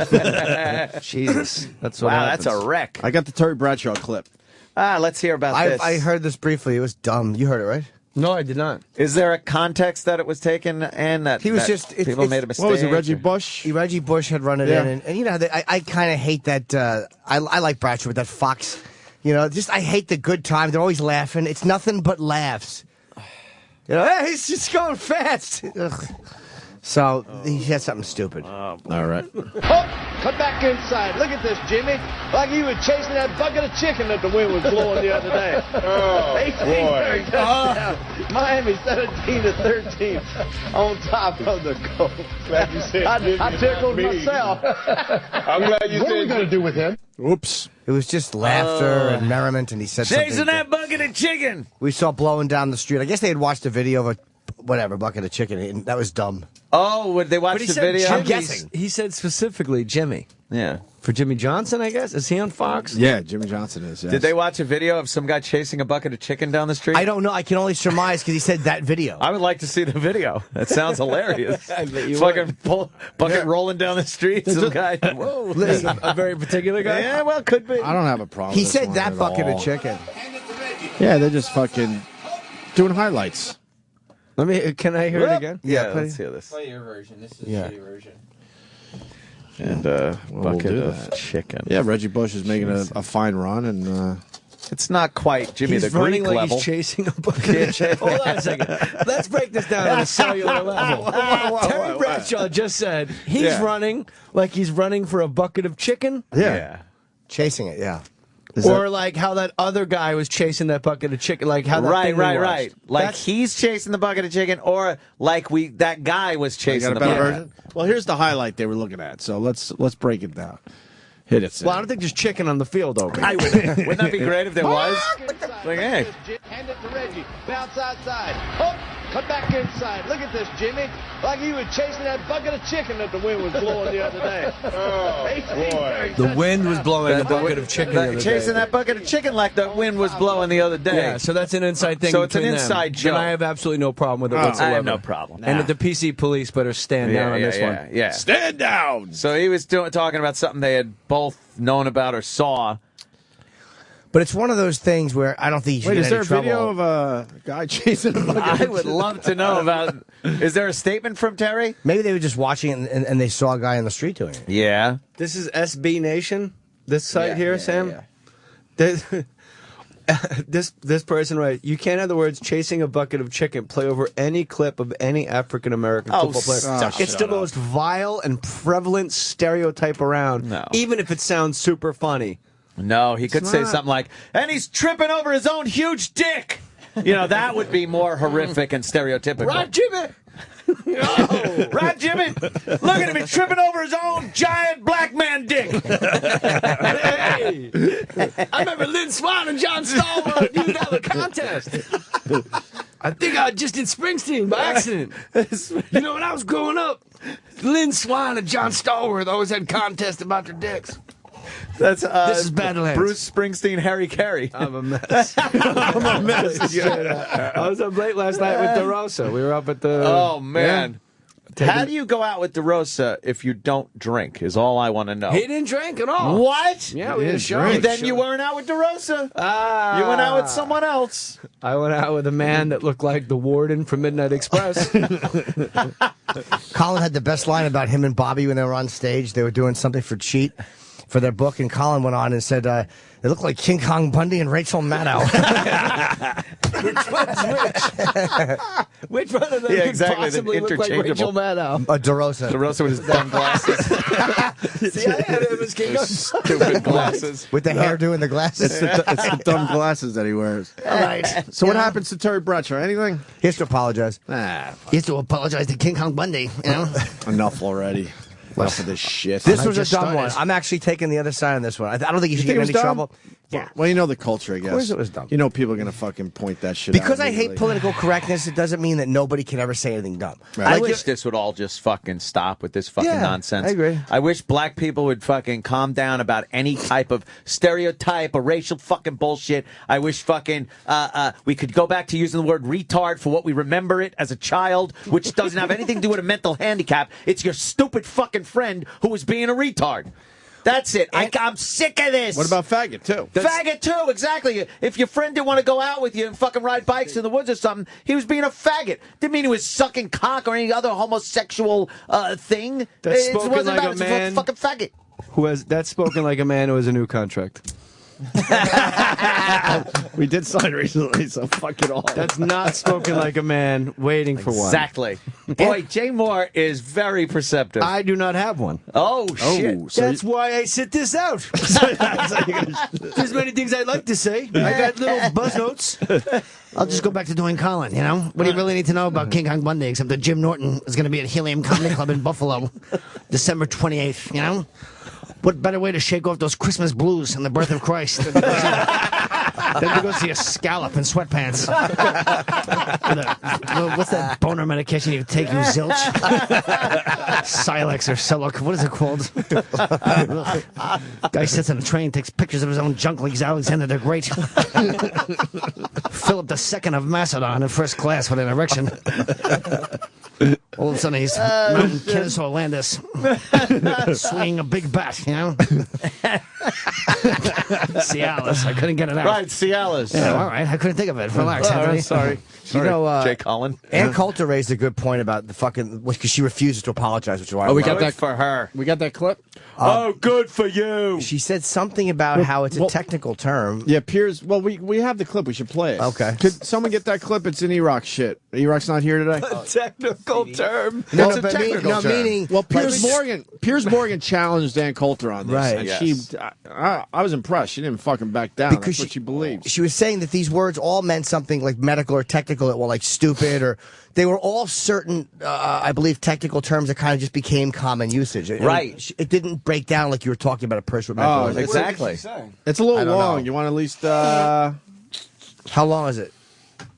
Jesus, that's what Wow, happens. that's a wreck. I got the Terry Bradshaw clip. Let's hear about this. I heard this briefly. It was dumb. You heard it, right? No, I did not. Is there a context that it was taken and that He was that just- people made a mistake? What was it, Reggie Bush? Reggie Bush had run it Yeah. in, and you know, I kind of hate that. I like Bradshaw with that Fox. You know, just I hate the good time. They're always laughing. It's nothing but laughs. You know, hey, he's just going fast. Ugh. So he had something stupid. All right. Come back inside. Look at this, Jimmy. Like he was chasing that bucket of chicken that the wind was blowing the other day. Oh, 18-yard touchdown. Miami 17-13 on top of the Colts. Glad you said I tickled me. myself. I'm glad you What are we said going to do with him? Oops. It was just laughter and merriment, and he said Chasing something. that bucket of chicken. We saw blowing down the street. I guess they had watched a video of a bucket of chicken. And that was dumb. Oh, would they watch But he the said video? Jimmy. I'm guessing. He said specifically Jimmy. Yeah. For Jimmy Johnson, I guess. Is he on Fox? Yeah, Jimmy Johnson is. Yes. Did they watch a video of some guy chasing a bucket of chicken down the street? I don't know. I can only surmise because he said that video. I would like to see the video. That sounds hilarious. I bet you Fucking bucket rolling down the street. Some guy. Whoa. A very particular guy? Yeah, well, could be. I don't have a problem. He with this said one that at bucket all. of chicken. Yeah, they're just fucking doing highlights. Let me. Can I hear it again? Yeah, let's hear this. Play your version. This is Yeah. a shitty version. And we'll bucket do of that. chicken. Yeah, Reggie Bush is making a fine run, and It's not quite Jimmy He's the running Greek like level. he's chasing a bucket of chicken. Hold on a second. Let's break this down on a cellular level. Terry Bradshaw just said he's running like he's running for a bucket of chicken. Yeah. Chasing it, yeah. Or like how that other guy was chasing that bucket of chicken, like how that thing we watched. Like he's chasing the bucket of chicken, or like that guy was chasing the bucket. Version? Well, here's the highlight they were looking at. So let's break it down. Hit it, Sam. Well, I don't think there's chicken on the field, though. Wouldn't that be great if there was? Like, hey. Hand it to Reggie. Bounce outside. Oh, cut back inside. Look at this, Jimmy. Like he was chasing that bucket of chicken that the wind was blowing the other day. Oh, boy. The wind was blowing a bucket of chicken the other day. Chasing that bucket of chicken like the wind was blowing the other day. Yeah, so that's an inside thing. So it's an between inside them. joke. And I have absolutely no problem with it whatsoever. I have no problem. And that the PC police better stand down on this one. Yeah. Stand down! So he was talking about something they had both known about or saw. But it's one of those things where I don't think you should Wait, get is there any a trouble. video of a guy chasing a bucket? I would love to know about. Is there a statement from Terry? Maybe they were just watching it and they saw a guy in the street doing it. Yeah. This is SB Nation, this site here, Sam. Yeah. This person writes, you can't have the words chasing a bucket of chicken play over any clip of any African-American football player. It's the most vile and prevalent stereotype around, even if it sounds super funny. No, he could say something like, and he's tripping over his own huge dick. You know, that would be more horrific and stereotypical. Right, Jimmy? Oh, right, Jimmy? Look at him, he's tripping over his own giant black man dick. Hey, I remember Lynn Swan and John Stallworth used to have a contest. I think I just did Springsteen by accident. You know, when I was growing up, Lynn Swan and John Stallworth always had contests about their dicks. That's this is Badlands. Bruce Springsteen, Harry Carey. I'm a mess. I'm a mess. I was up late last night with DeRosa. We were up at the. Oh man. How do you go out with DeRosa if you don't drink, is all I want to know. He didn't drink at all. What? Yeah, we had a show. Then you weren't out with DeRosa. You went out with someone else. I went out with a man that looked like the warden from Midnight Express. Colin had the best line about him and Bobby when they were on stage. They were doing something for Cheat for their book, and Colin went on and said, they look like King Kong Bundy and Rachel Maddow. Which one's which? Which one of them could possibly look like Rachel Maddow? DeRosa. DeRosa with his dumb glasses. See, I had him as King Kong. Stupid glasses. With the hairdo and the glasses. It's the dumb glasses that he wears. All right. So what happens to Terry Bradshaw? Anything? He has to apologize. He has to apologize to King Kong Bundy, you know? Enough already. Enough of this shit. This was a dumb one. I'm actually taking the other side on this one. I don't think you should get in any trouble. Yeah. Well, you know the culture, I guess. Of course it was dumb. You know people are going to fucking point that shit Because out I hate political correctness, it doesn't mean that nobody can ever say anything dumb. Right. I wish this would all just fucking stop with this fucking nonsense. I agree. I wish black people would fucking calm down about any type of stereotype or racial fucking bullshit. I wish fucking we could go back to using the word retard for what we remember it as a child, which doesn't have anything to do with a mental handicap. It's your stupid fucking friend who was being a retard. That's it. I'm sick of this. What about faggot, too? Faggot, too, exactly. If your friend didn't want to go out with you and fucking ride bikes in the woods or something, he was being a faggot. Didn't mean he was sucking cock or any other homosexual thing. That's It spoken wasn't like about a it. man It's a fucking faggot. That's spoken like a man who has a new contract. We did sign recently, so fuck it all. That's not spoken like a man waiting for one. Exactly. Boy, Jay Mohr is very perceptive. I do not have one. Oh, shit. That's why I sit this out. There's many things I'd like to say. I got little buzz notes. I'll just go back to doing Colin, you know? What do you really need to know about King Kong Bundy except that Jim Norton is going to be at Helium Comedy Club in Buffalo December 28th, you know? What better way to shake off those Christmas blues and the birth of Christ than to go see a scallop in sweatpants? What's that boner medication you take, you zilch? Silex or Celoc, what is it called? Guy sits on a train, takes pictures of his own junk like he's Alexander the Great. Philip II of Macedon in first class with an erection. All of a sudden he's mounting Kennesaw Landis, swinging a big bat, you know? Cialis, I couldn't get it out. Right, Cialis. Yeah, all right, I couldn't think of it. Relax, Anthony. Sorry. You know, Jay Cullen. Ann Coulter raised a good point about the fucking because she refuses to apologize, which is why. Oh, we got Good that for her. We got that clip. Good for you. She said something about how it's a technical term. Yeah, Piers. Well, we have the clip. We should play it. Okay. Could someone get that clip? It's in E-Rock shit. E-Rock's not here today. Technical term. No, No, but meaning. Well, Piers Morgan challenged Ann Coulter on this, Right. and Yes. I was impressed. She didn't fucking back down. Because That's what she believes. She was saying that these words all meant something like medical or technical, well, like stupid, or they were all certain, I believe, technical terms that kind of just became common usage. Right. It didn't break down like you were talking about a person with mental Oh, illness. Exactly. It's a little I don't long. know. You want at least How long is it?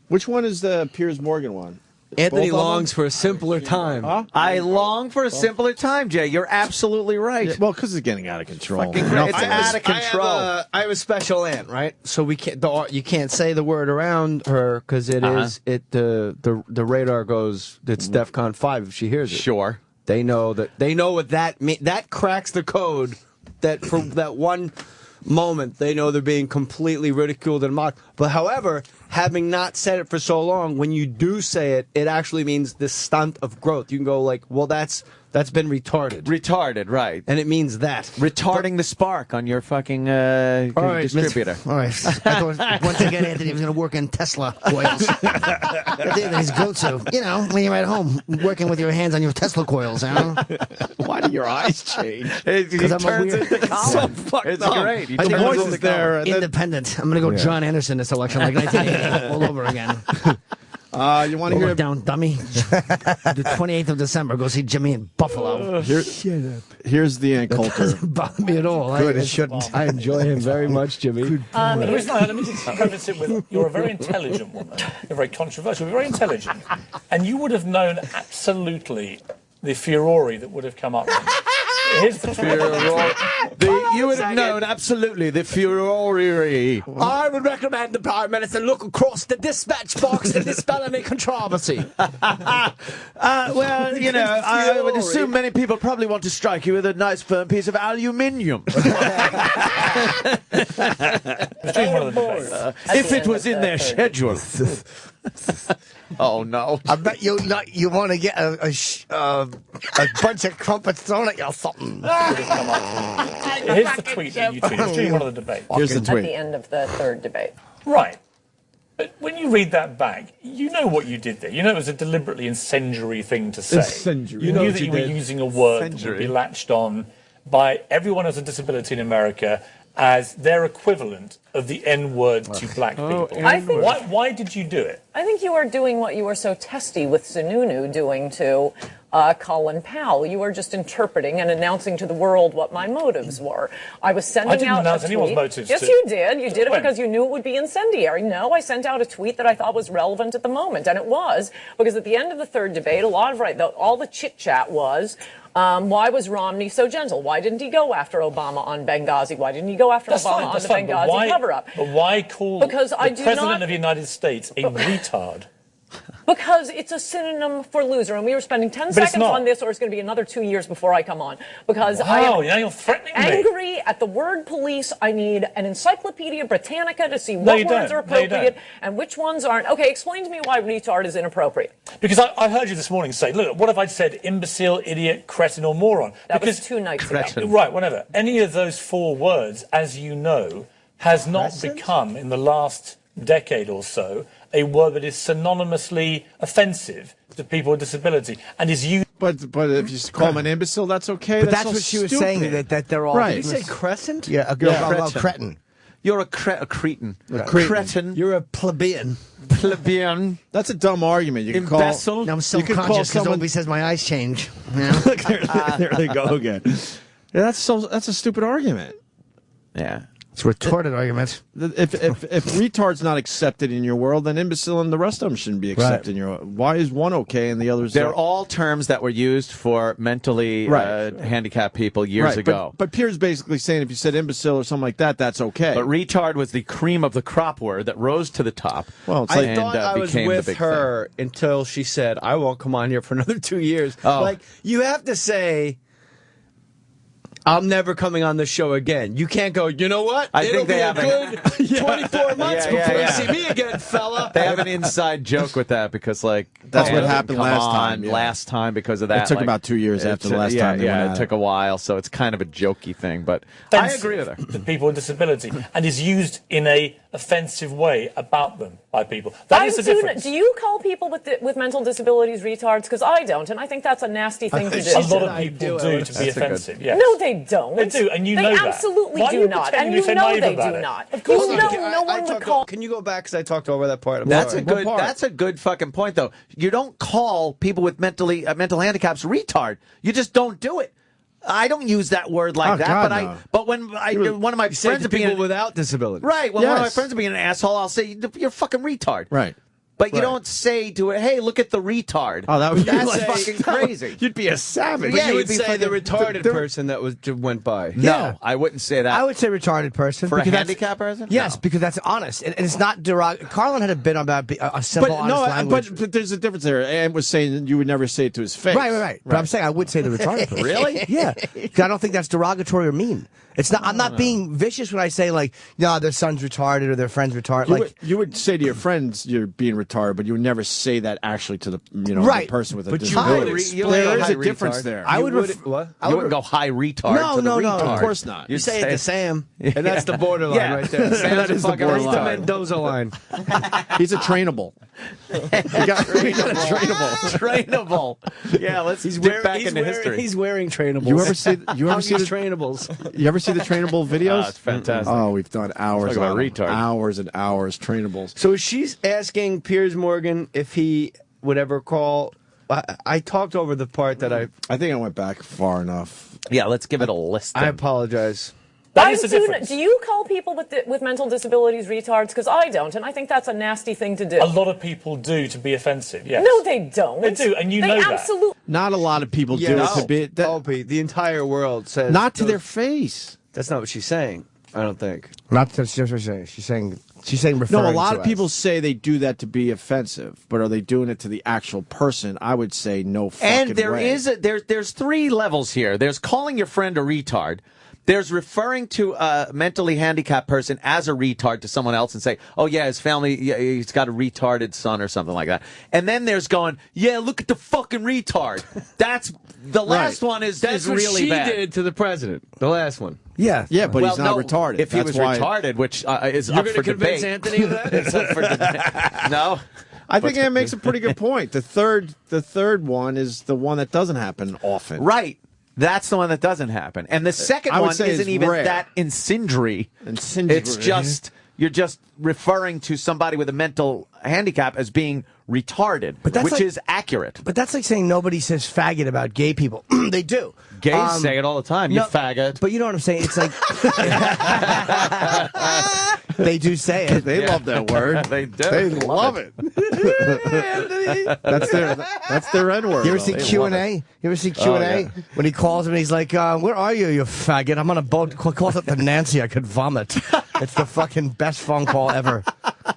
which one is the Piers Morgan one? Anthony Both of them? longs for a simpler time. Huh? I long for a simpler time, Jay. You're absolutely right. Yeah, well, because it's getting out of control. Fucking You know, great. It's out of control. I have a special aunt, right? So we can't. You can't say the word around her because it is it. The radar goes. It's DEFCON 5 if she hears it. Sure. They know that. They know what that means. That cracks the code. That for that one moment they know they're being completely ridiculed and mocked. But however, having not said it for so long, when you do say it, it actually means the stunt of growth. You can go like, well, that's been retarded. Retarded, right. And it means that. Retarding the spark on your fucking distributor. All right. I thought once again Anthony was going to work in Tesla coils. That's his go-to. You know, when you're at home working with your hands on your Tesla coils. You know? Why do your eyes change? Because I'm a weird. Into Colin. It's great. I think voice is there. And then, Independent. I'm going to go John Anderson this election, like 1980, all over again. you want to hear? Down, dummy. The 28th of December, go see Jimmy in Buffalo. Here's the Ann Coulter. Doesn't bother me at all. Good, it shouldn't. I enjoy him very much, Jimmy. The reason let me just preface it with, you're a very intelligent woman. You're very controversial, you're very intelligent. And you would have known absolutely the furore that would have come up. Here's the You would have known absolutely the furore. I would recommend the Prime Minister look across the dispatch box to dispel any controversy. Well, you know, I would assume many people probably want to strike you with a nice firm piece of aluminium. If it was in their schedule. Oh no! I bet you want to get a bunch of crumpets thrown at you or something. Here's the tweet that you tweeted during one of the debates. Here's the tweet. At the end of the third debate. Right. But when you read that back, you know what you did there. You know it was a deliberately incendiary thing to say. Incendiary. You knew that you were using a word that would be latched on by everyone who has a disability in America as their equivalent of the N-word to black people. Why did you do it? I think you are doing what you were so testy with Sununu doing to Colin Powell. You were just interpreting and announcing to the world what my motives were. I was sending out a tweet. I didn't announce anyone's motives. Yes, you did. You did it because you knew it would be incendiary. No, I sent out a tweet that I thought was relevant at the moment, and it was, because at the end of the third debate, all the chit-chat was, why was Romney so gentle? Why didn't he go after Obama on Benghazi? Why didn't he go after Obama on the Benghazi cover-up? But why call the President of the United States a retard? Because it's a synonym for loser, and we were spending 10 seconds on this, or it's going to be another 2 years before I come on. Because I am now you're threatening me. angry at the word police. I need an Encyclopedia Britannica to see what words are appropriate and which ones aren't. Okay, explain to me why retard is inappropriate. Because I heard you this morning say, look, what if I'd said imbecile, idiot, cretin, or moron? That was 2 nights ago. Right, whatever. Any of those 4 words, as you know, has not become, in the last decade or so, a word that is synonymously offensive to people with disability and is used. But if you call them an imbecile, that's okay. But that's what she was saying, that they're all... Right. Did you say crescent? Yeah, cretin. You're a cretin. Cretin. You're a plebeian. Plebeian. That's a dumb argument. You can Imbecile. I'm so conscious because Opie says my eyes change. Look, there they go again. Yeah, that's a stupid argument. Yeah. It's a retarded argument. If retard's not accepted in your world, then imbecile and the rest of them shouldn't be accepted in your world. Why is one okay and the others They're don't? all terms that were used for mentally handicapped people years ago. But Piers basically saying if you said imbecile or something like that, that's okay. But retard was the cream of the crop word that rose to the top. Well, it's I thought I was with her until she said, I won't come on here for another 2 years. Oh. Like, you have to say... I'm never coming on the show again. You can't go, you know what? I think they have good. 24 months Yeah, before yeah. you see me again, fella. They have an inside joke with that because, like, That's what oh, happened come last on, time, yeah. Last time because of that. It took like, about 2 years after the last yeah, time they Yeah, went it at took a while, so it's kind of a jokey thing. But I agree with her. To people with disability and is used in a offensive way about them by people. That is the difference. Do you call people with mental disabilities retards? Because I don't, and I think that's a nasty thing to do. A lot of people do to be offensive. Yes. No, they don't. They do, and you know They that. absolutely Why are do you not, pretending and to you be know naive they about do it? not. Of course You not. know, no one would call. Can you go back? Because I talked over that part. That's a good fucking point, though. You don't call people with mental handicaps retard. You just don't do it. I don't use that word like that, God, but no. but when one of my friends to people without disabilities, right? When one of my Yes. friends are being an asshole, I'll say you're a fucking retard. Right. But you Right. don't say to it, "Hey, look at the retard." Oh, that would be that's like- fucking crazy. You'd be a savage. But Yeah, you you'd would be say the fucking- retarded person that went by. No, I wouldn't say that. I would say retarded person. For a because that's- handicapped person? Yes, No. because that's honest. And it's not derogatory. Carlin had a bit about a simple, But no, honest language. but there's a difference there. Ann was saying you would never say it to his face. Right. But I'm saying I would say the retarded person. Really? Yeah. 'Cause I don't think that's derogatory or mean. It's not. I'm not being vicious when I say like, no, their son's retarded or their friend's retarded. You would say to your friends you're being retarded, but you would never say that actually to the Right. the person with a But you disability. would There is high a difference retard. there. I would. What? You wouldn't go high retard No, to the no, no, retard. Of course not. You say it to Sam, and that's the borderline Yeah. right there. Sam's That a is the fucking That's the borderline. Mendoza line. He's a trainable. we got a trainable. Trainable. Yeah, let's dip back into history. He's wearing trainables. You ever see the trainables? You ever see the trainable videos? Oh, it's fantastic. Oh, we've done hours Talk about on them. retard. Hours and hours trainables. So she's asking Piers Morgan if he would ever call. I talked over the part that I think I went back far enough. Yeah, let's give it a list. I apologize. That is the difference. Do you call people with mental disabilities retards? Because I don't, and I think that's a nasty thing to do. A lot of people do to be offensive. Yes. No, they don't. They do, and you know that. Absolutely. Not a lot of people do it to be. Opie, the entire world says Not to their face. That's not what she's saying. I don't think. Not that's just what she's saying. She's saying No, referring a lot to of us. people say they do that to be offensive, but are they doing it to the actual person? I would say no fucking And there way. is there's three levels here. There's calling your friend a retard. There's referring to a mentally handicapped person as a retard to someone else and say, oh, yeah, his family, yeah, he's got a retarded son or something like that. And then there's going, yeah, look at the fucking retard. That's the last one is That's what really she bad. did to the president. The last one. Yeah. Yeah, but he's Well, not no, retarded. If he That's was why- retarded, which is You're up going for to convince debate. Anthony of that? It's up for debate. No. I think Ann makes a pretty good point. The third one is the one that doesn't happen often. Right. That's the one that doesn't happen. And the second I would one say isn't is even rare. that incendiary. Incendiary. It's just, you're just referring to somebody with a mental handicap as being retarded, that's which like- is accurate. But that's like saying nobody says faggot about gay people. They do. Gays say it all the time. You no, faggot. But you know what I'm saying? It's like they do say it. They love that word. They do. They love it. That's their N word. You ever see They Q love and it. A? You ever see Q and A yeah. when he calls him and he's like, "Where are you, you faggot? I'm on a boat. Calls up to Nancy. I could vomit." It's the fucking best phone call ever.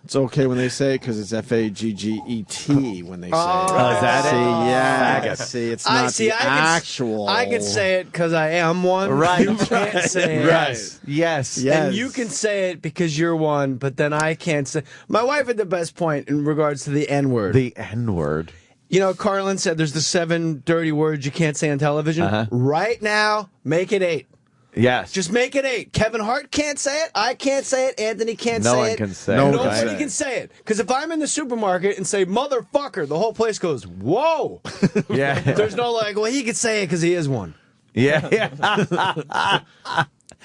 It's okay when they say it because it's FAGGET when they say it. Oh, is that it? See, yeah. Faggot. See, it's not the actual. I can say it because I am one. Right. You can't say it. Yes. Yes. And you can say it because you're one, but then I can't say. My wife had the best point in regards to the N word. The N word. You know, Carlin said there's the 7 dirty words you can't say on television. Uh-huh. Right now, make it 8. Yes. Just make it 8. Kevin Hart can't say it. I can't say it. Anthony can't No say one it. can say it. No one Nobody can say can say it. Because if I'm in the supermarket and say motherfucker, the whole place goes, whoa. Yeah. There's no like, well, he could say it because he is one. Yeah. Yeah.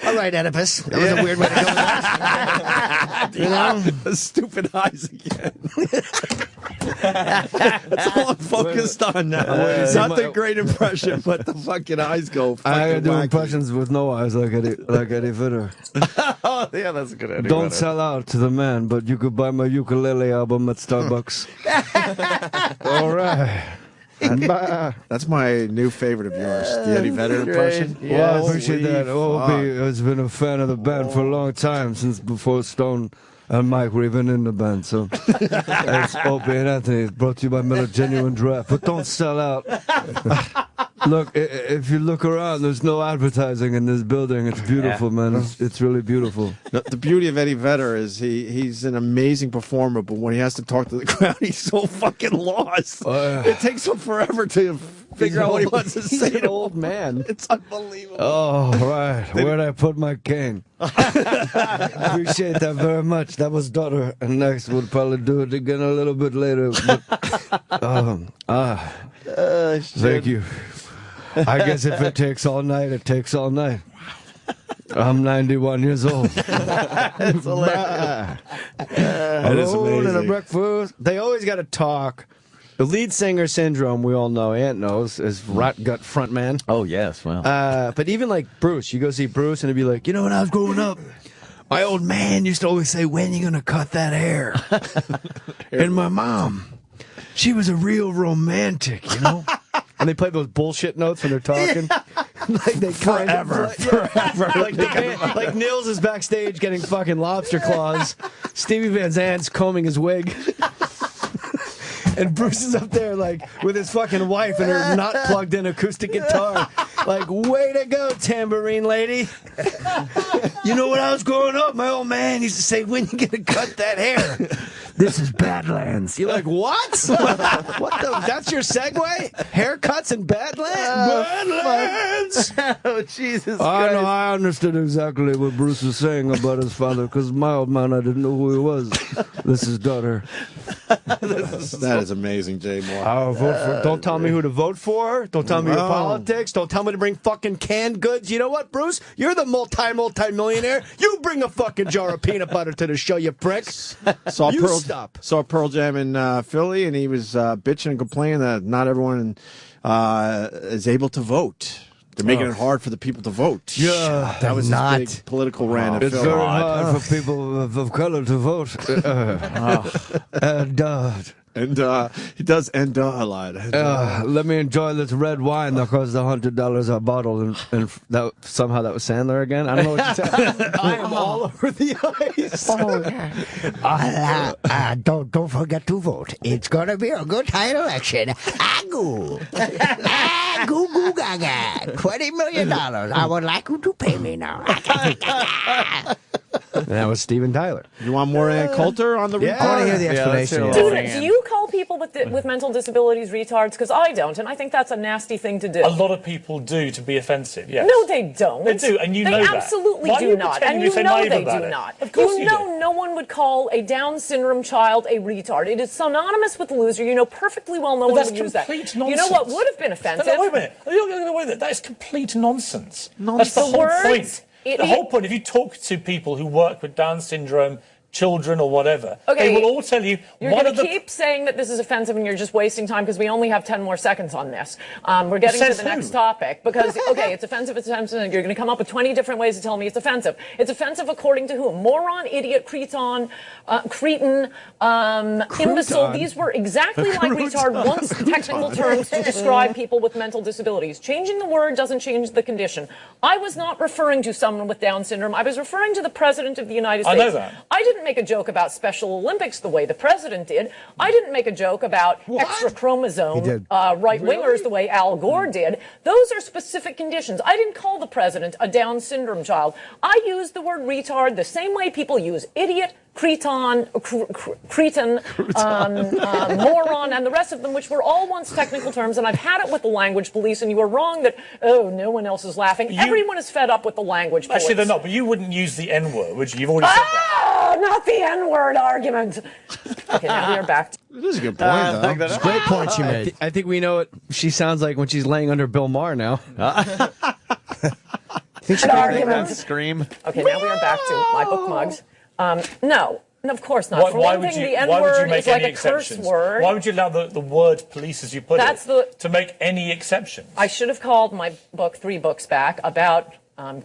All right, Oedipus. That was a weird way to go with that. You know? Stupid eyes again. That's all I'm focused on now. Not the great impression, but the fucking eyes go fucking wacky. with no eyes like Eddie Vedder. Oh, yeah, that's a good idea. Don't sell out to the man, but you could buy my ukulele album at Starbucks. All right. That's my new favorite of yours, the Eddie Vedder impression. Well, I appreciate Holy that. fuck. Opie has been a fan of the band for a long time, since before Stone and Mike were even in the band. So it's Opie and Anthony, brought to you by Miller Genuine Draft. But don't sell out. Look, if you look around, there's no advertising in this building. It's beautiful, man. It's really beautiful. The beauty of Eddie Vedder is he's an amazing performer, but when he has to talk to the crowd, he's so fucking lost. It takes him forever to figure out what he wants to say. He's an old man. It's unbelievable. Oh, right. Where'd I put my cane? Appreciate that very much. That was daughter. And next, we'll probably do it again a little bit later. But, thank you. I guess if it takes all night, it takes all night. I'm 91 years old. It's hilarious. That is Alone in a amazing. breakfast. They always got to talk. The lead singer syndrome, we all know, Ant knows, is rot gut frontman. Oh, yes, well. But even like Bruce, you go see Bruce and he'd be like, you know, when I was growing up, my old man used to always say, when you going to cut that hair? And my mom, she was a real romantic, you know? And they play those bullshit notes when they're talking. Like they forever. Like Nils is backstage getting fucking lobster claws. Stevie Van Zant's combing his wig. And Bruce is up there, like, with his fucking wife and her not plugged in acoustic guitar. Like, way to go, tambourine lady. You know, when I was growing up, my old man used to say, when you gonna cut that hair? This is Badlands. You're like, what? What the? That's your segue? Haircuts in Badlands? Badlands! Oh, Jesus I know, Christ. I understood exactly what Bruce was saying about his father, because my old man, I didn't know who he was. This is daughter. That is amazing, Jay Moore. I'll vote for. Don't tell me who to vote for. Don't tell me your No. politics. Don't tell me to bring fucking canned goods. You know what, Bruce? You're the multi-millionaire. You bring a fucking jar of peanut butter to the show, you prick. Saw You Pearl, stop. saw Pearl Jam in Philly, and he was bitching and complaining that not everyone is able to vote. They're making it hard for the people to vote. Yeah, that was not. his big political rant. It's very hard for people of color to vote. And he does end a lot. Let me enjoy this red wine that costs $100 a bottle, and that somehow that was Sandler again. I don't know what you said. I am all over the ice. Don't forget to vote. It's gonna be a good time election. Agoo. Goo goo gaga. $20 million. I would like you to pay me now. And that was Steven Tyler. You want more Coulter on the Yeah, I want to hear the explanation. Do you call people with mental disabilities retards? Because I don't, and I think that's a nasty thing to do. A lot of people do to be offensive, yes. No, they don't. They do, and you know they that. absolutely Why are do you not, pretending and to you say know naive they about do it? not. Of course you know no one would call a Down syndrome child a retard. It is synonymous with loser. You know perfectly well no one would use that. Complete You nonsense. know what would have been offensive? No, wait a minute. You're going away with it. That is complete nonsense. Nonsense. That's the whole Words, point. The whole point, if you talk to people who work with Down syndrome children or whatever, Okay, they will all tell you You're one going of to the... keep saying that this is offensive and you're just wasting time because we only have 10 more seconds on this. We're getting to Says the who? next topic because, okay, it's offensive, it's offensive, and you're going to come up with 20 different ways to tell me it's offensive. It's offensive according to whom? Moron, idiot, cretin, imbecile. These were exactly like retard once technical terms to describe people with mental disabilities. Changing the word doesn't change the condition. I was not referring to someone with Down syndrome. I was referring to the President of the United States. I know that. I didn't make a joke about Special Olympics the way the president did. I didn't make a joke about extra chromosome right-wingers the way Al Gore did. Those are specific conditions. I didn't call the president a Down syndrome child. I used the word retard the same way people use idiot, cretin, moron, and the rest of them, which were all once technical terms, and I've had it with the language police, and you were wrong that, oh, no one else is laughing. Everyone is fed up with the language police. Actually, they're not, but you wouldn't use the N-word, would you? You've already said that. Not the N-word argument. Okay, now we are back to... It is a good point, though. It's a great point she made. I think we know what she sounds like when she's laying under Bill Maher now. An argument. Scream. Okay, now we are back to my book mugs. No, of course not. For one thing, the N-word is like a curse word. Why would you allow the word police, as you put That's it, to make any exceptions? I should have called my book 3 books back about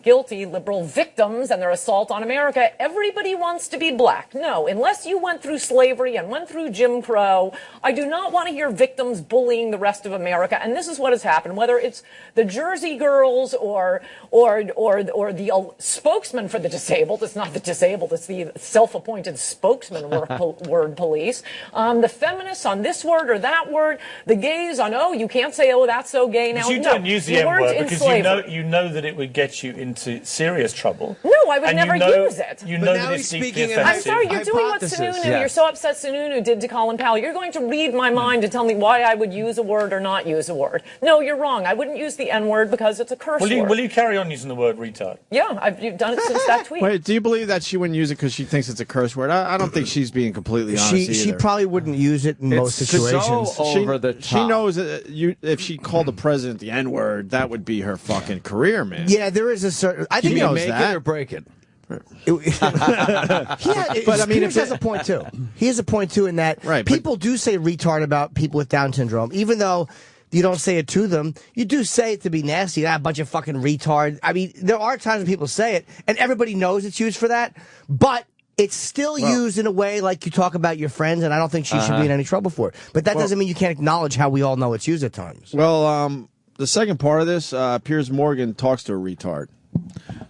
guilty liberal victims and their assault on America, everybody wants to be black. No, unless you went through slavery and went through Jim Crow, I do not want to hear victims bullying the rest of America. And this is what has happened, whether it's the Jersey girls or the spokesman for the disabled. It's not the disabled, it's the self-appointed spokesman word police. The feminists on this word or that word, the gays on, oh, you can't say, oh, that's so gay now. But you don't use the N word because you know that it would get you into serious trouble. No, I would never use it. You know that it's deeply offensive. I'm sorry, you're doing what Sununu, you're so upset Sununu did to Colin Powell. You're going to read my mind and tell me why I would use a word or not use a word. No, you're wrong. I wouldn't use the N word because it's a curse word. Will you carry on using the word retard? Yeah, I've done it since that tweet. Wait, do you believe that she wouldn't use it because she thinks it's a curse word? I don't think she's being completely honest either. She probably wouldn't use it in most situations. So over the top. She knows that if she called the president the N word, that would be her fucking career, man. Yeah, there is a certain. I think he knows make that. it or break it. But I mean, Piers has a point too. He has a point too in that people do say retard about people with Down syndrome, even though you don't say it to them. You do say it to be nasty. That bunch of fucking retards. I mean, there are times when people say it, and everybody knows it's used for that, but it's still used in a way like you talk about your friends, and I don't think she should be in any trouble for it. But that doesn't mean you can't acknowledge how we all know it's used at times. Well, the second part of this, Piers Morgan talks to a retard.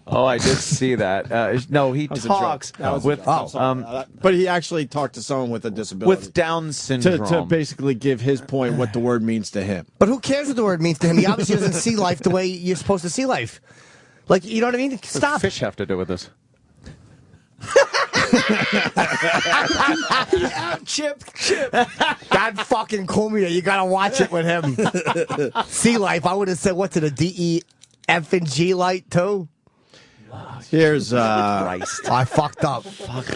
Oh, I did see that. No, he talks with, but he actually talked to someone with a disability, with Down syndrome, to basically give his point what the word means to him. But who cares what the word means to him? He obviously doesn't see life the way you're supposed to see life. Like, you know what I mean? Stop. What does fish have to do with this? Chip. God fucking call me. You gotta watch it with him. Sea life. I would have said what to the DEF and G light too. Here's I fucked up.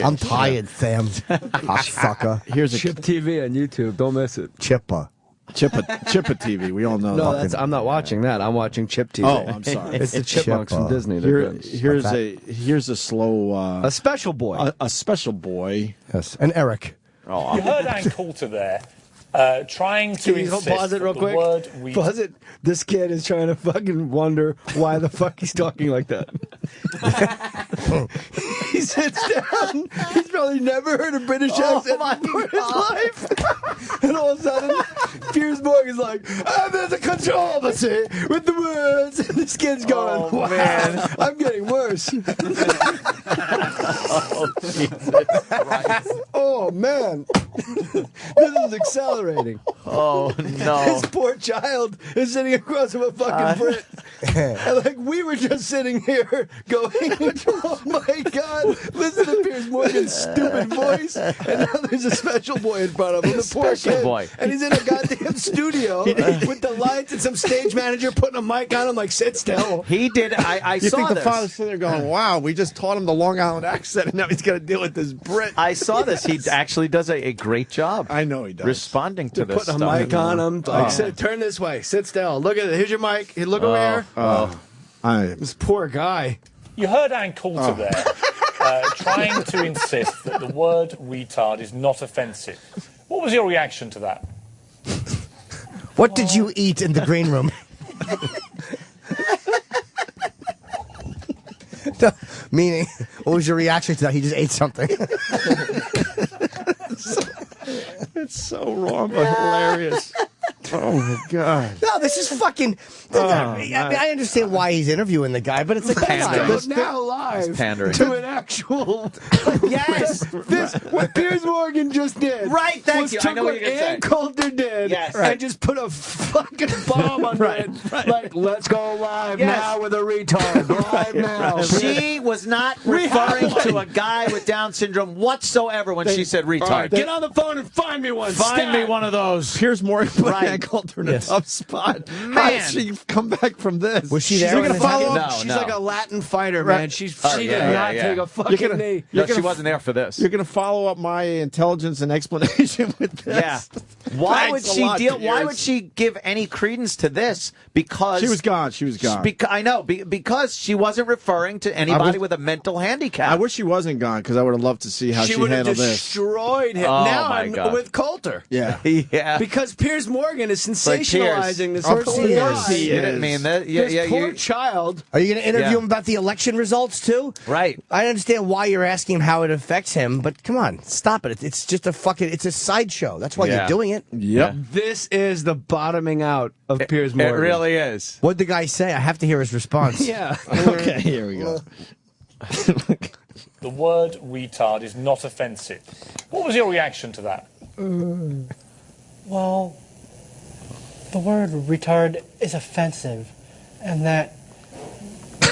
I'm tired, Sam. Sucker. Here's a Chip TV on YouTube. Don't miss it. Chippa TV. We all know. No, I'm not watching that. I'm watching Chip TV. Oh, I'm sorry. It's the Chipmunks from Disney. Here's a slow a special boy. A special boy. Yes, and Eric. You heard Ann Coulter there. Trying to insist pause it real that quick? the word we... Pause it. This kid is trying to fucking wonder why the fuck he's talking like that. He sits down. He's probably never heard a British accent before in his life. And all of a sudden, Piers Morgan's like, there's a controversy with the words. And this kid's going, wow, man, I'm getting worse. Oh, Jesus Christ. Oh, man. This is accelerating. Oh, no. This poor child is sitting across from a fucking Brit. And like, we were just sitting here going, oh my God, listen to Piers Morgan's stupid voice. And now there's a special boy in front of him. The poor kid. Boy. And he's in a goddamn studio with the lights and some stage manager putting a mic on him like, sit still. He did. I You saw think this. the father's sitting there going, wow, we just taught him the Long Island accent, and now he's got to deal with this Brit. I saw this. He actually does a great job. I know he does. Responding to this Putting stuff. a mic on him. Like, turn this way. Sit still. Look at it. Here's your mic. Hey, look over here. This poor guy. You heard Ann Coulter there trying to insist that the word retard is not offensive. What was your reaction to that? What did you eat in the green room? Meaning, what was your reaction to that? He just ate something. It's so wrong, but hilarious. Oh my God! No, this is fucking. I understand why he's interviewing the guy, but it's a Pandering. We're now live to an actual. Yes, what Piers Morgan just did. Right, thank you. Took I know what you're gonna Ann say. Coulter did, and just put a fucking bomb on it. Like, let's go live now with a retard. Live now. She was not referring to a guy with Down syndrome whatsoever when she said retard. Right, get on the phone and find me one. Find me one of those. Piers Morgan put Ann Coulter in a Yes. tough spot. Man. How did she come back from this? Was she She's there? like when a this happened? follow-up. No, She's no. like a Latin fighter, Right. man. She Yeah, did not yeah. take a fucking knee. No, she wasn't there for this. You're going to follow up my intelligence and explanation with this? Yeah. Why would Thanks a she lot, deal? Why Piers. would she give any credence to this? Because She was gone. She was gone. I know because she wasn't referring to anybody with a mental handicap. I wish she wasn't gone because I would have loved to see how she would have handled this. destroyed him. Oh, Now my I'm God. with Coulter. Yeah. yeah. Because Piers Morgan is Piers. sensationalizing this. Of course he is. You didn't mean that. This poor child. Are you going to interview Yeah. him about the election results too? Right. I understand why you're asking him how it affects him, but come on, stop it. It's just it's a sideshow. That's why you're doing it. Yep. This is the bottoming out of Piers It Morgan. really is. What'd the guy say? I have to hear his response. Yeah. Okay, here we go. The word retard is not offensive. What was your reaction to that? Well, the word retard is offensive, and that.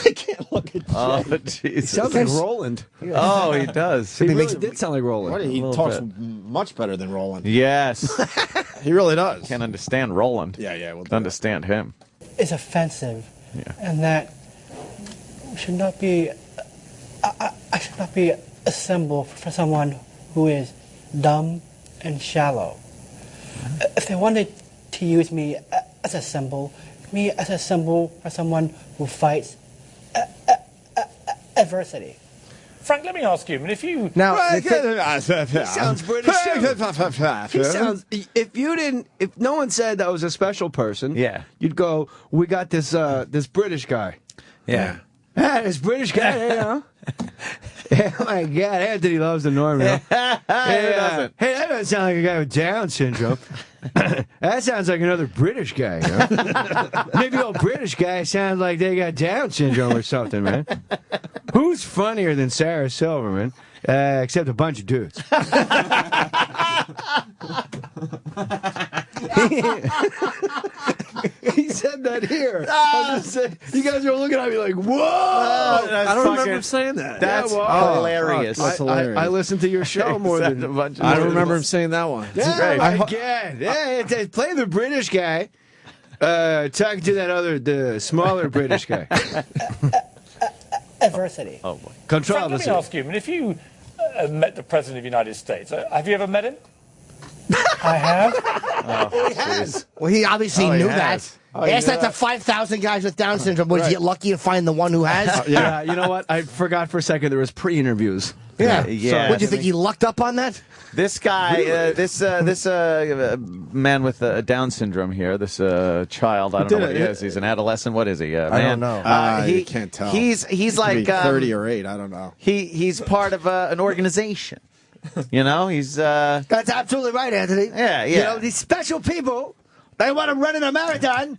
I can't look at Oh, Jay. Jesus. He sounds like Roland. Oh, he does. He really did sound like Roland. He little talks bit. much better than Roland. Yes. He really does. Can't understand Roland. Yeah, we'll do Don't understand him. Is offensive, Yeah. and that should not be. I should not be a symbol for someone who is dumb and shallow. If they wanted to use me as a symbol for someone who fights adversity. Frank, let me ask you, I mean, if you... Now, he sounds British too. He sounds. If no one said that was a special person, Yeah. you'd go, "We got this this British guy." Yeah. This British guy, you know. Oh my God, Anthony loves the norm, you know. doesn't? Hey, that doesn't sound like a guy with Down syndrome. That sounds like another British guy, you know? Maybe old British guy sounds like they got Down syndrome or something, man. Who's funnier than Sarah Silverman? Except a bunch of dudes. He said that here. I'm just saying, you guys are looking at me like, whoa! I don't remember him saying that. That's well, hilarious. That's hilarious. I listened to your show more than a bunch of I don't remember him saying that one. Yeah, my God. Yeah, play the British guy talking to the smaller British guy. Adversity. Oh, boy. Frank, let me Controversy. ask you, I mean, if you met the President of the United States, have you ever met him? I have. Oh, jeez. Well, he obviously Oh, he knew has. that. Ask that to 5,000 guys with Down syndrome. Was he lucky to find the one who has? Yeah, you know what? I forgot for a second there was pre-interviews. Yeah. Yeah. What do you think? He lucked up on that? This guy, this man with Down syndrome here, this child, I don't know what he is. He's an adolescent. What is he? I don't know. You can't tell. He's like 30 or 8. I don't know. He's part of an organization. You know, he's That's absolutely right, Anthony. Yeah. You know, these special people, they want to run in a marathon.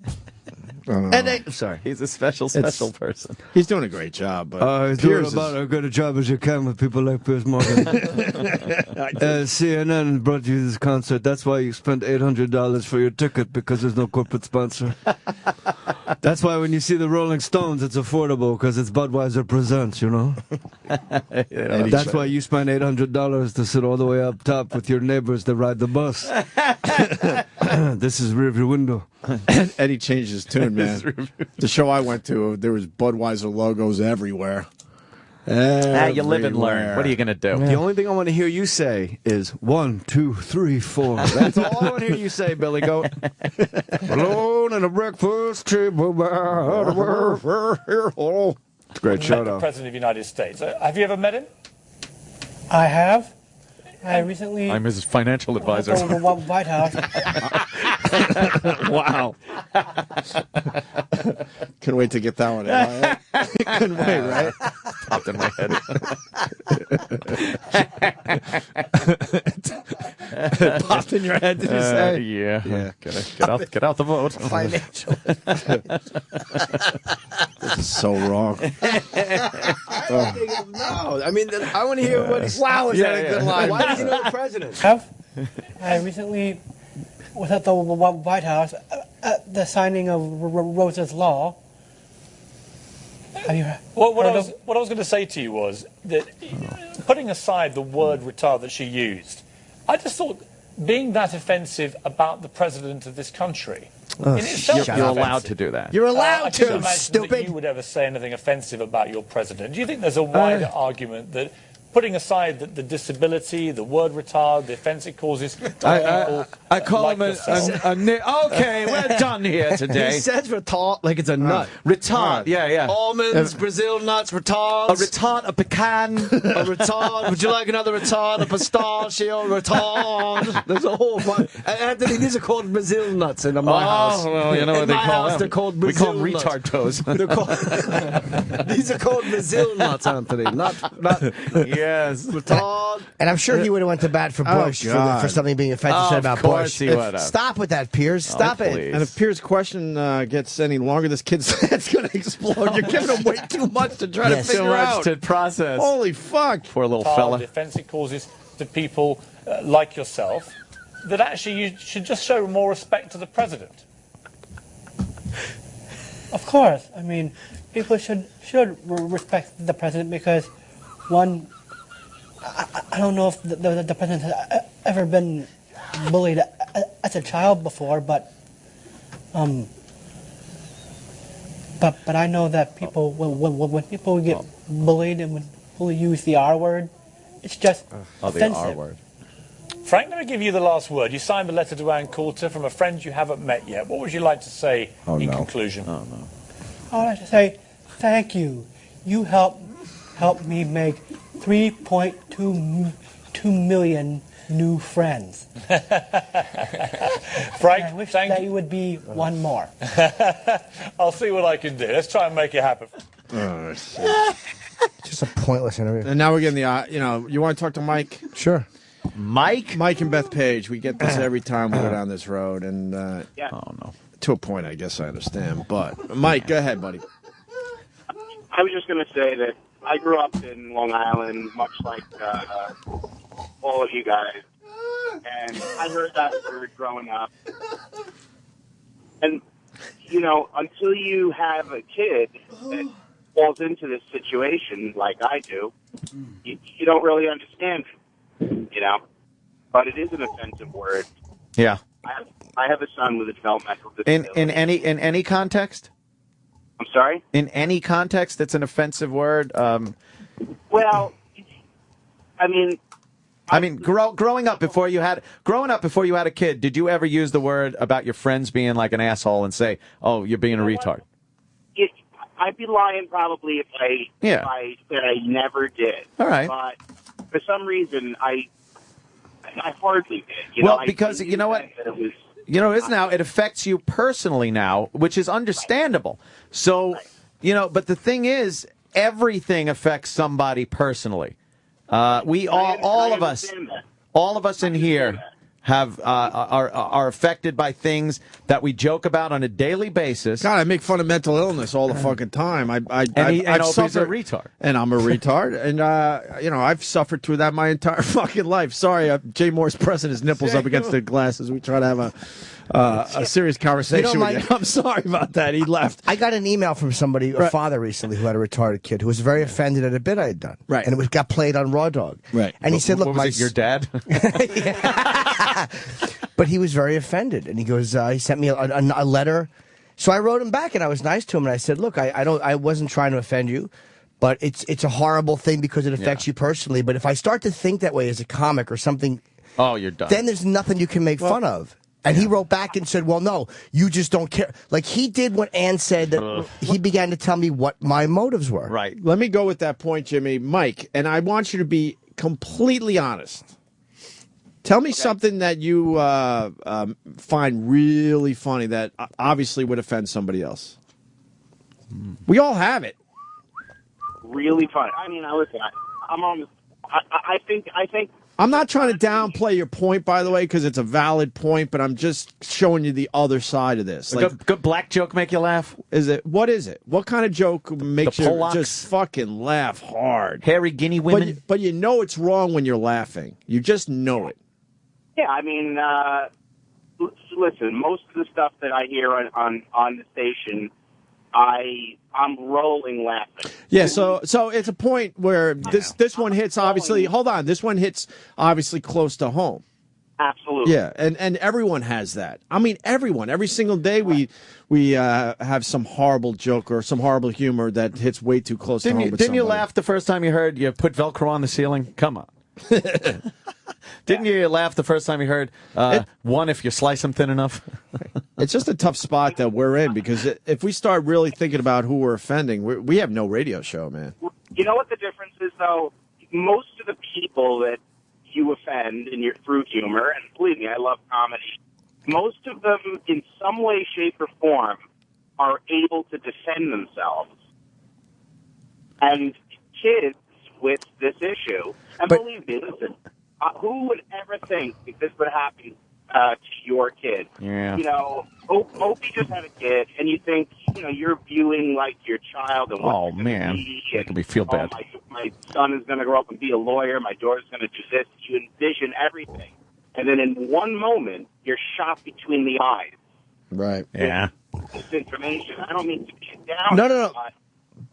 And they, sorry. He's a special person. He's doing a great job. But He's Piers doing about as good a job as you can with people like Piers Morgan. CNN brought you this concert. That's why you spent $800 for your ticket, because there's no corporate sponsor. That's why when you see the Rolling Stones, it's affordable, because it's Budweiser Presents, you know? That's why you spent $800 to sit all the way up top with your neighbors to ride the bus. This is rearview window. Eddie changed his tune, man. The show I went to, there was Budweiser logos everywhere. You live and learn. What are you going to do? The only thing I want to hear you say is 1, 2, 3, 4. That's all I want to hear you say, Billy Goat. Alone in a breakfast table. It's a great show, Met the though. President of the United States. Have you ever met him? I have. I recently. I'm his financial advisor. The White House. Wow. Couldn't wait to get that one in. Couldn't wait, right? Popped in my head. It popped in your head, did you say? Yeah. Get out the vote. Financial. This is so wrong. No, I mean, I want to hear what he's... Wow, is that a good line? Why does he know the president? I recently was at the White House at the signing of Rose's Law. Have you What I was going to say to you was that, putting aside the word retard that she used, I just thought being that offensive about the president of this country, in itself, You're allowed to do that. You're allowed I to, can't imagine stupid. that you would ever say anything offensive about your president. Do you think there's a wider argument that putting aside the disability, the word retard, the offence it causes to people. I call like him okay, we're done here today. He says retard like it's a nut. Retard, yeah. Almonds, Brazil nuts, retards. A retard, a pecan. A retard. Would you like another retard? A pistachio, retard. There's a whole bunch. Anthony, these are called Brazil nuts in my house. Well, you know what they call them. They're called We Brazil call them nuts. retard toes. They're called, these are called Brazil nuts, Anthony. Not yes. retard. And I'm sure he would have went to bat for Bush for something being offensive said about Of course Bush. he would have. Stop with that, Piers. Stop it. please. And if Piers' question gets any longer, this kid's head's going to explode. You're giving him way too much to try to Too figure much out. to process. Holy fuck. Poor little The fella. offence it causes to people like yourself, that actually you should just show more respect to the president. Of course. I mean, people should respect the president because, one, I don't know if the president has ever been bullied as a child before, but I know that people when people get bullied and when people use the R word, it's just offensive. The R word. Frank, let me give you the last word. You signed the letter to Ann Coulter from a friend you haven't met yet. What would you like to say in conclusion? I would like to say thank you. You helped me make 3.2 million new friends. Frank, I wish that you would be one more. I'll see what I can do. Let's try and make it happen. Oh, shit. Just a pointless interview. And now we're getting the, you want to talk to Mike? Sure. Mike and Beth Page. We get this every time we go down this road. And, Yeah. oh, no. To a point, I guess I understand. But, Mike, go ahead, buddy. I was just going to say that I grew up in Long Island, much like all of you guys. And I heard that word growing up. And, until you have a kid that falls into this situation like I do, you don't really understand it, But it is an offensive word. Yeah. I have a son with a developmental disability. In any context? I'm sorry? In any context, it's an offensive word. Well, I mean, growing up before you had a kid, did you ever use the word about your friends being like an asshole and say, "Oh, you're being a retard"? I'd be lying probably if I said I never did. All right. But for some reason, I hardly did. Because you know what? It affects you personally now, which is understandable. So, but the thing is, everything affects somebody personally. All of us in here are affected by things that we joke about on a daily basis. God, I make fun of mental illness all the fucking time. I've Opie's suffered, a retard. And I'm a retard. And, I've suffered through that my entire fucking life. Sorry, Jay Moore's pressing his nipples up against the glasses. We try to have a serious conversation with you. I'm sorry about that. He left. I got an email from somebody, a father recently, who had a retarded kid who was very offended at a bit I had done. Right. And it got played on Raw Dog. Right. And he said, look, what was it, your dad? But he was very offended, and he goes, he sent me a letter. So I wrote him back, and I was nice to him, and I said, look, I wasn't trying to offend you, but it's a horrible thing because it affects you personally. But if I start to think that way as a comic or something, oh, you're done. Then there's nothing you can make fun of. And he wrote back and said, well, no, you just don't care. Like, he did what Ann said, that he began to tell me what my motives were. Right. Let me go with that point, Jimmy. Mike, and I want you to be completely honest. Tell me something that you find really funny that obviously would offend somebody else. We all have it. Really funny. I mean, listen, I think I'm not trying to downplay your point, by the way, because it's a valid point, but I'm just showing you the other side of this. Like, good black joke make you laugh? What is it? What kind of joke makes you Pollaks? just fucking laugh hard? Hairy guinea women? But you know it's wrong when you're laughing. You just know it. Yeah, I mean, listen, most of the stuff that I hear on the station, I'm rolling laughing. Yeah, so it's a point where this one hits obviously. Hold on, this one hits obviously close to home. Absolutely. Yeah, and everyone has that. I mean, everyone. Every single day we have some horrible joke or some horrible humor that hits way too close to home. Didn't you laugh the first time you heard you put Velcro on the ceiling? Come on. Didn't you laugh the first time you heard one if you slice them thin enough? It's just a tough spot that we're in because if we start really thinking about who we're offending, we have no radio show, man. You know what the difference is, though? Most of the people that you offend through humor, and believe me, I love comedy, most of them, in some way, shape, or form, are able to defend themselves. And kids with this issue, and believe me, listen, who would ever think that this would happen to your kid? Yeah. You know, Opie just had a kid, and you think, you're viewing like your child and what Oh, man. That could be feel bad. My son is going to grow up and be a lawyer. My daughter's going to do this. You envision everything. And then in one moment, you're shot between the eyes. Right. Yeah. This information. I don't mean to be down. No.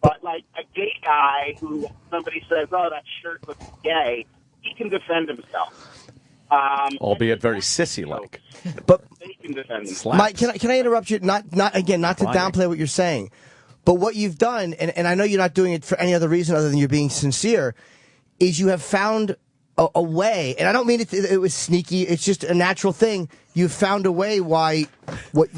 But like a gay guy who somebody says, oh, that shirt looks gay, he can defend himself. Albeit very sissy-like. But he can defend himself. Mike, can I interrupt you? Not to downplay what you're saying, but what you've done, and I know you're not doing it for any other reason other than you're being sincere, is you have found a way, and I don't mean it was sneaky. It's just a natural thing. You've found a way why what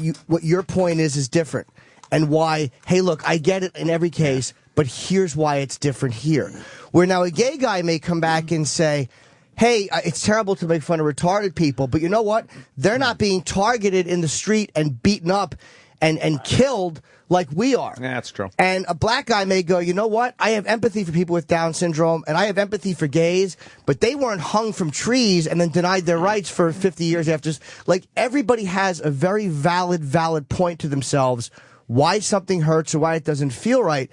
your point is different, and why. Hey, look, I get it in every case, but here's why it's different here. Where now a gay guy may come back and say, hey, it's terrible to make fun of retarded people, but you know what? They're not being targeted in the street and beaten up and killed like we are. Yeah, that's true. And a black guy may go, you know what? I have empathy for people with Down syndrome, and I have empathy for gays, but they weren't hung from trees and then denied their rights for 50 years after. Like, everybody has a very valid point to themselves why something hurts or why it doesn't feel right.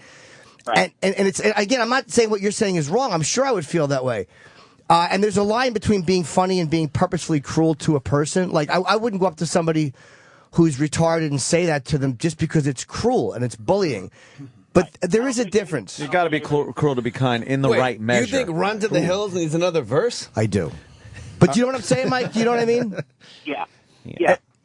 And it's, again, I'm not saying what you're saying is wrong. I'm sure I would feel that way. And there's a line between being funny and being purposefully cruel to a person. Like, I wouldn't go up to somebody who's retarded and say that to them just because it's cruel and it's bullying. But there is a difference. You got to be cruel to be kind in the right measure. You think "Run to the Hills" needs another verse? I do. But you know what I'm saying, Mike? You know what I mean? Yeah,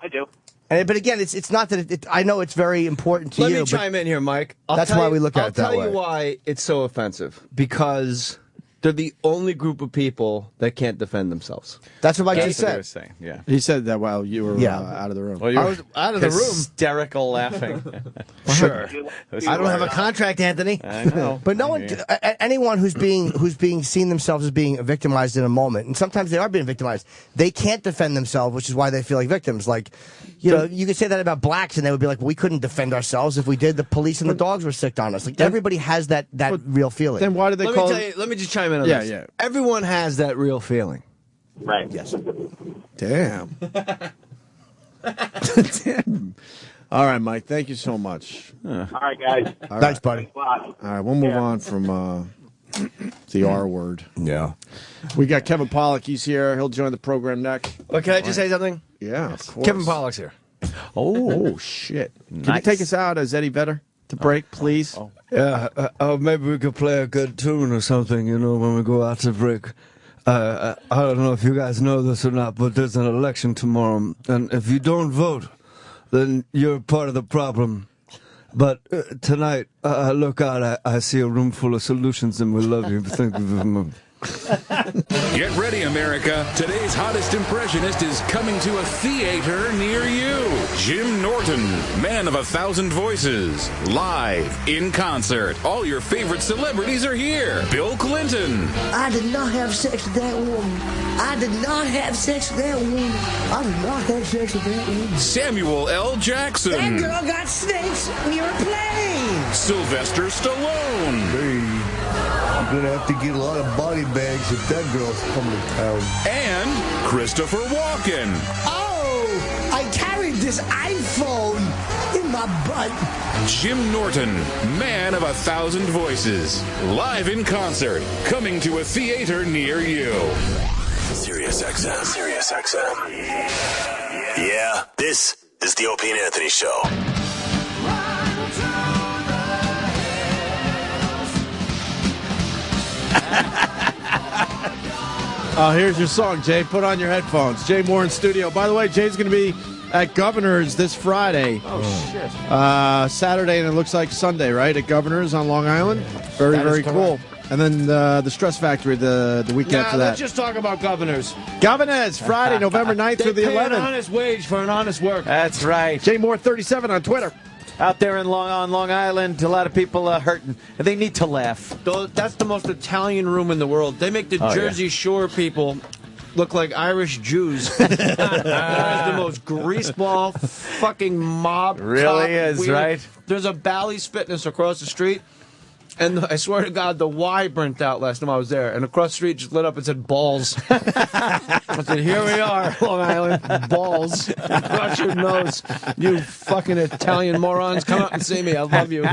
I do. But again, it's not that I know it's very important to you. Let me chime in here, Mike. That's why we look at it that way. I'll tell you why it's so offensive. Because they're the only group of people that can't defend themselves. That's what Mike just said. Yeah. He said that while you were out of the room. Well, you I was out of the room. Hysterical laughing. Sure. I don't have a contract, Anthony. I know. But no one, anyone who's being seen themselves as being victimized in a moment, and sometimes they are being victimized, they can't defend themselves, which is why they feel like victims. Like, you could say that about blacks, and they would be like, well, we couldn't defend ourselves. If we did, the police and the dogs were sick on us. Like, everybody has that real feeling. Then why do they call it? Let me just chime in on this. Yeah. Everyone has that real feeling. Right. Yes. Damn. Damn. All right, Mike. Thank you so much. All right, guys. Thanks, buddy. All right, we'll move on from the R word. Yeah. We got Kevin Pollak. He's here. He'll join the program next. Well, can I just say something? Yeah, of course. Kevin Pollak's here. Oh shit. Can you take us out as Eddie Vedder to break, please? Yeah, maybe we could play a good tune or something, when we go out to break. I don't know if you guys know this or not, but there's an election tomorrow, and if you don't vote, then you're part of the problem. But tonight, I look out, I see a room full of solutions, and we love you. Thank you very much. Get ready, America. Today's hottest impressionist is coming to a theater near you. Jim Norton, man of 1,000 voices, live in concert. All your favorite celebrities are here. Bill Clinton. I did not have sex with that woman. I did not have sex with that woman. I did not have sex with that woman. Samuel L. Jackson. That girl got snakes near a plane. Sylvester Stallone. Hey. You're going to have to get a lot of body bags if that girl's coming to town. And Christopher Walken. Oh, I carried this iPhone in my butt. Jim Norton, man of 1,000 voices. Live in concert. Coming to a theater near you. Sirius XM. Yeah, this is the Opie and Anthony Show. Here's your song, Jay. Put on your headphones. Jay Moore in studio. By the way, Jay's going to be at Governor's this Friday. Oh, shit. Saturday, and it looks like Sunday, right? At Governor's on Long Island. Very, very cool. And then the Stress Factory the week after that. Let's just talk about Governors. Governors, Friday, November 9th through the They pay 11th. an honest wage for an honest work. That's right. Jay Moore 37 on Twitter. Out there on Long Island, a lot of people hurting. And they need to laugh. That's the most Italian room in the world. They make the Jersey Shore people look like Irish Jews. That is the most greaseball fucking mob. Really is, weird. right? There's a Bally's Fitness across the street. And I swear to God, the Y burnt out last time I was there. And across the street just lit up and said balls. I said, here we are, Long Island. Balls. Crush your nose. You fucking Italian morons. Come out and see me. I love you.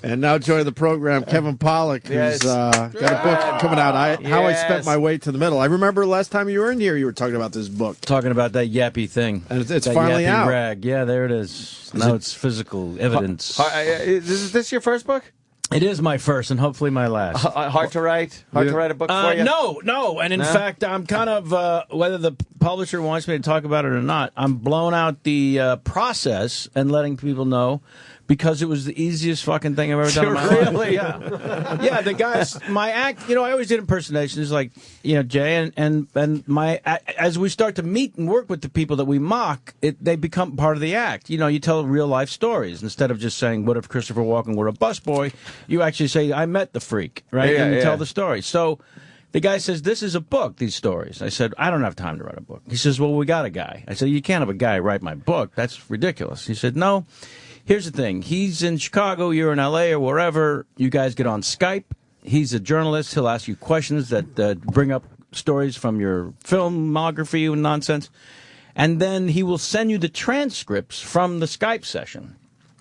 And now joining the program, Kevin Pollak, who's got a book coming out, How I Spent My Way to the Middle. I remember last time you were in here, you were talking about this book. Talking about that yappy thing. And it's that finally yappy out. Rag. Yeah, there it is. Now it's physical evidence. Is this your first book? It is my first and hopefully my last. Hard to write? Hard to write a book for you? No. And in fact, I'm kind of, whether the publisher wants me to talk about it or not, I'm blowing out the process and letting people know because it was the easiest fucking thing I've ever done in my life. Yeah, the guys, my act, I always did impersonations like, Jay, and my, as we start to meet and work with the people that we mock, they become part of the act. You tell real life stories instead of just saying, what if Christopher Walken were a busboy? You actually say, I met the freak, right? And you tell the story. So the guy says, this is a book, these stories. I said, I don't have time to write a book. He says, well, we got a guy. I said, you can't have a guy write my book. That's ridiculous. He said, no. Here's the thing. He's in Chicago, you're in L.A. or wherever. You guys get on Skype. He's a journalist. He'll ask you questions that bring up stories from your filmography and nonsense. And then he will send you the transcripts from the Skype session.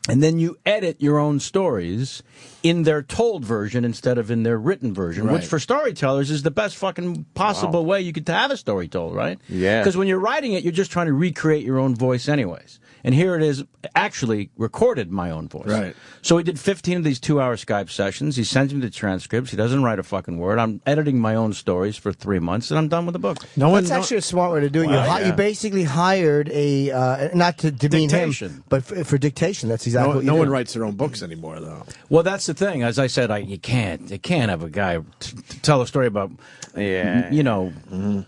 And then you edit your own stories in their told version instead of in their written version, which for storytellers is the best fucking possible way you could have a story told, right? Yeah. Because when you're writing it, you're just trying to recreate your own voice anyways. And here it is, actually recorded my own voice. Right. So we did 15 of these 2-hour Skype sessions. He sends me the transcripts. He doesn't write a fucking word. I'm editing my own stories for 3 months, and I'm done with the book. That's actually a smart way to do it. You basically hired not to demean him, but for dictation. That's exactly what you do. No one writes their own books anymore, though. Well, that's the thing. As I said, you can't have a guy tell a story about,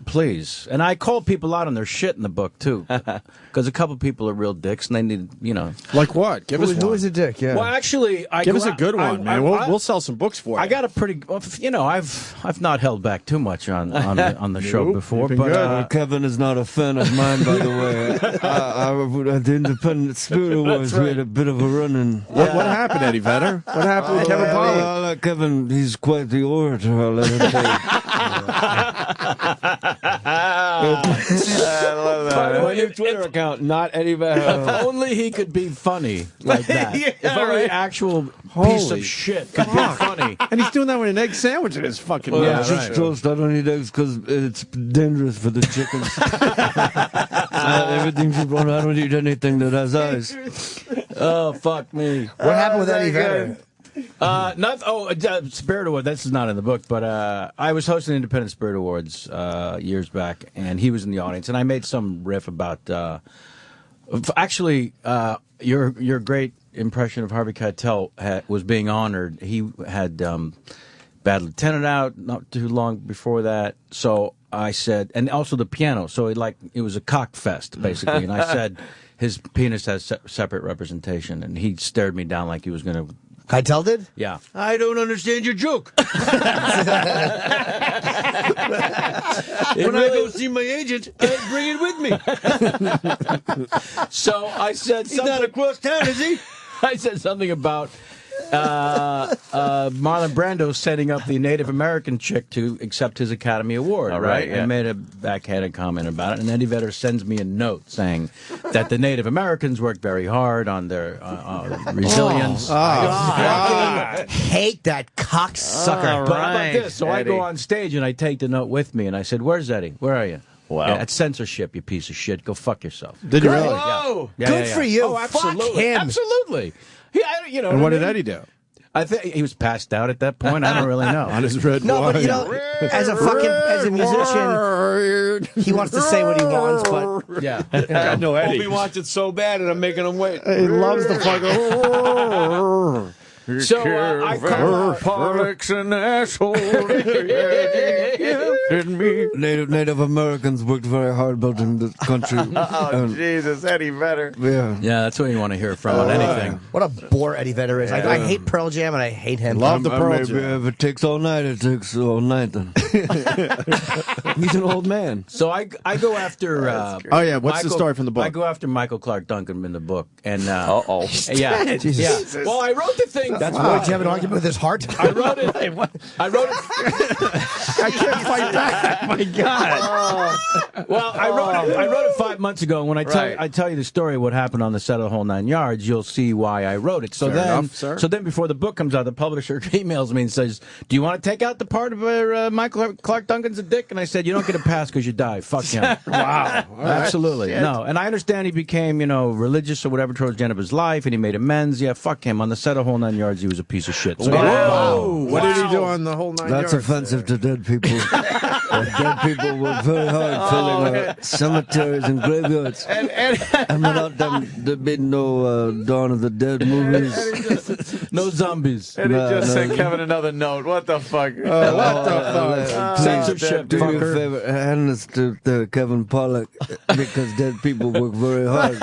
please. And I call people out on their shit in the book, too. Because a couple people are real dicks, and they need, Like what? Give us one. Who is a dick? Yeah. Well, actually, give us a good one, man. We'll sell some books for you. I got a pretty, I've not held back too much on the show before, but Kevin is not a fan of mine, by the way. At the Independent Spirit Awards, we had a bit of a run-in. What happened, Eddie Vedder? What happened with Kevin Pollak? I like Kevin. He's quite the orator. I'll let him tell you. I love that. My new Twitter account, not Eddie Vedder. If only he could be funny like that. If only actual piece Holy of shit could be funny. And he's doing that with an egg sandwich in his fucking Well, mouth. just toast. I don't eat eggs because it's dangerous for the chickens. Everything she brought, I don't eat anything that has eyes. Oh, fuck me. What happened with Eddie Vedder? Spirit Award. This is not in the book, but I was hosting Independent Spirit Awards years back, and he was in the audience, and I made some riff about. Your great impression of Harvey Keitel was being honored. He had Bad Lieutenant out not too long before that, so I said, and also the piano. So it was a cock fest basically, and I said his penis has separate representation, and he stared me down like he was going to. Keitel did? Yeah. I don't understand your joke. When I go see my agent, I bring it with me. So I said He's not across town, is he? I said something about Marlon Brando setting up the Native American chick to accept his Academy Award, right? Yeah. I made a backhanded comment about it, and Eddie Vedder sends me a note saying that the Native Americans worked very hard on their resilience. I hate that cocksucker. But how about this? So Eddie. I go on stage and I take the note with me, and I said, "Where's Eddie? Where are you?" Wow. Yeah, that's censorship, you piece of shit. Go fuck yourself. Did you really? Yeah. Yeah, Good for you. Oh, absolutely. Fuck him. Absolutely. And what did Eddie do? I think he was passed out at that point. I don't really know. On his red No, wine. but you know, as a musician, he wants to say what he wants, but yeah, I know Eddie. Opie wants it so bad, and I'm making him wait. He loves the fucking. So I call Pollak's an asshole. Native Americans worked very hard building the country. Oh, Jesus, Eddie Vedder. Yeah. Yeah, that's what you want to hear from on anything. What a bore Eddie Vedder is. I hate Pearl Jam and I hate him. Love the Pearl Maybe Jam. if it takes all night, it takes all night then. He's an old man. So I go after. Oh, yeah, what's the story from the book? I go after Michael Clark Duncan in the book, and Yeah. Jesus. Well, I wrote the thing. That's why you have an argument with his heart. I wrote it. I wrote it. I can't fight back. My God. Well, I wrote it 5 months ago. And when I tell you the story of what happened on the set of the whole 9 yards, you'll see why I wrote it. So Fair enough, sir. so then before the book comes out, the publisher emails me and says, "Do you want to take out the part of where Michael Clark Duncan's a dick?" And I said, "You don't get a pass because you die. Fuck him." Wow. Absolutely. Shit. No. And I understand he became, religious or whatever towards the end of his life, and he made amends. Yeah, fuck him. On the set of whole 9 yards, he was a piece of shit. So Wow. What did he do on the whole 9 That's yards? offensive to dead people. Dead people work very hard filling cemeteries and graveyards. And without them, there'd be no Dawn of the Dead movies. No zombies. And he just sent Kevin another note. What the fuck? What the fuck? Censorship, Do me a fucker. favor, hand this to Kevin Pollack, because dead people work very hard.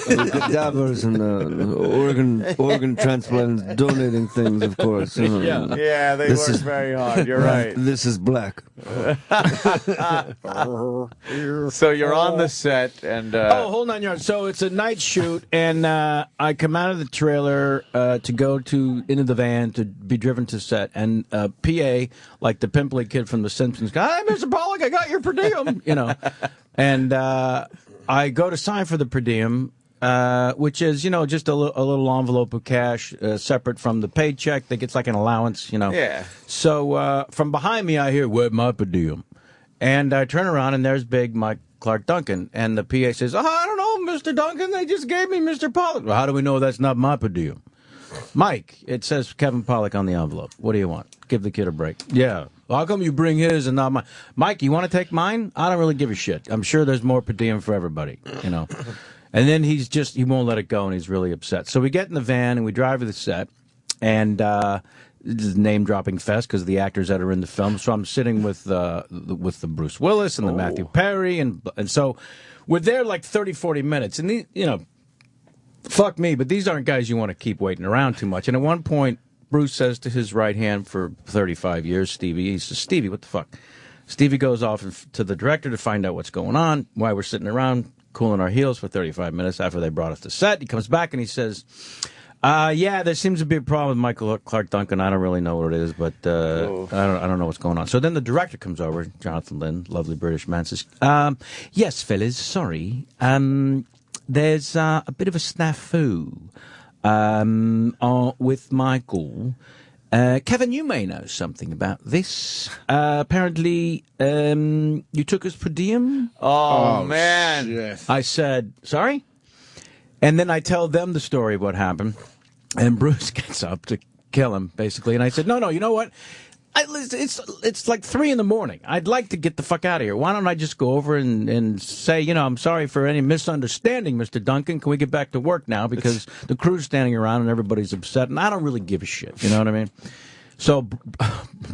Cadavers and organ transplants, donating things, of course. Yeah, they work very hard. You're right. This is black. So you're on the set, and whole 9 yards. So it's a night shoot, and I come out of the trailer to go into the van to be driven to set, and PA, like the pimply kid from The Simpsons, goes, "Hi, Mr. Pollack, I got your per diem," and I go to sign for the per diem. Which is, just a little envelope of cash separate from the paycheck that gets like an allowance, Yeah. So from behind me, I hear, "Where's my per diem?" And I turn around, and there's big Mike Clark Duncan. And the PA says, "Oh, I don't know, Mr. Duncan. They just gave me Mr. Pollack." "Well, how do we know that's not my per diem?" "Mike, it says Kevin Pollack on the envelope. What do you want? Give the kid a break." "Yeah. Well, how come you bring his and not mine?" "Mike, you want to take mine? I don't really give a shit. I'm sure there's more per diem for everybody, And then he won't let it go, and he's really upset. So we get in the van, and we drive to the set, and this is name-dropping fest because the actors that are in the film. So I'm sitting with the Bruce Willis and the Matthew Perry, and so we're there like 30, 40 minutes. And, fuck me, but these aren't guys you want to keep waiting around too much. And at one point, Bruce says to his right hand for 35 years, Stevie, he says, "Stevie, what the fuck?" Stevie goes off to the director to find out what's going on, why we're sitting around cooling our heels for 35 minutes after they brought us to set. He comes back and he says, "Yeah, there seems to be a problem with Michael Clark Duncan. I don't really know what it is, but I don't know what's going on." So then the director comes over, Jonathan Lynn, lovely British man, says, "Yes, fellas, sorry. There's a bit of a snafu with Michael. Kevin, you may know something about this. Apparently, you took us per diem." Oh man. Shit. I said, "Sorry?" And then I tell them the story of what happened. And Bruce gets up to kill him, basically. And I said, no, you know what? It's like 3 a.m. I'd like to get the fuck out of here. Why don't I just go over and say, "I'm sorry for any misunderstanding, Mr. Duncan. Can we get back to work now? Because the crew's standing around and everybody's upset, and I don't really give a shit." You know what I mean? So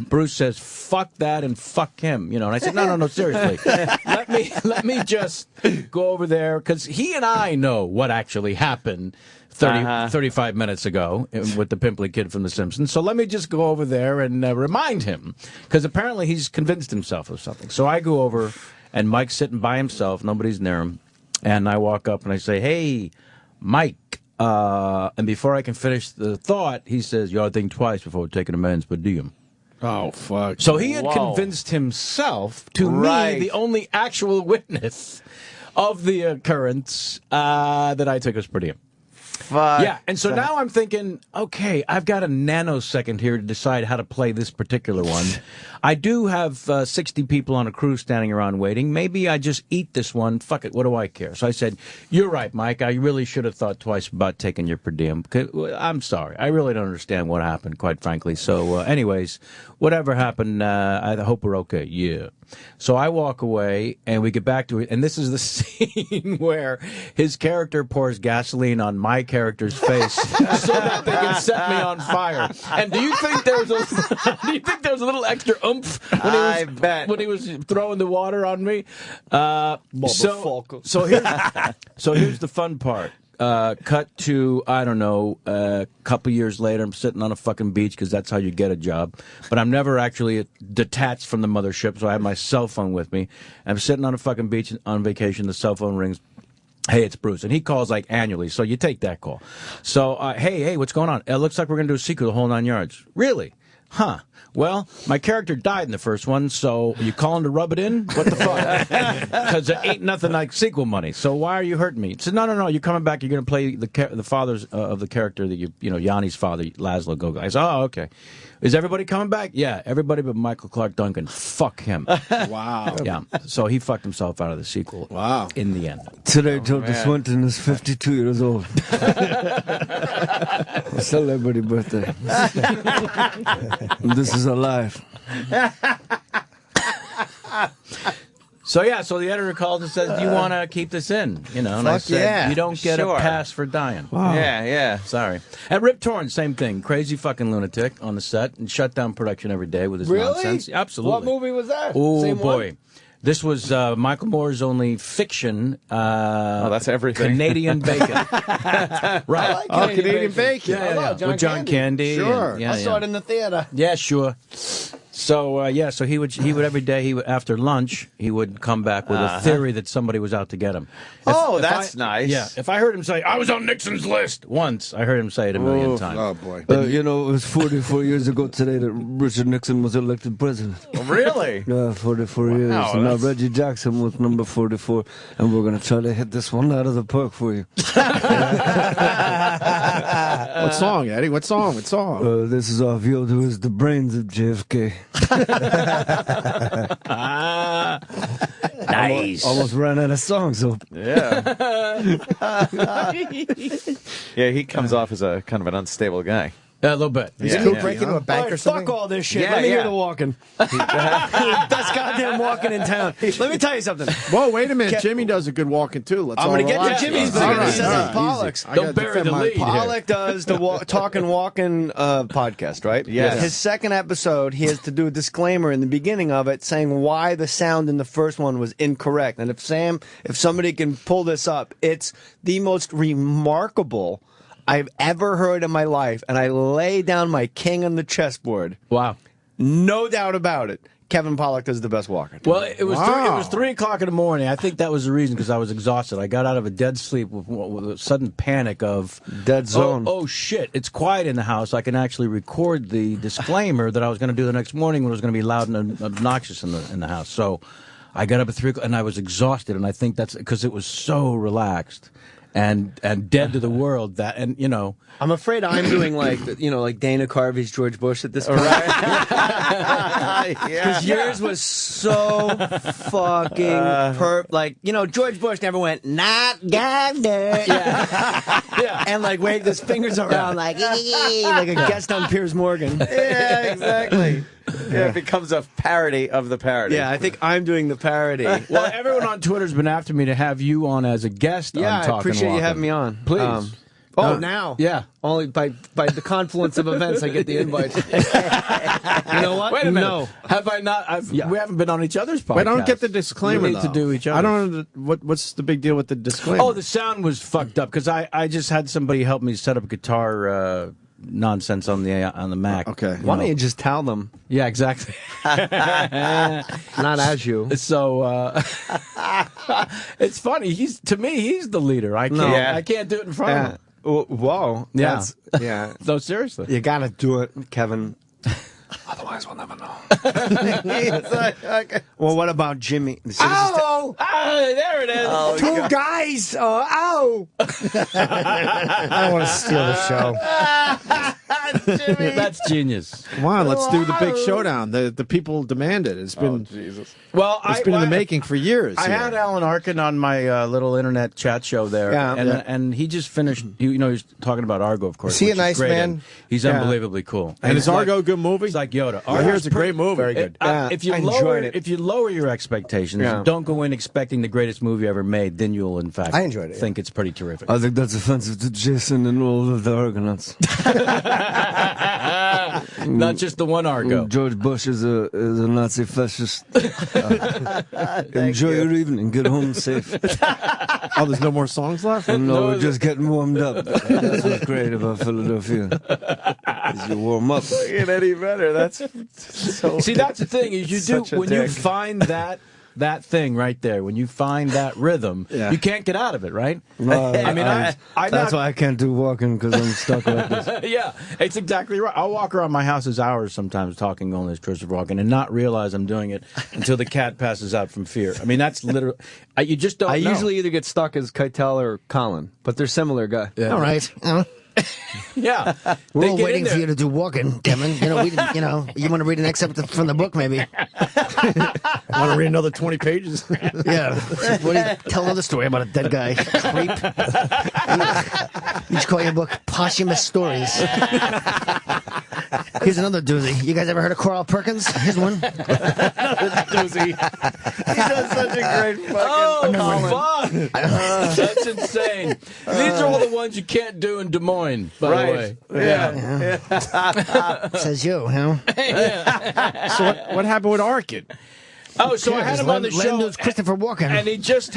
Bruce says, "Fuck that and fuck him." And I said, no, seriously. let me just go over there, because he and I know what actually happened 35 minutes ago with the pimply kid from The Simpsons. So let me just go over there and remind him, because apparently he's convinced himself of something. So I go over, and Mike's sitting by himself. Nobody's near him. And I walk up and I say, "Hey, Mike." And before I can finish the thought, he says, "You ought to think twice before taking a man's per diem." Oh, fuck. So he had convinced himself, to me, the only actual witness of the occurrence, that I took his per diem. fuck. Yeah, and so now I'm thinking, okay, I've got a nanosecond here to decide how to play this particular one. I do have 60 people on a cruise standing around waiting. Maybe I just eat this one. Fuck it, what do I care? So I said, you're right, Mike. I really should have thought twice about taking your per diem. I'm sorry. I really don't understand what happened, quite frankly. So anyways, whatever happened, I hope we're okay. Yeah. So I walk away, and we get back to it, and this is the scene where his character pours gasoline on my character's face so that they can set me on fire. And do you think there was a little extra oomph when he was throwing the water on me? So here's the fun part. Cut to, I don't know, a couple years later, I'm sitting on a fucking beach because that's how you get a job. But I'm never actually detached from the mothership, so I have my cell phone with me. I'm sitting on a fucking beach on vacation. The cell phone rings. Hey, it's Bruce. And he calls like annually, so you take that call. So, hey, what's going on? It looks like we're going to do a sequel, The Whole 9 Yards. Really? Huh. Well, my character died in the first one, so you calling to rub it in? What the fuck? Because it ain't nothing like sequel money. So why are you hurting me? He said, no, you're coming back. You're going to play the father's of the character that Yanni's father, Laszlo Gogol. I said, oh, okay. Is everybody coming back? Yeah, everybody but Michael Clark Duncan. Fuck him. Wow. Yeah. So he fucked himself out of the sequel. Wow. In the end. Today, Tilda Swinton is 52 years old. Celebrity birthday. This is a life. So the editor calls and says, "Do you want to keep this in?" And I said, "You don't get a pass for dying." Wow. Yeah. Sorry. And Rip Torn, same thing. Crazy fucking lunatic on the set and shut down production every day with his nonsense. Absolutely. What movie was that? Oh Same boy. one? This was Michael Mohr's only fiction. That's everything. Canadian Bacon. Right. Canadian Bacon. Yeah. With John Candy. Sure. And, I saw it in the theater. Yeah, sure. So so he would every day after lunch he would come back with a theory that somebody was out to get him. If That's nice. Yeah, if I heard him say I was on Nixon's list once, I heard him say it a million times. Oh boy. It was 44 years ago today that Richard Nixon was elected president. Really? Yeah, 44 years. And now Reggie Jackson was number 44, and we're going to try to hit this one out of the park for you. What song, Eddie? What song? This is off Yo, who is the brains of JFK. Nice. Almost ran out of songs, so. Yeah. Yeah, he comes off as a kind of an unstable guy. Yeah, a little bit. Did you break into a bank or something? Fuck all this shit. Yeah, Let me hear yeah. the Walken. Best goddamn Walken in town. Let me tell you something. Whoa, wait a minute. Jimmy does a good walking too. Let's I'm all going to get relax. to Jimmy's All thing. right, He says all on right, Pollak's. easy. I Don't gotta bury defend the my- lead. Pollack does the Talk and Walken podcast, right? Yes. His second episode, he has to do a disclaimer in the beginning of it saying why the sound in the first one was incorrect. And if somebody can pull this up, it's the most remarkable I've ever heard in my life. And I lay down my king on the chessboard. Wow. No doubt about it. Kevin Pollak does the best walker. Well, it was 3 o'clock in the morning. I think that was the reason because I was exhausted. I got out of a dead sleep with a sudden panic of Dead zone. Oh shit! It's quiet in the house. I can actually record the disclaimer that I was going to do the next morning when it was going to be loud and obnoxious in the house. So I got up at 3 o'clock and I was exhausted. And I think that's because it was so relaxed and dead to the world that I'm afraid I'm doing like Dana Carvey's George Bush at this point. Because yours was so fucking George Bush never went not governor. Yeah. And like waved his fingers around like a guest on Piers Morgan. Yeah, exactly. Yeah, it becomes a parody of the parody. Yeah, I think I'm doing the parody. Well, everyone on Twitter's been after me to have you on as a guest. Yeah, on Talkin' I appreciate you Walkin'. having me on. Please. Now? Yeah. Only by the confluence of events I get the invite. You know what? Wait a minute. No. Have I not? We haven't been on each other's podcast. Wait, I don't get the disclaimer. We need to though. do each other. I don't. What's the big deal with the disclaimer? Oh, the sound was fucked up because I just had somebody help me set up guitar nonsense on the Mac. Okay. Why don't you just tell them? Yeah, exactly. Not as you. So it's funny. He's the leader. I can't do it in front of him. Whoa. Yeah. Yeah. No, seriously. You got to do it, Kevin. Otherwise, we'll never know. Okay. Well, what about Jimmy? Oh, there it is. Oh, two guys. Oh. I don't want to steal the show. Jimmy. That's genius. Come on, let's do the big showdown. The people demand it. It's been Jesus. Well, it's been in the making for years. I had Alan Arkin on my little internet chat show there, and he just finished. He's talking about Argo, of course. Is he a nice man? He's unbelievably cool. And is Argo a good movie? It's like Yoda. I hear it's a great movie. Very good. If you lower your expectations, don't go in expecting the greatest movie ever made, then you'll in fact I enjoyed it. Think it's pretty terrific. I think that's offensive to Jason and all of the Argonauts. Not just the one Argo. George Bush is a Nazi fascist. Enjoy your evening. Get home safe. Oh, there's no more songs left? No, we're just getting warmed up. That's what's great about Philadelphia. As you warm up. Get any better. That's so. See, that's the thing is you find that thing right there, when you find that rhythm, you can't get out of it, right? That's why I can't do walking, because I'm stuck like this. Yeah, it's exactly right. I'll walk around my house as hours sometimes talking only as Christopher Walken and not realize I'm doing it until the cat passes out from fear. I mean, that's literally, you just don't know. I usually either get stuck as Keitel or Colin, but they're similar guys. Yeah. All right. Yeah, we're all waiting for you to do walking, Kevin. You want to read an excerpt from the book, maybe? Want to read another 20 pages? Yeah. What do you tell another story about a dead guy? Creep. You should call your book Posthumous Stories. Here's another doozy. You guys ever heard of Carl Perkins? Here's one. Another doozy. He does such a great fucking fun. That's insane. These are all the ones you can't do in Des Moines, by the way. Yeah. Says you, huh? So what happened with Arkin? Oh, so I had him on the show. Christopher Walken. And he just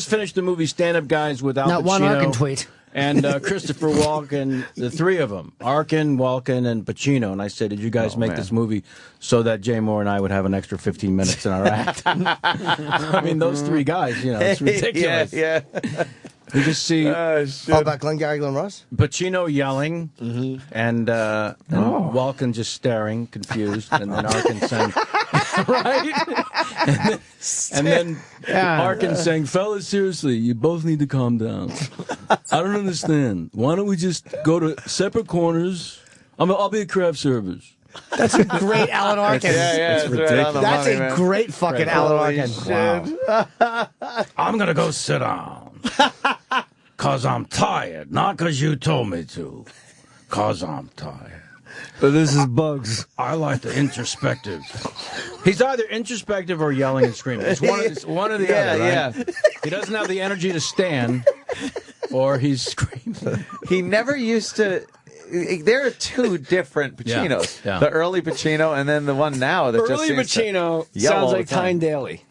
finished the movie Stand Up Guys with Al Pacino. Not one Arkin tweet. And Christopher Walken, the three of them, Arkin, Walken, and Pacino. And I said, did you guys make this movie so that Jay Moore and I would have an extra 15 minutes in our act? I mean, those three guys, it's ridiculous. Yeah. You just see about Glengarry Glen Ross? Pacino yelling, and Walken just staring, confused, and then Arkin saying, right? And then Arkin saying, fellas, seriously, you both need to calm down. I don't understand. Why don't we just go to separate corners? I'll be at craft service. That's a great Alan Arkin. That's ridiculous. That's a great fucking Alan Arkin. Wow. I'm going to go sit down. Because I'm tired. Not because you told me to. Because I'm tired. But this is Bugs. I like the introspective. He's either introspective or yelling and screaming. It's one or the other, right? Yeah. He doesn't have the energy to stand, or he's screaming. He never used to... There are two different Pacinos. Yeah. The early Pacino and then the one now that Early just seems Pacino to yell sounds all like the time. Tyne Daly.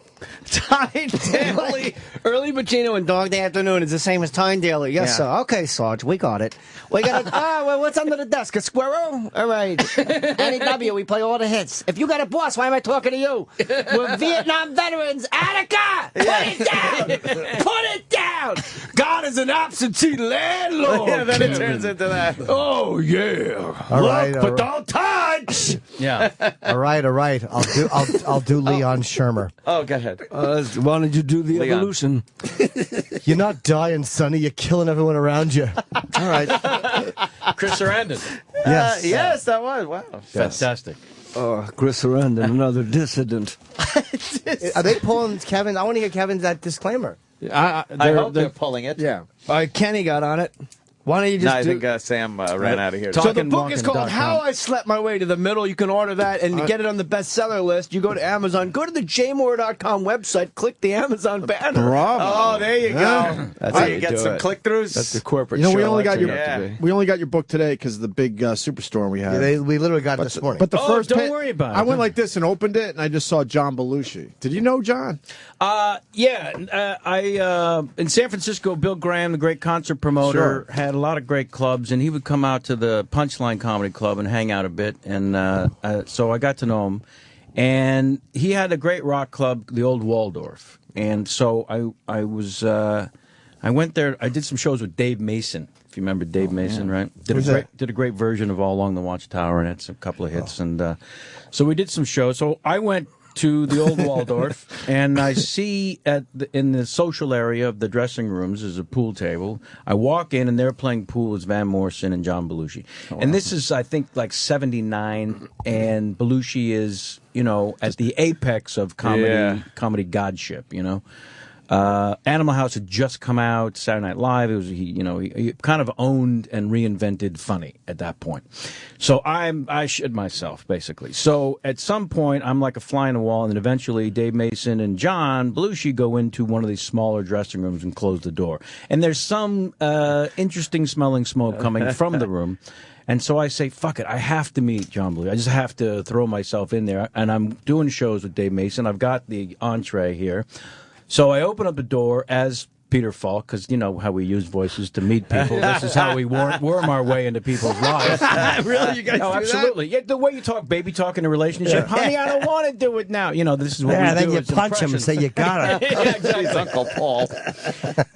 Tyne Daly. Early Pacino and Dog Day Afternoon is the same as Tyne Daly. Yes, sir. Okay, Sarge, we got it. We got well, what's under the desk? A squirrel? All right. Annie W., we play all the hits. If you got a boss, why am I talking to you? We're Vietnam veterans. Attica! Put it down! Put it down! God is an absentee landlord. Yeah, then it turns into that. Oh, yeah. All right, but don't touch. Yeah. All right. I'll do Leon Shermer. Oh, go ahead. Why don't you do the Leon. evolution? You're not dying, Sonny. You're killing everyone around you. All right. Chris Sarandon. Yes. Yes, that was. Wow. Fantastic. Oh, Chris Sarandon, another dissident. Are they pulling Kevin? I want to hear Kevin's that disclaimer. I hope they're pulling it. Yeah. Kenny got on it. Why don't you just I think Sam ran out of here. So the book is called How I Slept My Way to the Middle. You can order that and get it on the bestseller list. You go to Amazon. Go to the jmore.com website. Click the Amazon banner. Bravo. Oh, there you go. That's how you get some click-throughs. That's the corporate we show. only got your Yeah. we only got your book today because of the big superstore we had. We literally got it this morning. But the first don't worry about it. I went like this and opened it, and I just saw John Belushi. Did you know John? I in San Francisco, Bill Graham, the great concert promoter, had a lot of great clubs, and he would come out to the Punchline Comedy Club and hang out a bit, and so I got to know him. And he had a great rock club, the Old Waldorf, and so I went there. I did some shows with Dave Mason. If you remember Dave Mason, right? Did a great version of All Along the Watchtower, and it's a couple of hits. And so we did some shows. So I went to the old Waldorf, and I see in the social area of the dressing rooms is a pool table. I walk in, and they're playing pool with Van Morrison and John Belushi. Oh, wow. And this is, I think, like 79, and Belushi is, at the apex of comedy godship, Animal House had just come out, Saturday Night Live. It was he kind of owned and reinvented funny at that point. So I shit myself basically. So at some point I'm like a fly on the wall, and then eventually Dave Mason and John Belushi go into one of these smaller dressing rooms and close the door. And there's some interesting smelling smoke coming from the room. And so I say, fuck it, I have to meet John Belushi. I just have to throw myself in there. And I'm doing shows with Dave Mason. I've got the entree here. So I open up the door as Peter Falk, because you know how we use voices to meet people. This is how we worm our way into people's lives. Really? You guys do absolutely. that? Yeah, the way you talk, baby talk in a relationship. Yeah. Honey, I don't want to do it now. This is what we do. Then you punch him and say, you got it. Yeah, exactly. Uncle Paul.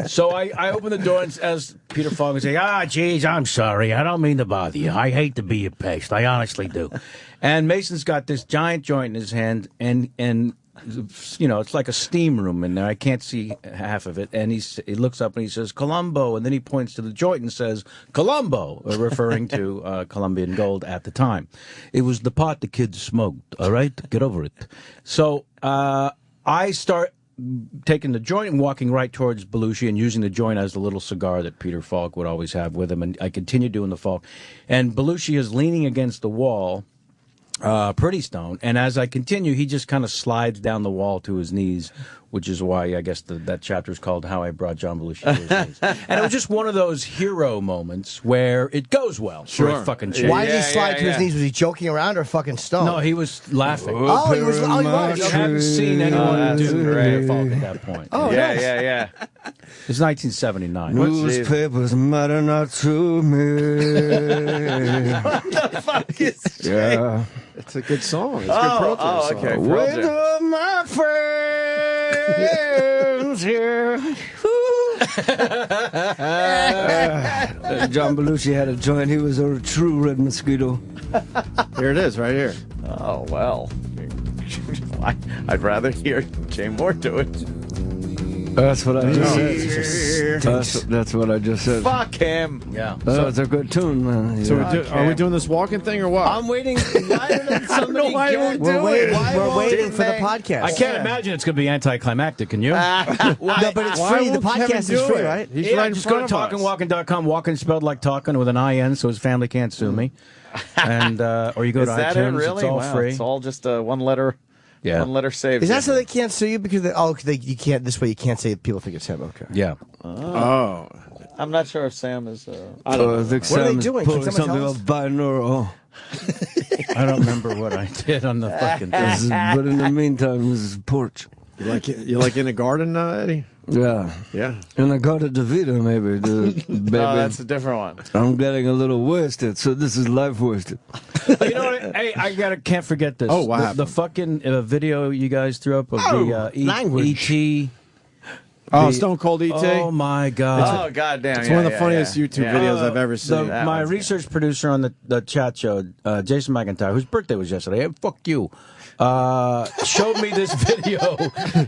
So I open the door and as Peter Falk and say, geez, I'm sorry. I don't mean to bother you. I hate to be a pest. I honestly do. And Mason's got this giant joint in his hand, and it's like a steam room in there. I can't see half of it. And he looks up and he says, Colombo. And then he points to the joint and says, Colombo, referring to Colombian gold at the time. It was the pot the kids smoked, all right? Get over it. So I start taking the joint and walking right towards Belushi and using the joint as the little cigar that Peter Falk would always have with him. And I continue doing the Falk. And Belushi is leaning against the wall, pretty stoned, and as I continue, he just kind of slides down the wall to his knees, which is why I guess that chapter is called "How I Brought John Belushi to His Knees." And it was just one of those hero moments where it goes well. Sure. For a fucking change. Why did he slide to his knees? Was he joking around or fucking stoned? No, he was laughing. He was. Oh, he was. I haven't seen anyone do Peter Falk at that point. Oh, nice. Yeah. It's 1979. Newspapers matter not to me. What the fuck is Yeah. It's a good song. It's a good protest okay. song. With all my friends here. John Belushi had a joint. He was a true red mosquito. Here it is, right here. Oh, well. I'd rather hear Jay Moore do it. That's what I just said. That's what I just said. Fuck him. Yeah. It's a good tune, man. So are we doing this walking thing or what? I'm waiting. Why didn't somebody We're waiting for the podcast. I can't imagine it's going to be anticlimactic, can you? No, but it's free. The podcast is free, right? He's right in just front go of to us. talkingwalken.com. Walken spelled like talking with an IN, so his family can't sue me. And or you go to that iTunes. It really? It's all free. It's all just one letter. Yeah. One letter saved. Is that so they can't sue you because you can't this way you can't say people think it's him? Okay. Yeah. Oh. I'm not sure if Sam is. I think What are they Sam is doing? pulling Can someone something tell off binaural. I don't remember what I did on the fucking thing. But in the meantime, this is porch. You like in a garden, Eddie? Yeah. Yeah. And I got a DeVita, maybe. Baby. No, that's a different one. I'm getting a little wasted, so this is life wasted. You know what? Hey, can't forget this. Oh, wow. The fucking video you guys threw up of the language. E.T. Stone Cold E.T.? Oh, my God. Oh, goddamn. It's one of the funniest YouTube videos I've ever seen. My research producer on the chat show, Jason McIntyre, whose birthday was yesterday, fuck you, showed me this video,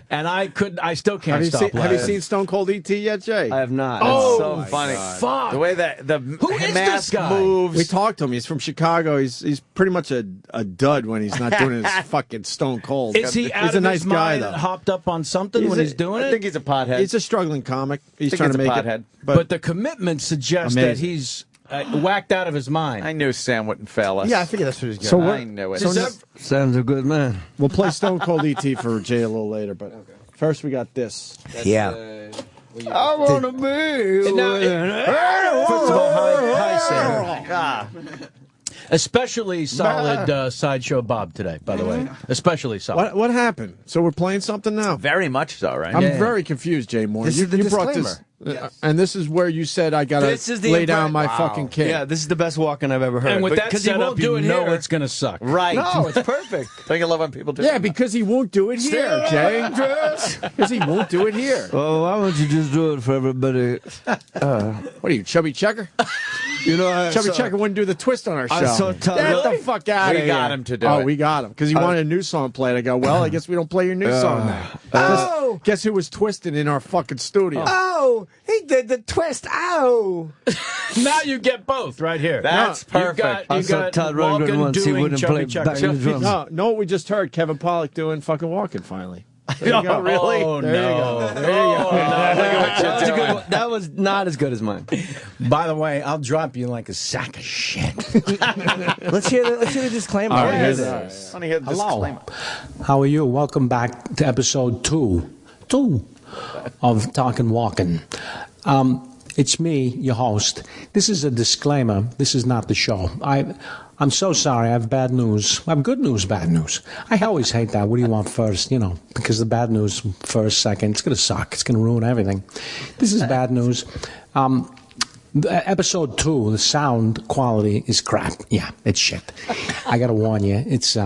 and I still can't stop laughing. Have you seen Stone Cold E.T. yet, Jay? I have not. Oh, so funny. Fuck. The way that the Who is mask this guy? moves. We talked to him. He's from Chicago. He's pretty much a dud when he's not doing his fucking Stone Cold. Is he out He's a of nice his guy, mind though. hopped up on something when he's doing it? I think he's a pothead. He's a struggling comic. He's think trying he's to a make pothead. it. But the commitment suggests that Amazing. he's whacked out of his mind. I knew Sam wouldn't fail us. Yeah, I figured that's what he's So getting. what- I knew it. Sam's a good man. We'll play Stone Cold E.T. for Jay a little later, but first we got this. Yeah. I want to be. First of all, hi Sam. Especially solid Sideshow Bob today, by the way. Especially solid. What happened? So we're playing something now? Very much so, right? I'm very confused, Jay Moore. This is the brought disclaimer. this, and this is where you said I gotta lay down my fucking kid. Yeah, this is the best walking I've ever heard. And with that because setup, you know it's going to suck. Right. No, it's perfect. Don't you love when people do Yeah, because he won't do it here, Jay. Because he won't do it here. Well, why don't you just do it for everybody? What are you, Chubby Checker? You know, Chubby Checker wouldn't do the twist on our show. I saw Todd. Get the fuck out of here. We got him to do it. Oh, we got him. Because he wanted a new song played. I go, well, I guess we don't play your new song now. Guess who was twisted in our fucking studio? Oh, he did the twist. Oh. Now you get both right here. That's perfect. I saw Todd Rundgren once. He wouldn't play back in the drums. No, know what we just heard? Kevin Pollak doing fucking Walken finally. There you go. Really? Oh, There you no. go. There you go. That was a good one. That was not as good as mine. By the way, I'll drop you like a sack of shit. Let's hear the disclaimer. All right, here's I want to hear the disclaimer. How are you? Welcome back to episode two of Talkin' Walken. It's me, your host. This is a disclaimer. This is not the show. I'm so sorry. I have bad news. I have good news, bad news. I always hate that. What do you want first? You know, because the bad news first, second, it's going to suck. It's going to ruin everything. This is bad news. Episode 2, the sound quality is crap. Yeah, it's shit. I got to warn you. It's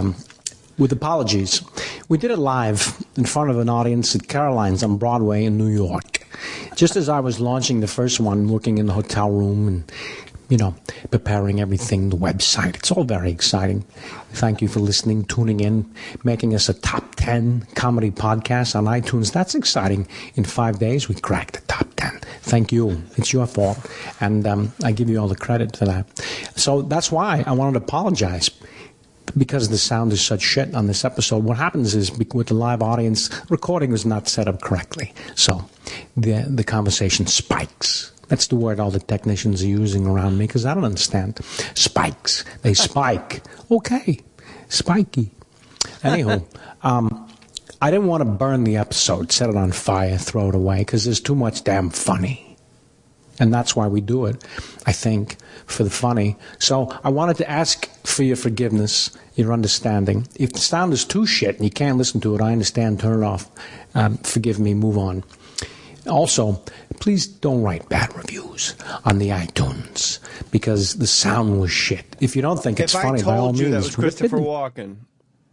with apologies. We did it live in front of an audience at Caroline's on Broadway in New York. Just as I was launching the first one, looking in the hotel room and, you know, preparing everything, the website. It's all very exciting. Thank you for listening, tuning in, making us a top 10 comedy podcast on iTunes. That's exciting. In 5 days, we cracked the top 10. Thank you. It's your fault. And I give you all the credit for that. So that's why I wanted to apologize. Because the sound is such shit on this episode, what happens is with the live audience, recording was not set up correctly. So the conversation spikes. That's the word all the technicians are using around me because I don't understand. Spikes. They spike. Okay. Spiky. Anywho, I didn't want to burn the episode, set it on fire, throw it away because there's too much damn funny. And that's why we do it, I think, for the funny. So I wanted to ask for your forgiveness, your understanding. If the sound is too shit and you can't listen to it, I understand, turn it off. Forgive me, move on. Also, please don't write bad reviews on the iTunes because the sound was shit. If you don't think it's funny, by all means. If I told you that was Christopher Walken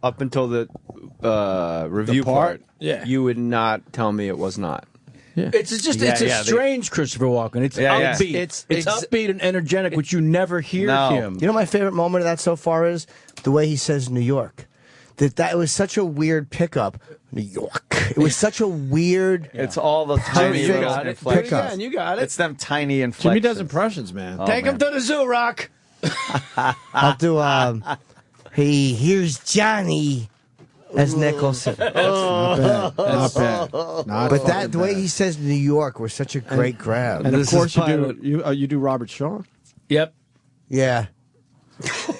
up until the review part, you would not tell me it was not. Yeah. It's a strange Christopher Walken. It's upbeat. Yeah. It's upbeat and energetic, which you never hear him. You know, my favorite moment of that so far is the way he says New York. That was such a weird pickup. New York. It was such a weird. It's all the tiny pickup. You got it. It's them tiny inflections. Jimmy does impressions, man. Oh, Take him to the zoo, Rock. I'll do. Hey, here's Johnny. As Nicholson. Not bad. But the way he says New York was such a great grab. And of course you do Robert Shaw. Yep. Yeah.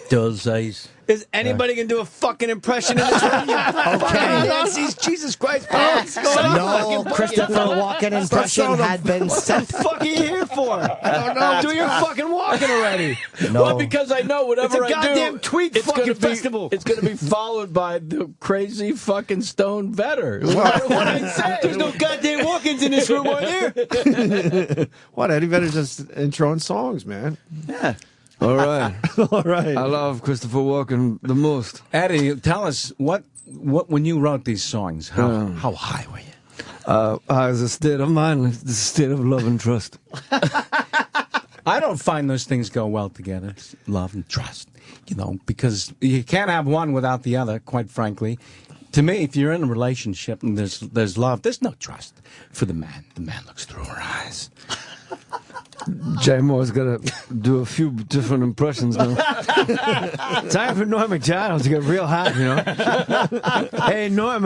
Those eyes. Is anybody going to do a fucking impression in this room? Okay. Nazis, Jesus Christ. No Christopher Walken impression had been set. What the fuck are you here for? I don't know. Do your fucking walking already. No. Well, because I know whatever It's a goddamn tweet it's fucking gonna be, festival. It's going to be followed by the crazy fucking stone Vedder. What I say? There's no goddamn walk-ins in this room, are there? What? Eddie Vedder's just introing songs, man. Yeah. All right. All right. I love Christopher Walken the most. Eddie, tell us what when you wrote these songs, how high were you? I was a state of mind, the state of love and trust. I don't find those things go well together, love and trust, you know, because you can't have one without the other, quite frankly. To me, if you're in a relationship and there's love, there's no trust for the man. The man looks through her eyes. Jay Moore's got to do a few different impressions now. Time for Norm MacDonald to get real hot, you know. Hey, Norm,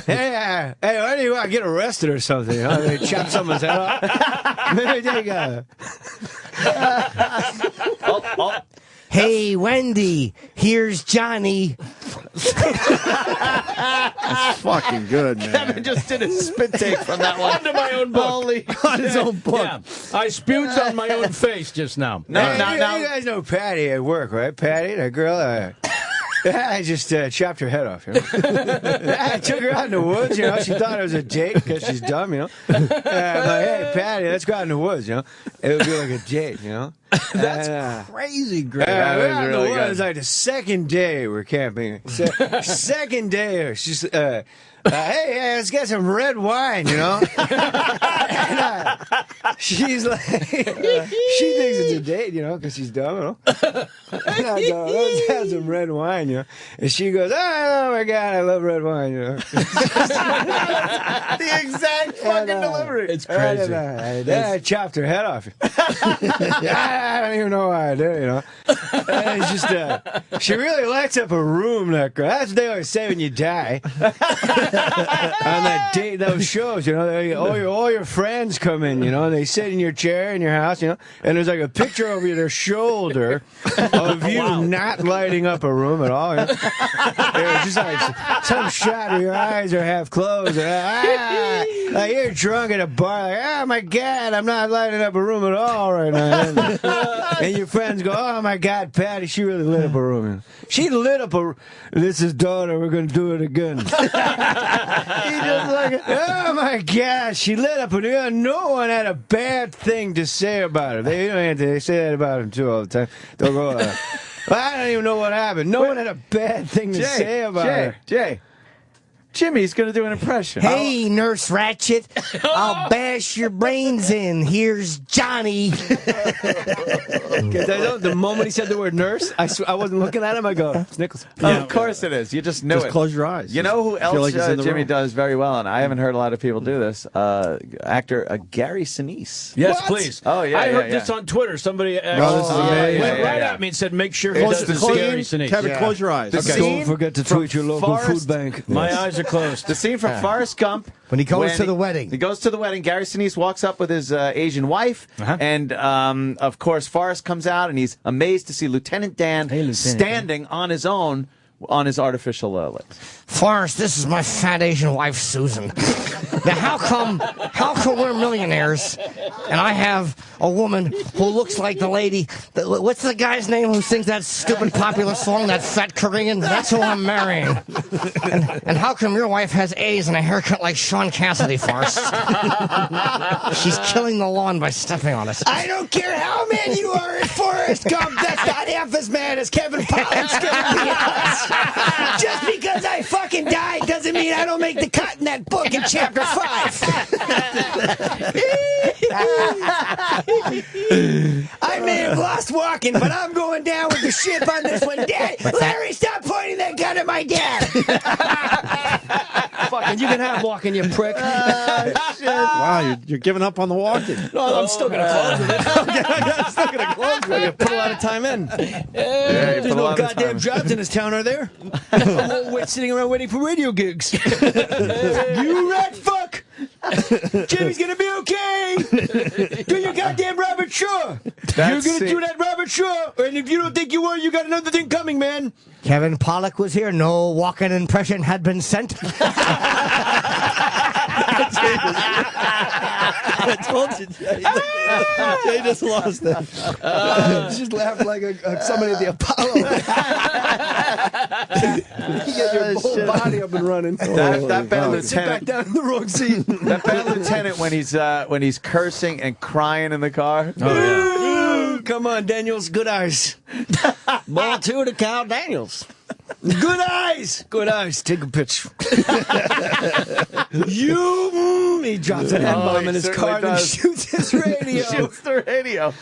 hey, why do you want to get arrested or something? Huh? They chop someone's head off. Maybe they got. Hey, Wendy, here's Johnny. That's fucking good, man. Kevin just did a spit take from that one. Onto my own book. On his own book. Yeah. I spewed on my own face just now. You guys know Patty at work, right? Patty, that girl. I just chopped her head off. You know? I took her out in the woods. You know, she thought it was a date because she's dumb. You know, I'm like, hey, Patty, let's go out in the woods. You know, it would be like a date. You know, that's crazy, Greg. That was out in really the woods, good. like the second day we're camping. Second day, she's. Hey, let's get some red wine, you know? And, she's like, she thinks it's a date, you know, because she's dumb, you know? And I go, let's have some red wine, you know? And she goes, oh my God, I love red wine, you know? The exact fucking delivery. It's crazy. Then I chopped her head off. I don't even know why I did it, you know? And it's just, she really lights up a room, that girl. That's what they always say when you die. On that date, those shows, you know, all your friends come in, you know, and they sit in your chair in your house, you know, and there's like a picture over their shoulder of you not lighting up a room at all. You know? It's just like some shot of your eyes are half closed. And, like you're drunk at a bar, like, oh my God, I'm not lighting up a room at all right now. And your friends go, oh my God, Patty, she really lit up a room. She lit up a. This is daughter. We're gonna do it again. He just like, oh my gosh, she lit up, and no one had a bad thing to say about her. They say that about him too all the time. They'll go, I don't even know what happened. No one had a bad thing to say about her. Jay, Jimmy's going to do an impression. Hey, Nurse Ratchet, I'll bash your brains in. Here's Johnny. The moment he said the word nurse, I wasn't looking at him. I go, it's Nichols. Yeah, of course it is. You just knew just it. Close your eyes. You know who else like Jimmy room. does very well, and I haven't heard a lot of people do this. Actor Gary Sinise. Yes, What? please. Oh, yeah, I heard yeah. this on Twitter. Somebody this is amazing. went right Yeah. at me and said, make sure he Close does the the scene. Gary Sinise. Kevin, close your eyes. The Okay. scene Don't forget to tweet your local Forrest- food bank. My eyes are closed. The scene from Forrest Gump. When he goes to the wedding. He goes to the wedding. Gary Sinise walks up with his Asian wife. And, of course, Forrest comes out, and he's amazed to see Lieutenant Dan standing on his own on his artificial lips. Forrest, this is my fat Asian wife, Susan. Now, how come we're millionaires and I have a woman who looks like the lady, what's the guy's name who sings that stupid popular song, that fat Korean? That's who I'm marrying. And how come your wife has A's and a haircut like Sean Cassidy, Forrest? She's killing the lawn by stepping on us. I don't care how mad you are at Forrest Gump. That's not half as mad as Kevin Pollak's gonna be at us. Just because I fucking died doesn't mean I don't make the cut in that book in chapter 5. I may have lost walking, but I'm going down with the ship on this one. Dad, Larry, stop pointing that gun at my dad. Fucking, you can have walking, you prick. Wow, you're giving up on the walking. No, I'm still gonna close with it. I'm still gonna close with it. Put a lot of time in. There's no goddamn jobs in this town, are there? I'm all sitting around waiting for radio gigs. You rat fuck! Jimmy's gonna be okay! Do your goddamn Robert Shaw! You're gonna do that Robert Shaw! And if you don't think you are, you got another thing coming, man! Kevin Pollak was here. No walk-in impression had been sent. I told you, Jay. Jay just lost it. Just laughed like somebody at the Apollo. You get your whole body up and running. That bad Sit back lieutenant. down in the wrong seat. That bad lieutenant when he's cursing and crying in the car. Ooh, come on, Daniels. Good eyes. Ball two to Kyle Daniels. Good eyes. Good eyes. Take a picture. He drops an N-bomb in his car and shoots his radio. Shoots the radio.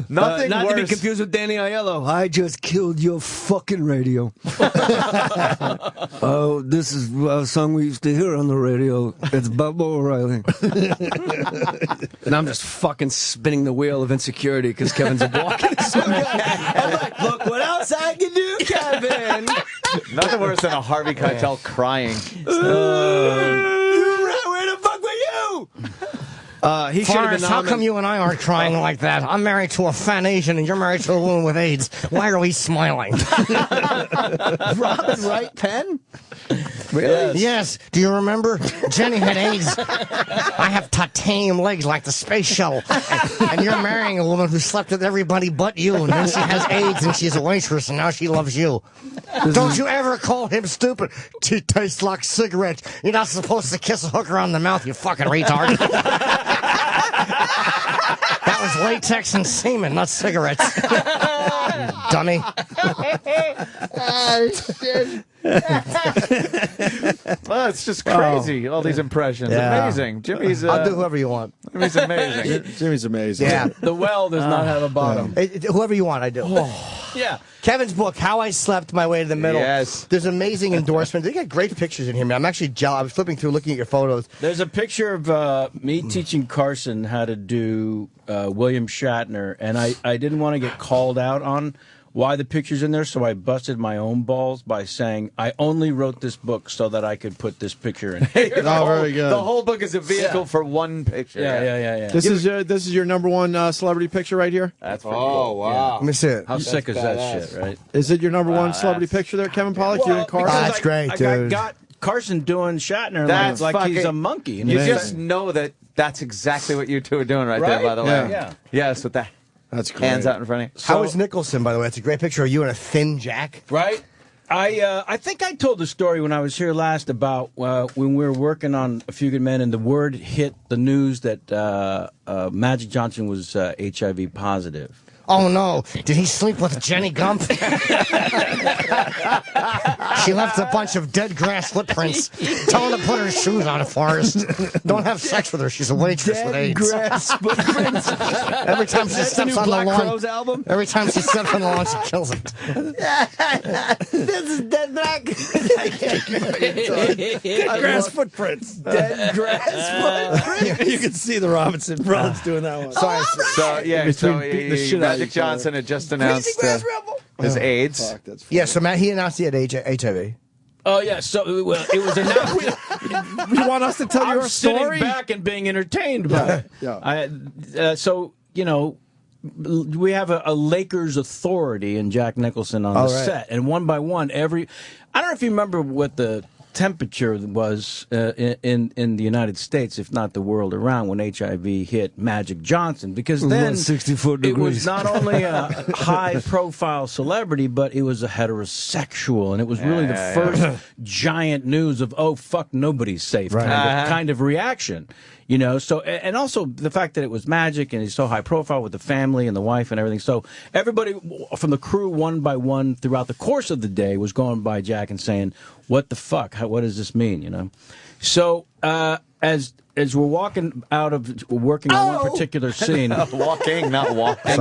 Nothing Not worse. to be confused with Danny Aiello. I just killed your fucking radio. Oh, this is a song we used to hear on the radio. It's Bubba O'Reilly. And I'm just fucking spinning the wheel of insecurity because Kevin's walking. I'm like, look what else I can do, Kevin. Nothing worse than a Harvey Keitel crying. Where the fuck were you? He should have been Forrest, how come you and I aren't crying like that? I'm married to a fat Asian and you're married to a woman with AIDS. Why are we smiling? Robin Wright pen? Really? Yes. Do you remember? Jenny had AIDS. I have titanium legs like the space shuttle. And you're marrying a woman who slept with everybody but you, and then she has AIDS and she's a waitress, and now she loves you. Don't you ever call him stupid. She tastes like cigarettes. You're not supposed to kiss a hooker on the mouth, you fucking retard. That was latex and semen, not cigarettes. Dummy. Oh, shit. Well, it's just crazy. All these impressions. Yeah. Amazing. Jimmy's. I'll do whoever you want. Jimmy's amazing. Jimmy's amazing. Yeah. The well does not have a bottom. Whoever you want, I do. Yeah. Kevin's book, How I Slept My Way to the Middle. Yes. There's amazing endorsements. They got great pictures in here, man. I'm actually jealous. I was flipping through looking at your photos. There's a picture of me teaching Carson how to do William Shatner, and I didn't want to get called out on why the picture's in there, so I busted my own balls by saying I only wrote this book so that I could put this picture in. Very good. The whole book is a vehicle for one picture. Yeah. This is your number one celebrity picture right here. That's pretty cool. Wow. Let me see it. How sick is that shit, right? Is it your number one celebrity picture there, Kevin Pollak? You and Carson? That's great, I dude. got Carson doing Shatner That's like he's fucking- a monkey. You just know that that's exactly what you two are doing right there, by the way. Yeah. Yes, with that. That's great. Hands out in front of you. How is Nicholson, by the way? It's a great picture of you in a thin jack. Right? I think I told the story when I was here last about when we were working on A Few Good Men and the word hit the news that Magic Johnson was HIV positive. Oh, no. Did he sleep with Jenny Gump? She left a bunch of dead grass footprints. Tell her to put her shoes on, Forrest. Don't have sex with her. She's a waitress with AIDS. Grass footprints. Every time she steps on the Black lawn. Crowes album? Every time she steps on the lawn, she kills it. This is Dead Black. Grass footprints. Dead grass footprints. You can see the Robinson brothers doing that one. Sorry. So, yeah, so beating the shit out of Magic each other. Johnson had just announced his AIDS. Fuck, that's Yeah, so Matt, he announced he had HIV. Oh, yeah. So it was announced. You want us to tell I'm your sitting story? back and being entertained by it. Yeah. So, you know, we have a Lakers authority in Jack Nicholson on the set. And one by one, I don't know if you remember what the temperature was in the United States, if not the world around, when HIV hit Magic Johnson, because then 64 it degrees. was not only a high-profile celebrity, but it was a heterosexual, and it was really the first giant news of "oh fuck, nobody's safe" kind of reaction. You know, so, and also the fact that it was Magic and he's so high profile with the family and the wife and everything. So everybody from the crew, one by one, throughout the course of the day, was going by Jack and saying, "What the fuck? What does this mean?" You know. So as we're walking out of working on one particular scene, Walking, not walking.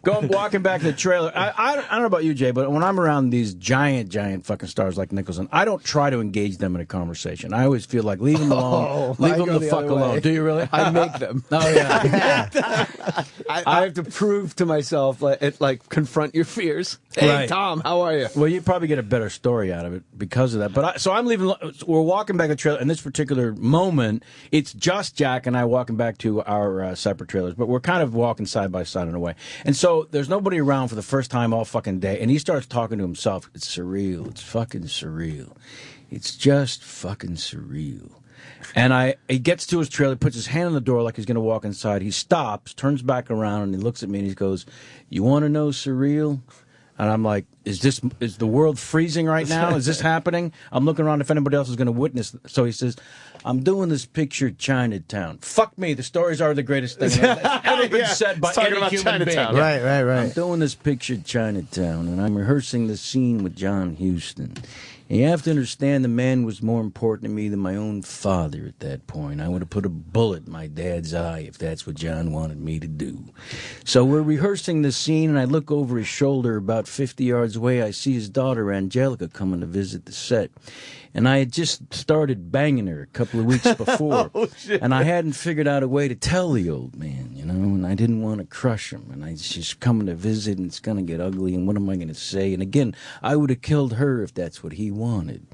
and walking back to the trailer. I don't know about you, Jay, but when I'm around these giant fucking stars like Nicholson, I don't try to engage them in a conversation. I always feel like leave them alone, leave them the fuck alone. Do you really? I make them. Oh yeah. I have to prove to myself, like confront your fears. Hey, Right. Tom, how are you? Well, you probably get a better story out of it because of that. But so I'm leaving. We're walking back the trailer. In this particular moment, it's just Jack and I walking back to our separate trailers. But we're kind of walking side by side in a way. And so there's nobody around for the first time all fucking day. And he starts talking to himself. It's surreal. It's fucking surreal. It's just fucking surreal. And he gets to his trailer, puts his hand on the door like he's going to walk inside. He stops, turns back around, and he looks at me and he goes, "You want to know surreal?" And I'm like, is the world freezing right now? Is this happening? I'm looking around if anybody else is going to witness. So he says, "I'm doing this picture of Chinatown." Fuck me, the stories are the greatest thing that's ever been said by any human being. Right. I'm doing this picture of Chinatown, and I'm rehearsing the scene with John Huston. And you have to understand the man was more important to me than my own father at that point. I would have put a bullet in my dad's eye if that's what John wanted me to do. So we're rehearsing the scene, and I look over his shoulder about 50 yards away. I see his daughter, Angelica, coming to visit the set. And I had just started banging her a couple of weeks before. And I hadn't figured out a way to tell the old man, you know, and I didn't want to crush him. And she's coming to visit, and it's going to get ugly, and what am I going to say? And again, I would have killed her if that's what he wanted.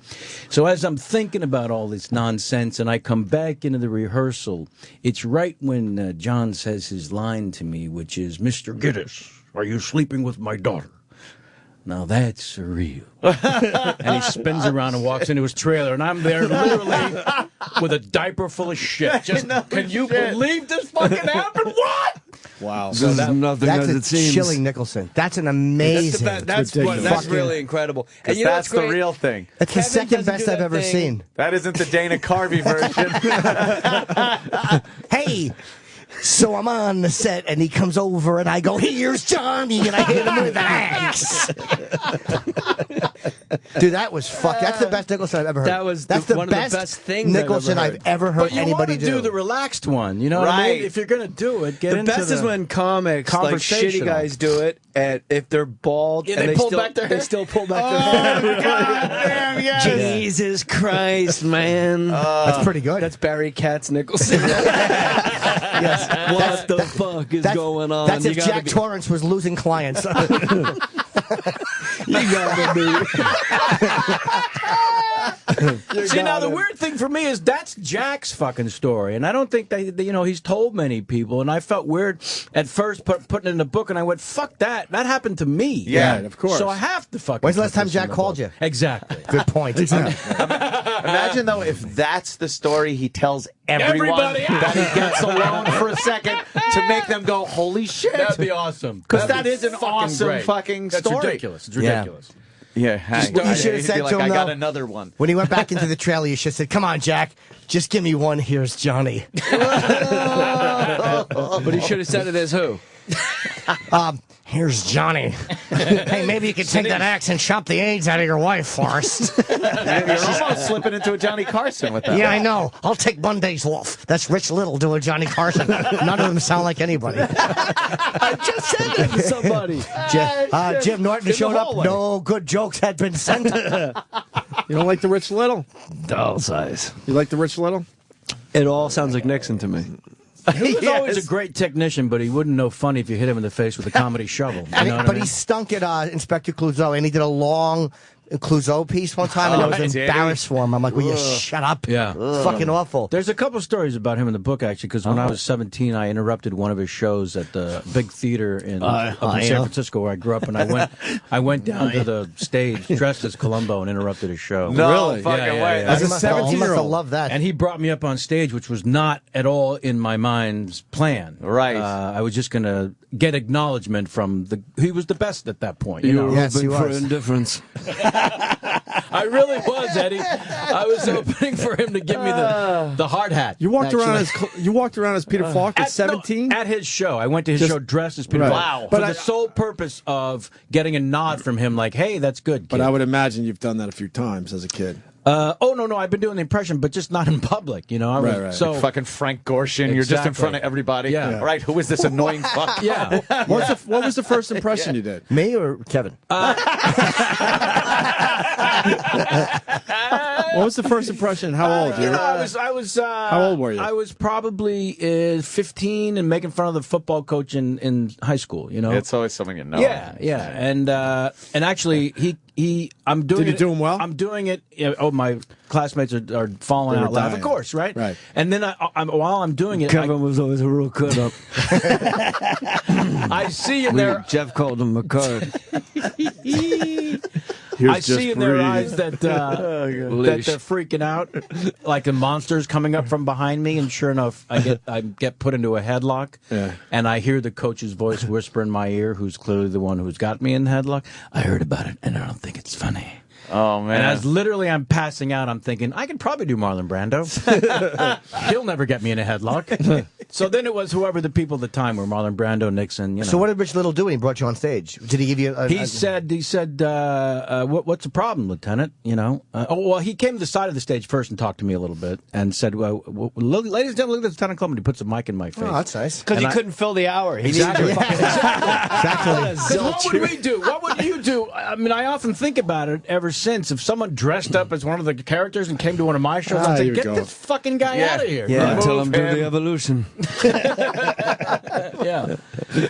So as I'm thinking about all this nonsense, and I come back into the rehearsal, it's right when John says his line to me, which is, "Mr. Giddis, are you sleeping with my daughter?" Now that's surreal. And he spins around and walks into his trailer, and I'm there literally with a diaper full of shit. Just, can you believe this fucking happened? What? Wow. This is nothing That's as a it seems. chilling Nicholson. That's an amazing. That's really incredible. And you know that's what's the great? real thing. That's the Kevin second doesn't best do I've that ever thing. seen. That isn't the Dana Carvey version. Hey, so I'm on the set, and he comes over, and I go, "Here's Johnny," and I hit him with an axe. Dude, that was fuck. That's the best Nicholson I've ever heard. That was that's one of the best things Nicholson I've ever heard But you anybody want to do the relaxed one, you know what I Right. mean? If you're going to do it, get The into best is when comics, like shitty conversational. guys, do it, and if they're bald, Yeah, and they pull still, back their hair. they still pull back their hair. Damn, yes. Jesus Christ, man! That's pretty good. That's Barry Katz Nicholson. Yes. What the fuck is going on? That's You if gotta Jack be- Torrance was losing clients. You gotta be. See, now the weird thing for me is that's Jack's fucking story, and I don't think he's told many people, and I felt weird at first putting it in the book, and I went, fuck that. That happened to me. Yeah, of course. So I have to fucking When's the put last time this in Jack the called book. you? Exactly. Good point. Imagine, though, if that's the story he tells everyone Everybody. that he gets alone for a second to make them go, holy shit. That'd be awesome. Because That'd that be is an fucking awesome great. fucking That's story. ridiculous. It's ridiculous. Yeah, You should have said like, to him, I got though, another one. when he went back into the trailer, you should have said, "Come on, Jack, just give me one. Here's Johnny." But he should have said it as who? Here's Johnny. Hey, maybe you could take that axe and chop the AIDS out of your wife first. You're almost slipping into a Johnny Carson with that. Yeah, I know. I'll take Mondays off. That's Rich Little doing Johnny Carson. None of them sound like anybody. I just said that to somebody. Jim Norton showed up. No good jokes had been sent. You don't like the Rich Little? Doll size. You like the Rich Little? It all sounds like Nixon to me. He was always a great technician, but he wouldn't know funny if you hit him in the face with a comedy shovel. You know what I mean? He stunk at Inspector Clouseau, and he did a long Clouseau piece one time, and I was embarrassed for him. I'm like, will you shut up? Yeah. It's fucking awful. There's a couple stories about him in the book, actually, because when I was 17, I interrupted one of his shows at the big theater up in San Francisco, where I grew up, and I went down to the stage dressed as Columbo and interrupted his show. No fucking way. As a 17-year-old. He must have loved that. And he brought me up on stage, which was not at all in my mind's plan. Right. I was just going to get acknowledgement from he was the best at that point. You were Yes, he hoping for was. indifference. I really was, Eddie. I was hoping for him to give me the hard hat. You walked around as Peter Falk at 17? At his show. I went to his show dressed as Peter Right. Falk. Wow. For But the sole purpose of getting a nod from him, like, hey, that's good, kid. But I would imagine you've done that a few times as a kid. No, I've been doing the impression, but just not in public, you know? Right. So, Like fucking Frank Gorshin. You're just in front of everybody. Yeah. All right, who is this annoying fuck? yeah. What was the first impression you did? Me or Kevin? What was the first impression? How old? I was. How old were you? I was probably 15 and making fun of the football coach in high school. You know, It's always something you know. Yeah, and actually, I'm doing. Did you do him well? I'm doing it. My classmates are falling They were out loud. dying. Of course, right? Right. And then while I'm doing it, Kevin was always a real cut up. I see in their Jeff called him a card. I see in their eyes that that they're freaking out, like the monster's coming up from behind me, and sure enough, I get put into a headlock, and I hear the coach's voice whisper in my ear, who's clearly the one who's got me in the headlock. I heard about it, and I don't think it's funny. Oh, man. And as literally I'm passing out, I'm thinking, I could probably do Marlon Brando. He'll never get me in a headlock. So then it was whoever the people at the time were, Marlon Brando, Nixon, you know. So what did Rich Little do when he brought you on stage? Did he give you He said, what's the problem, Lieutenant? You know? He came to the side of the stage first and talked to me a little bit and said, ladies and gentlemen, look at the Lieutenant Club, and he puts a mic in my face. Oh, that's nice. Because he couldn't fill the hour. He Exactly. needed Exactly. What would we do? What would you do? I mean, I often think about it ever since. If someone dressed up as one of the characters and came to one of my shows, I'd say, get this fucking guy out of here. Yeah, tell him do the evolution. Yeah.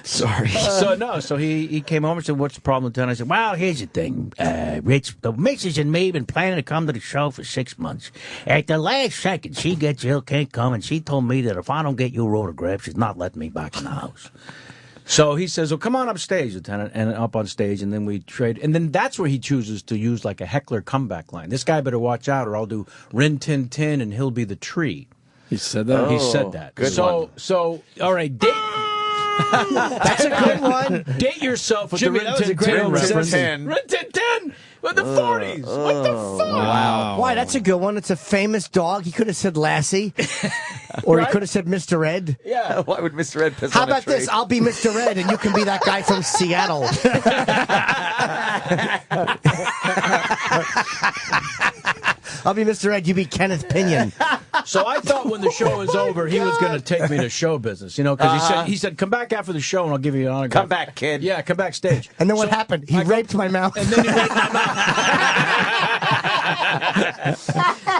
Sorry. So he came over and said, what's the problem, Lieutenant? I said, well, here's the thing. Rich, the missus and me been planning to come to the show for 6 months. At the last second, she gets ill, can't come, and she told me that if I don't get your autograph, she's not letting me back in the house. So he says, "Well, come on upstage, Lieutenant," and up on stage, and then we trade. And then that's where he chooses to use like a heckler comeback line. This guy better watch out, or I'll do Rin Tin Tin, and he'll be the tree. He said that. He said that. Good so, all right, date. That's a good one. Date yourself with Jimmy, the that Rin was a Tin great Tin reference. reference. Rin Tin Tin with the 40s. What the fuck? Wow. Why? That's a good one. It's a famous dog. He could have said Lassie, or he could have said Mr. Ed. Yeah. Why would Mr. Ed piss How on a about tree? this? I'll be Mr. Ed, and you can be that guy from Seattle. I'll be Mr. Ed. You be Kenneth Pinion. So I thought when the show was over, he was going to take me to show business, you know, because he said, "Come back after the show, and I'll give you an autograph." Come back, kid. Yeah, come backstage. And then what happened? He raped my mouth. And then he raped my mouth.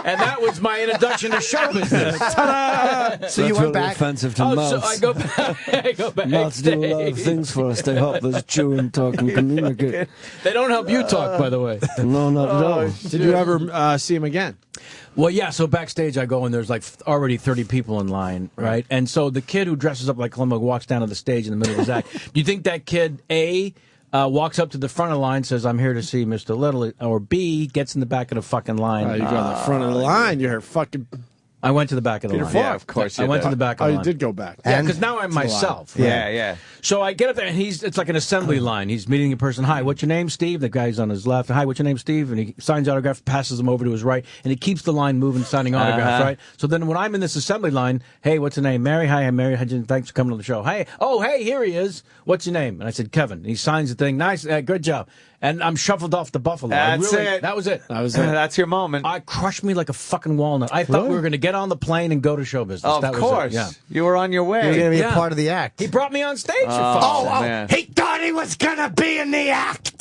And that was my introduction to show business. Ta-da! So you went back. Offensive to So mouths. I go back. I go back. Mouths do a lot of things for us. They help us chew and talk and communicate. They don't help you talk, by the way. No, not at all. Did you ever see him again? Well, yeah, so backstage I go and there's like already 30 people in line, right? And so the kid who dresses up like Columbo walks down to the stage in the middle of his act. Do you think that kid, A, walks up to the front of the line, says, "I'm here to see Mr. Little," or B, gets in the back of the fucking line? You go on the front of the line. You're fucking... I went to the back of the Peter line. Falk. Yeah, of course you I went did. to the back of Oh, the you line. did go back. Yeah, because now I'm myself. Right? Yeah. So I get up there, and it's like an assembly line. He's meeting a person. "Hi, what's your name, Steve?" The guy's on his left. "Hi, what's your name, Steve?" And he signs autograph, passes him over to his right, and he keeps the line moving, signing autographs, right? So then when I'm in this assembly line, "Hey, what's your name?" "Mary." "Hi, I'm Mary. Thanks for coming to the show." "Hey, here he is. What's your name?" And I said, "Kevin." And he signs the thing. "Nice, good job." And I'm shuffled off the Buffalo. That's it. That was it. That's your moment. I crushed me like a fucking walnut. I thought we were going to get on the plane and go to show business. Of That was course. it. Yeah. You were on your way. You're going to be a part of the act. He brought me on stage. Man. He thought he was going to be in the act.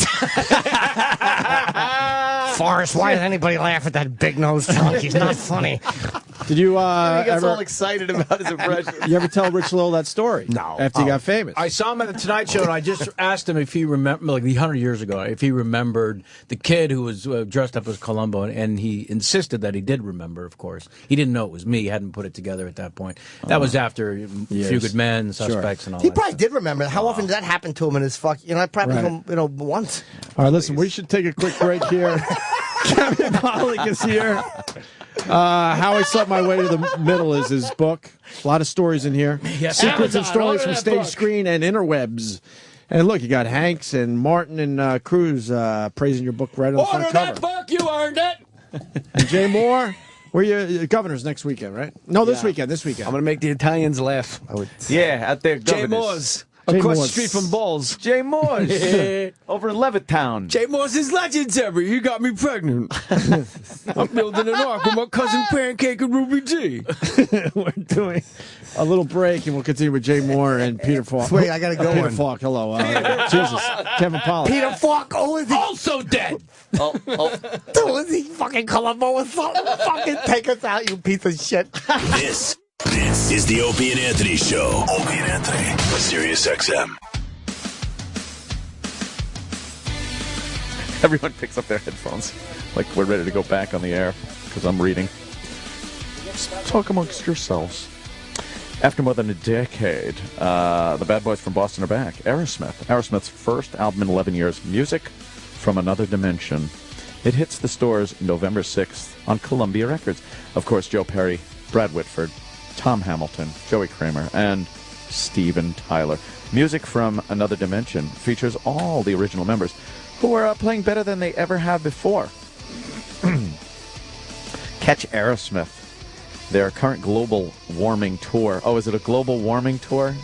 Forrest, why does anybody laugh at that big-nosed drunk? He's not funny. Did you He gets ever... all excited about his impression. You ever tell Rich Lowell that story? No. After he got famous? I saw him at the Tonight Show, and I just asked him if he remembered, like 100 years ago, if he remembered the kid who was dressed up as Columbo, and he insisted that he did remember, of course. He didn't know it was me. He hadn't put it together at that point. That was after Few Good Men, Suspects, and all He that. probably did remember. How often did that happen to him in his fuck? I probably, once. All right, listen, we should take a quick break here. Captain Pollak is here. How I Slept My Way to the Middle is his book. A lot of stories in here. Yes. Secrets Amazon, and stories order from that stage, book. screen, and interwebs. And look, you got Hanks and Martin and Cruz praising your book right on the front Order cover. that book, you earned it. And Jay Moore, where you governors next weekend, right? No, this weekend. I'm going to make the Italians laugh. Yeah, at their Jay governors. Mohrz. Across the street from Balls. Jay Mohrz. Over in Levittown. Jay Mohrz is legendary. You got me pregnant. I'm building an ark with my cousin Pancake and Ruby G. We're doing a little break, and we'll continue with Jay Moore and Peter Falk. Wait, I got to go Peter one. Falk, hello. Jesus. Kevin Pollak. Peter Falk, Also dead. Who is he fucking Columbo or something? Fucking take us out, you piece of shit. This is the Opie and Anthony Show. Opie and Anthony. Sirius XM. Everyone picks up their headphones like we're ready to go back on the air because I'm reading. Talk amongst yourselves. After more than a decade, the bad boys from Boston are back. Aerosmith's first album in 11 years, Music from Another Dimension. It hits the stores November 6th on Columbia Records. Of course, Joe Perry, Brad Whitford, Tom Hamilton, Joey Kramer, and Steven Tyler. Music from Another Dimension features all the original members who are playing better than they ever have before. Catch Aerosmith, their current global warming tour. Oh, is it a global warming tour?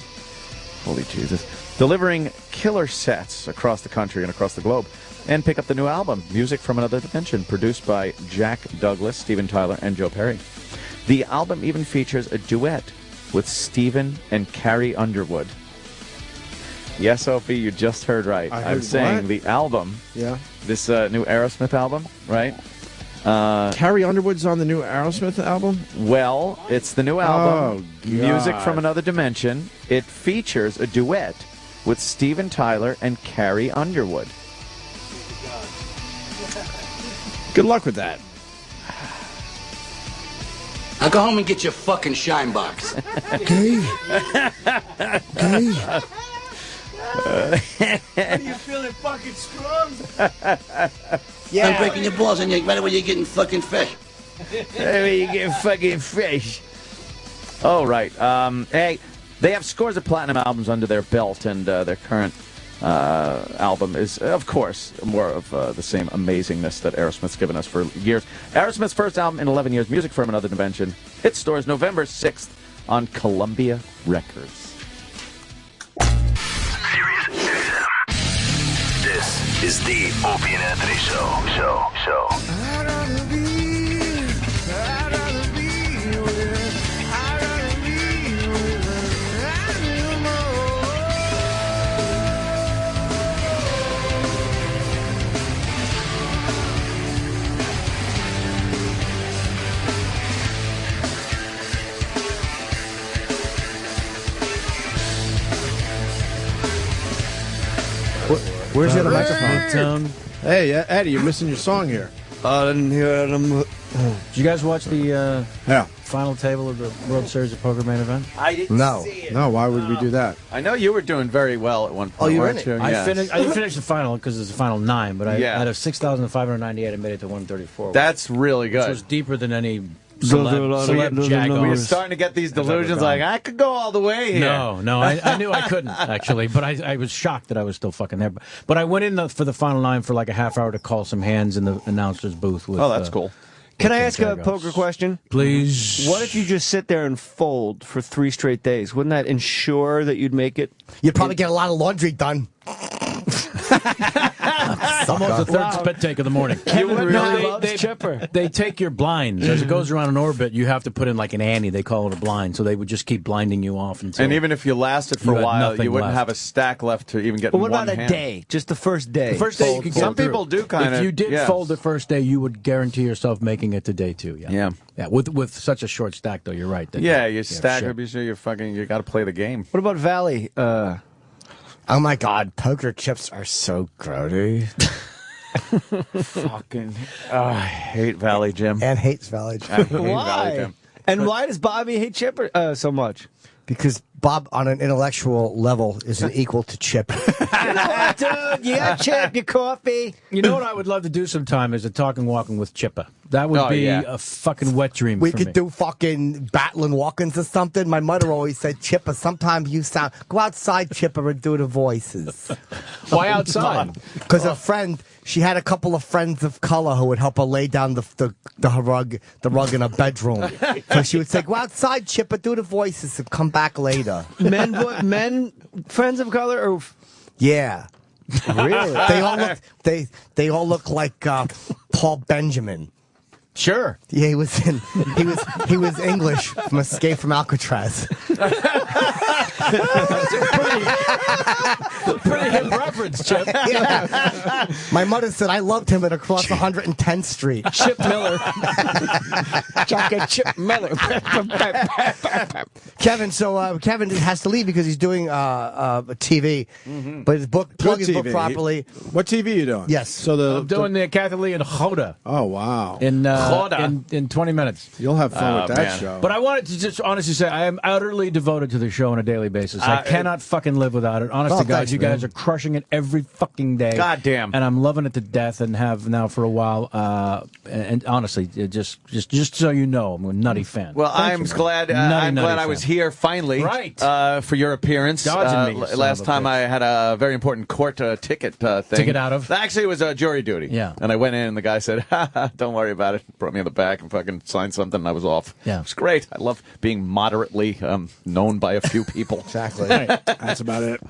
Holy Jesus. Delivering killer sets across the country and across the globe. And pick up the new album, Music from Another Dimension, produced by Jack Douglas, Steven Tyler, and Joe Perry. The album even features a duet with Stephen and Carrie Underwood. Yes, Opie, you just heard right. I'm saying the album, this new Aerosmith album, right? Carrie Underwood's on the new Aerosmith album? Well, it's the new album, Oh, Music God. from Another Dimension. It features a duet with Steven Tyler and Carrie Underwood. Good luck with that. Now go home and get your fucking shine box. Okay. Okay. Are you feeling fucking strong? Yeah. I'm breaking your balls and right away you're getting fucking fresh. Hey, you get fucking fresh. Oh, right. Hey, they have scores of platinum albums under their belt, and their current album is, of course, more of the same amazingness that Aerosmith's given us for years. Aerosmith's first album in 11 years, Music from Another Dimension, hit stores November 6th on Columbia Records. This is the Opie and Anthony Show. I'd rather be with an animal. Where's the other microphone? Hey, Eddie, you're missing your song here. I didn't hear them. Did you guys watch the final table of the World Series of Poker main event? I didn't see it. No, why would we do that? I know you were doing very well at one point. Oh, you weren't you? I Yes. didn't finish the final because it's the final 9, but Yeah. out of 6,598, I made it to 134. That's really good. Which was deeper than any celeb jag We're artist starting to get these I've ever delusions gone. like, I could go all the way here. No, I knew I couldn't, actually, but I was shocked that I was still fucking there. But I went in for the final 9 for like a half hour to call some hands in the announcer's booth. With, Oh, that's cool. Can I ask a poker question? Please. What if you just sit there and fold for 3 straight days? Wouldn't that ensure that you'd make it? You'd probably get a lot of laundry done. Almost the third spit take of the morning. They take your blinds. As it goes around in orbit, you have to put in like an ante. They call it a blind. So they would just keep blinding you off until. And even if you lasted for you a had while, nothing you wouldn't left. have a stack left to even get But in what one about a hand. day? Just the first day? The first day you could get Some through. people do kind of. If you did fold the first day, you would guarantee yourself making it to day 2. Yeah. With such a short stack, though, you're right. Yeah, you stack up. You sure you got to play the game. What about Valley? Oh my God, poker chips are so grody. Fucking, I hate Valley Jim. And hates Valley Jim. I hate Valley Jim. And why does Bobby hate Chipper so much? Because Bob, on an intellectual level, is an equal to Chip. Dude, you got Chip, your coffee. You know what I would love to do sometime is a talking walking with Chipper. That would be a fucking wet dream We for could me. do fucking battling walk-ins or something. My mother always said, Chipper, sometimes you sound... Go outside, Chipper, and do the voices. Why outside? Because a friend... She had a couple of friends of color who would help her lay down the rug in her bedroom. So she would say, "Go outside, Chipper, do the voices, and come back later." Men, friends of color, or yeah, really? They all look like Paul Benjamin. Sure. Yeah, he was English from Escape from Alcatraz. Pretty hip reference, Chip. Yeah. My mother said I loved him at across 110th Street. Chip Miller. Chocolate Chip Miller. Kevin, so Kevin has to leave because he's doing TV. But his book, plug his book properly. What TV are you doing? Yes. So I'm doing the Catholic in Choda. Oh, wow. In 20 minutes. You'll have fun with that show. But I wanted to just honestly say I am utterly devoted to the show on a daily basis. I cannot fucking live without it. Honest to God, thanks, you guys are crushing it every fucking day. God damn. And I'm loving it to death and have now for a while. And honestly, just so you know, I'm a nutty fan. Well, I'm glad I was here finally for your appearance. Dodging me, last time I had a very important court ticket thing. Ticket out of? Actually, it was jury duty. Yeah. And I went in and the guy said, don't worry about it. Brought me in the back and fucking signed something and I was off. Yeah. It was great. I love being moderately known by a few people. Exactly. That's about it.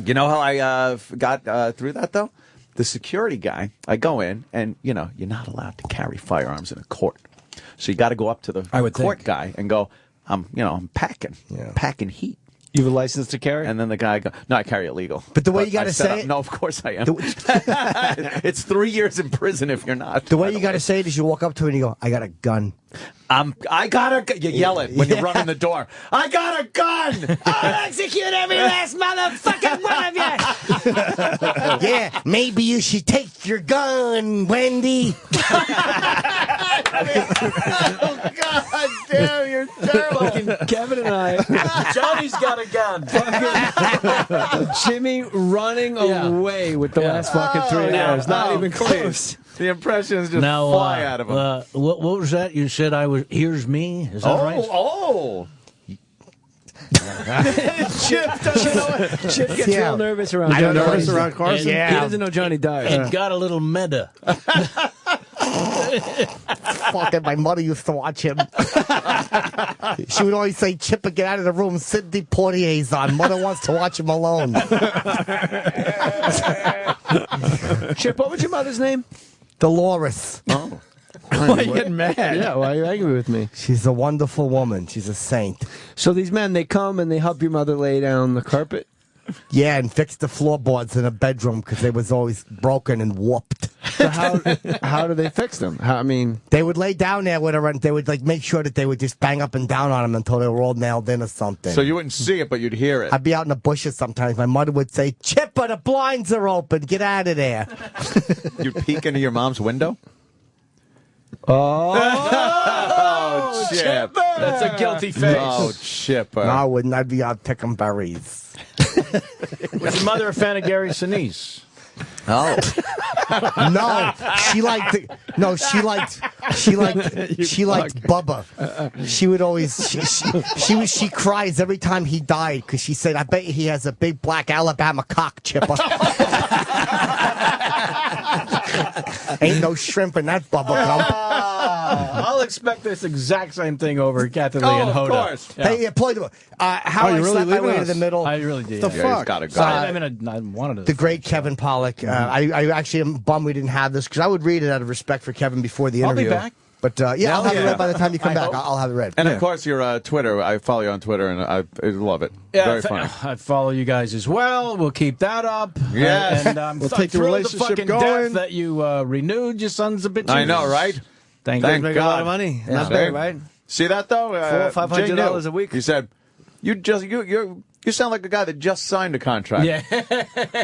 You know how I got through that, though? The security guy, I go in, and, you're not allowed to carry firearms in a court. So you got to go up to the court guy and go, I'm packing heat. You have a license to carry? And then the guy goes, no, I carry illegal. But the way you got to I said, say it... No, of course I am. It's 3 years in prison if you're not. The way you got to say it is you walk up to it and you go, I got a gun. You yell it when you run in the door. I got a gun! I'll execute every last motherfucking one of you! Yeah, maybe you should take your gun, Wendy. Oh, God damn, you're Fucking Kevin and I. Johnny's got a gun. Jimmy running away with the last fucking 3 years. Not even close. The impressions just Now, fly out of him. what was that? You said I was. Here's me. Is that right? Oh. Chip gets real nervous around Johnny. Nervous around Carson? He doesn't know Johnny died. It got a little meta. Fucking my mother used to watch him. She would always say, Chipper, get out of the room. Sidney Poitier's on. Mother wants to watch him alone. Chip, what was your mother's name? Dolores. Oh. Why are you getting mad? Yeah, why are you angry with me? She's a wonderful woman. She's a saint. So these men, they come and they help your mother lay down the carpet? Yeah, and fix the floorboards in her bedroom because they was always broken and warped. So how do they fix them? They would lay down there with her and they would like make sure that they would just bang up and down on them until they were all nailed in or something. So you wouldn't see it, but you'd hear it. I'd be out in the bushes sometimes. My mother would say, Chipper, the blinds are open. Get out of there. You'd peek into your mom's window? Oh, Chip. That's a guilty face. Oh, Chip. No, I wouldn't. I'd be out picking berries. Was your mother a fan of Gary Sinise? Oh. No, she liked Bubba. She would always she cries every time he died because she said, I bet he has a big black Alabama cock, Chipper. Ain't no shrimp in that bubble gum. I'll expect this exact same thing over Kathy Lee and Hoda. Of course. Yeah. Hey, play the how I really slept my way leaving to the us? middle. I really did. The fuck? He's gotta go. So, I wanted to. The great Kevin Pollak. I actually am bummed we didn't have this because I would read it out of respect for Kevin before the interview. I'll be back. But I'll have it read by the time you come back. I'll have it read. And of course, your Twitter. I follow you on Twitter, and I love it. Yeah, Very funny. I follow you guys as well. We'll keep that up. Yes. And We'll take the thrilled relationship to fucking going. death that you renewed, you sons of bitches. I know, right? Thank God. Make a lot of money. Not bad, right? See that though? $400 or $500 a week. He said, "You sound like a guy that just signed a contract." Yeah.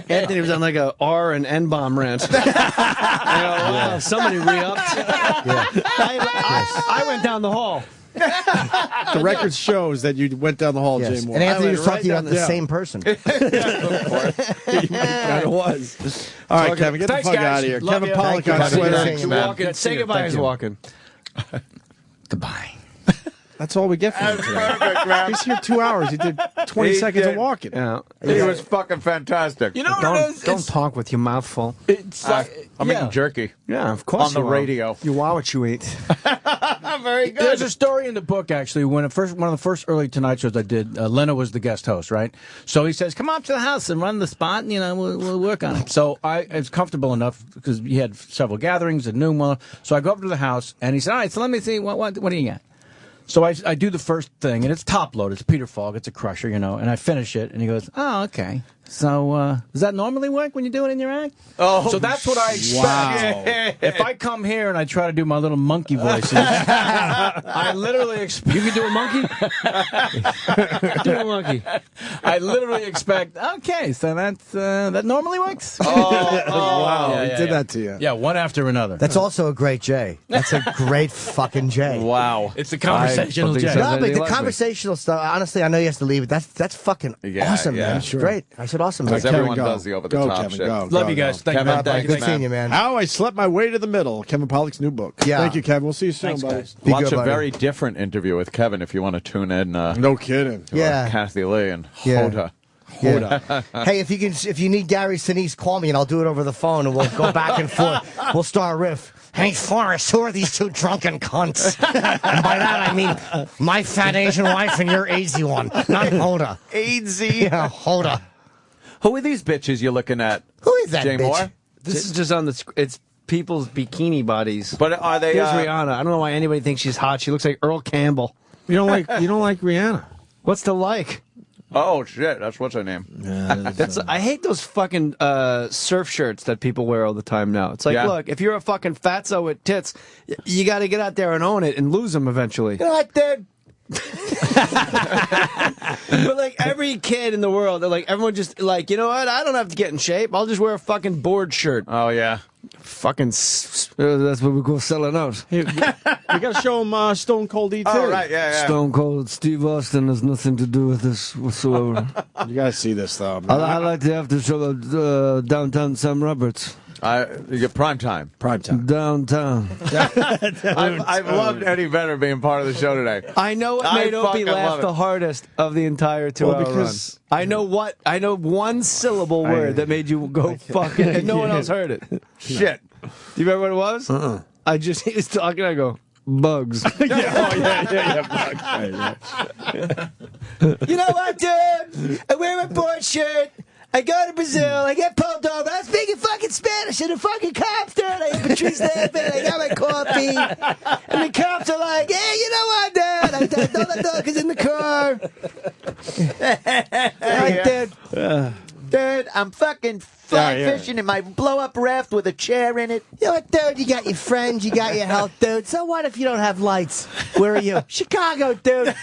Anthony was on like a R and N bomb rant. Wow, somebody re-upped. I went down the hall. The record shows that you went down the hall, Yes. Jay Moore. And Anthony was right talking about down- the same person. It kind of was. All right, Kevin, get Thanks, the fuck guys. out of here. Love Kevin you. Pollak Thank on you. Twitter. Thank you, man. Walken. Say goodbye as Walken. Goodbye. That's all we get from him today. Perfect, man. He's here 2 hours. He did 20 He seconds did. of walking. Yeah. He was fucking fantastic. You know what it is? Don't talk with your mouth full. It's like, I'm eating jerky Yeah, of course. on the you are. radio. You are what you eat. Very good. There's a story in the book, actually, when one of the first early Tonight shows I did, Lena was the guest host, right? So he says, come up to the house and run the spot, and, we'll work on it. So I was comfortable enough, because he had several gatherings, and knew him well. So I go up to the house, and he said, all right, so let me see, what do you got? So I do the first thing, and it's top load. It's Peter Falk. It's a crusher, and I finish it, and he goes, oh, okay. So does that normally work when you do it in your act? Oh, so that's what I expect. Wow. If I come here and I try to do my little monkey voices, I literally expect... You can do a monkey? Do a monkey. I literally expect, okay, so that normally works? Wow, Yeah, he yeah, did yeah. that to you. Yeah, one after another. That's also a great Jay. That's a great fucking Jay. Wow. It's a conversational I Jay. think No, They but the like me. conversational stuff, honestly, I know you have to leave it. That's fucking Yeah, awesome, yeah. man. Sure. Great. I said awesome, man. Because everyone Kevin, go. does the over the Go, top Kevin, shit. go. Love you guys. Thank Kevin, you. thanks, Good man. seeing you, man. How I Slept My Way to the Middle, Kevin Pollak's new book. Yeah. Thank you, Kevin. We'll see you soon, Thanks, buddy. guys. Be Watch good, a buddy. very different interview with Kevin if you want to tune in. No kidding. Yeah. Kathy Lee and Yeah. Hoda. Yeah. Hey, if you need Gary Sinise, call me and I'll do it over the phone and we'll go back and forth. We'll start a riff. Hey, Forrest, who are these two drunken cunts? And by that I mean my fat Asian wife and your AZ one, not Hoda. AZ. Yeah, Hoda. Who are these bitches you're looking at? Who is that Jay bitch? Moore? This is just on the. It's people's bikini bodies. But are they? Here's Rihanna. I don't know why anybody thinks she's hot. She looks like Earl Campbell. You don't like Rihanna? What's the like? Oh shit! That's what's her name. I hate those fucking surf shirts that people wear all the time now. It's like, Yeah. look, if you're a fucking fatso with tits, you got to get out there and own it and lose them eventually. You know what, dude? But like every kid in the world, they're like everyone just like, you know what? I don't have to get in shape. I'll just wear a fucking board shirt. Oh yeah, fucking. That's what we call selling out. You got to show him Stone Cold E.T. Oh right, yeah. Stone Cold Steve Austin has nothing to do with this whatsoever. You got to see this though. I like the after show downtown Sam Roberts. Prime time. Downtown. I've loved Eddie Vedder being part of the show today. I know what made Opie laugh the hardest of the entire 2-hour run. I know one syllable word that made you go fucking, and no one else heard it. Shit. Do you remember what it was? He was talking, I go, bugs. yeah, You know what, dude? I wear my board shirt. I go to Brazil. I get pulled over. I was speaking fucking Spanish, and the fucking cops, dude. I ate Patrice laughing. I got my coffee, and the cops are like, "Hey, you know what, dude? I thought the dog is in the car." Dude, I'm fucking fly fishing in my blow-up raft with a chair in it. You know what, dude? You got your friends, you got your health, dude. So what if you don't have lights? Where are you? Chicago, dude.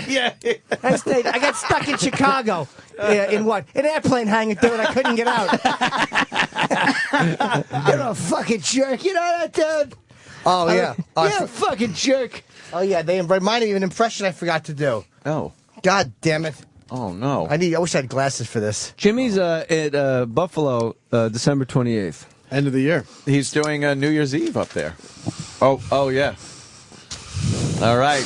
Yeah. I got stuck in Chicago. In what? An airplane hangar, dude. I couldn't get out. You're a fucking jerk. You know that, dude? Oh, yeah. You're a fucking jerk. Oh, yeah. They reminded me of an impression I forgot to do. Oh. God damn it. Oh, no. I wish I had glasses for this. Jimmy's at Buffalo December 28th. End of the year. He's doing New Year's Eve up there. Oh, yeah. All right.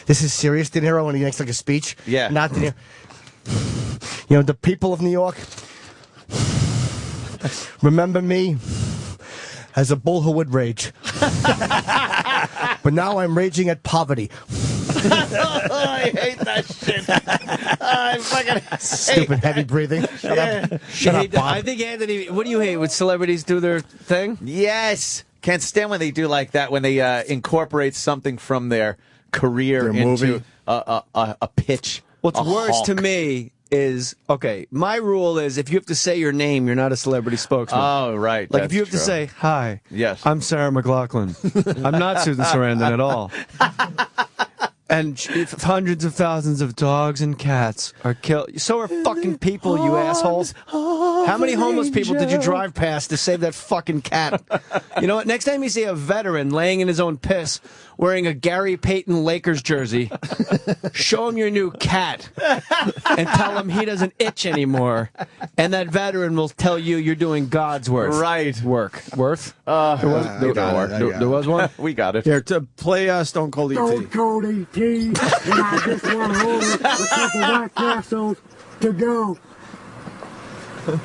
This is serious, De Niro, when he makes like a speech? Yeah. Not De Niro. You know, the people of New York, remember me as a bull who would rage. But now I'm raging at poverty. I hate that shit. I fucking hate Stupid heavy breathing. Shut up. Shut up, Bob. I think, Anthony, what do you hate when celebrities do their thing? Yes. Can't stand when they do like that, when they incorporate something from their career into a pitch. What's a worse hawk. to me is, okay, my rule is if you have to say your name, you're not a celebrity spokesman. Oh, right. Like That's if you have to true. say, hi, yes, I'm Sarah McLachlan. I'm not Susan Sarandon at all. And hundreds of thousands of dogs and cats are killed. So are fucking people, you assholes. How many homeless people did you drive past to save that fucking cat? You know what? Next time you see a veteran laying in his own piss wearing a Gary Payton Lakers jersey, show him your new cat and tell him he doesn't itch anymore. And that veteran will tell you you're doing God's work. Right. Worth? There was one? We got it. Here, to play Stone Cold E.T. Stone Cold E.T. And I just want to order a couple White Castles to go. So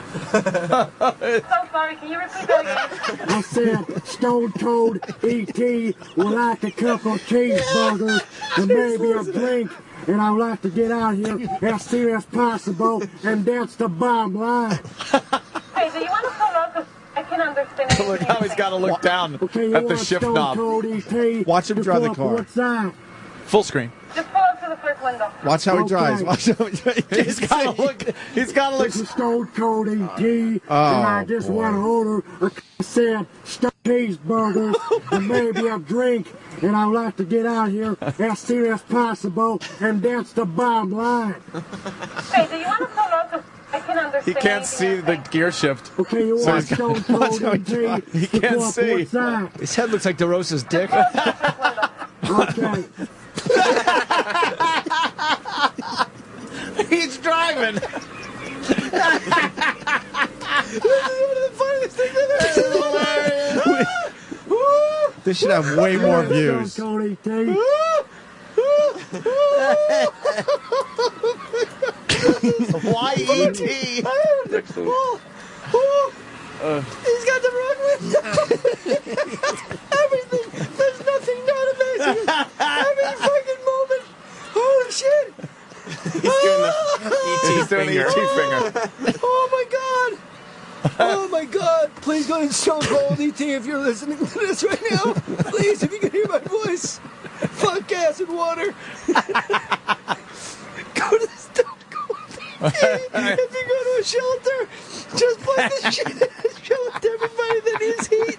sorry, can you repeat that again? I said Stone Cold E.T. would like a couple cheeseburgers and maybe a drink, and I'd like to get out here as soon as possible, and that's the bottom line. Hey, do you want to pull up? I can understand. Look how he's got to look down at the shift Stone knob. Cold E.T. Watch him drive the car. What's that? Full screen. Just pull up to the first window. Watch how he drives. Watch how he He's got to look. He's got to look. This is Stone Cold E.T. and I just want to order a set stuffed cheeseburgers and maybe a drink, and I'd like to get out here as soon as possible, and that's the bottom line. Hey, do you want to pull up? I can understand. He can't see the gear shift. Okay, you So want he's got- Stone Cold E.T. He can't see. What's that? His head looks like DeRosa's dick. Okay. He's driving. This should have way more views. Stone Cold E.T. Y-E-T. He's got the wrong window. Everything. There's nothing not amazing. Every fucking moment. Holy shit. He's doing the E.T. finger. Oh my god. Oh my god. Please go to Stone Cold E.T. if you're listening to this right now. Please, if you can hear my voice. Fuck gas and water. Go to the Stone Cold E.T. If you go to a shelter, just play this shit in a shelter, everybody that needs heat.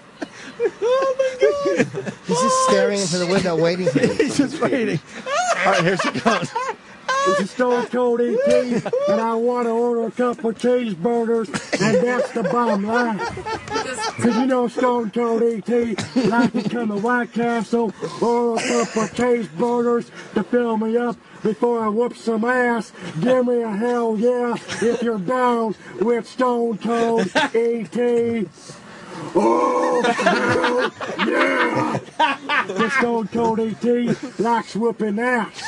Oh my god. He's just staring into the window, waiting for you. He's just waiting. All right, here she comes. This is Stone Cold E.T., and I want to order a couple of cheeseburgers, and that's the bottom line. Because you know Stone Cold E.T., like to come to White Castle, order a couple of cheeseburgers to fill me up before I whoop some ass. Give me a hell yeah if you're down with Stone Cold E.T. Oh, hell yeah! The Stone Cold E.T. likes whooping ass.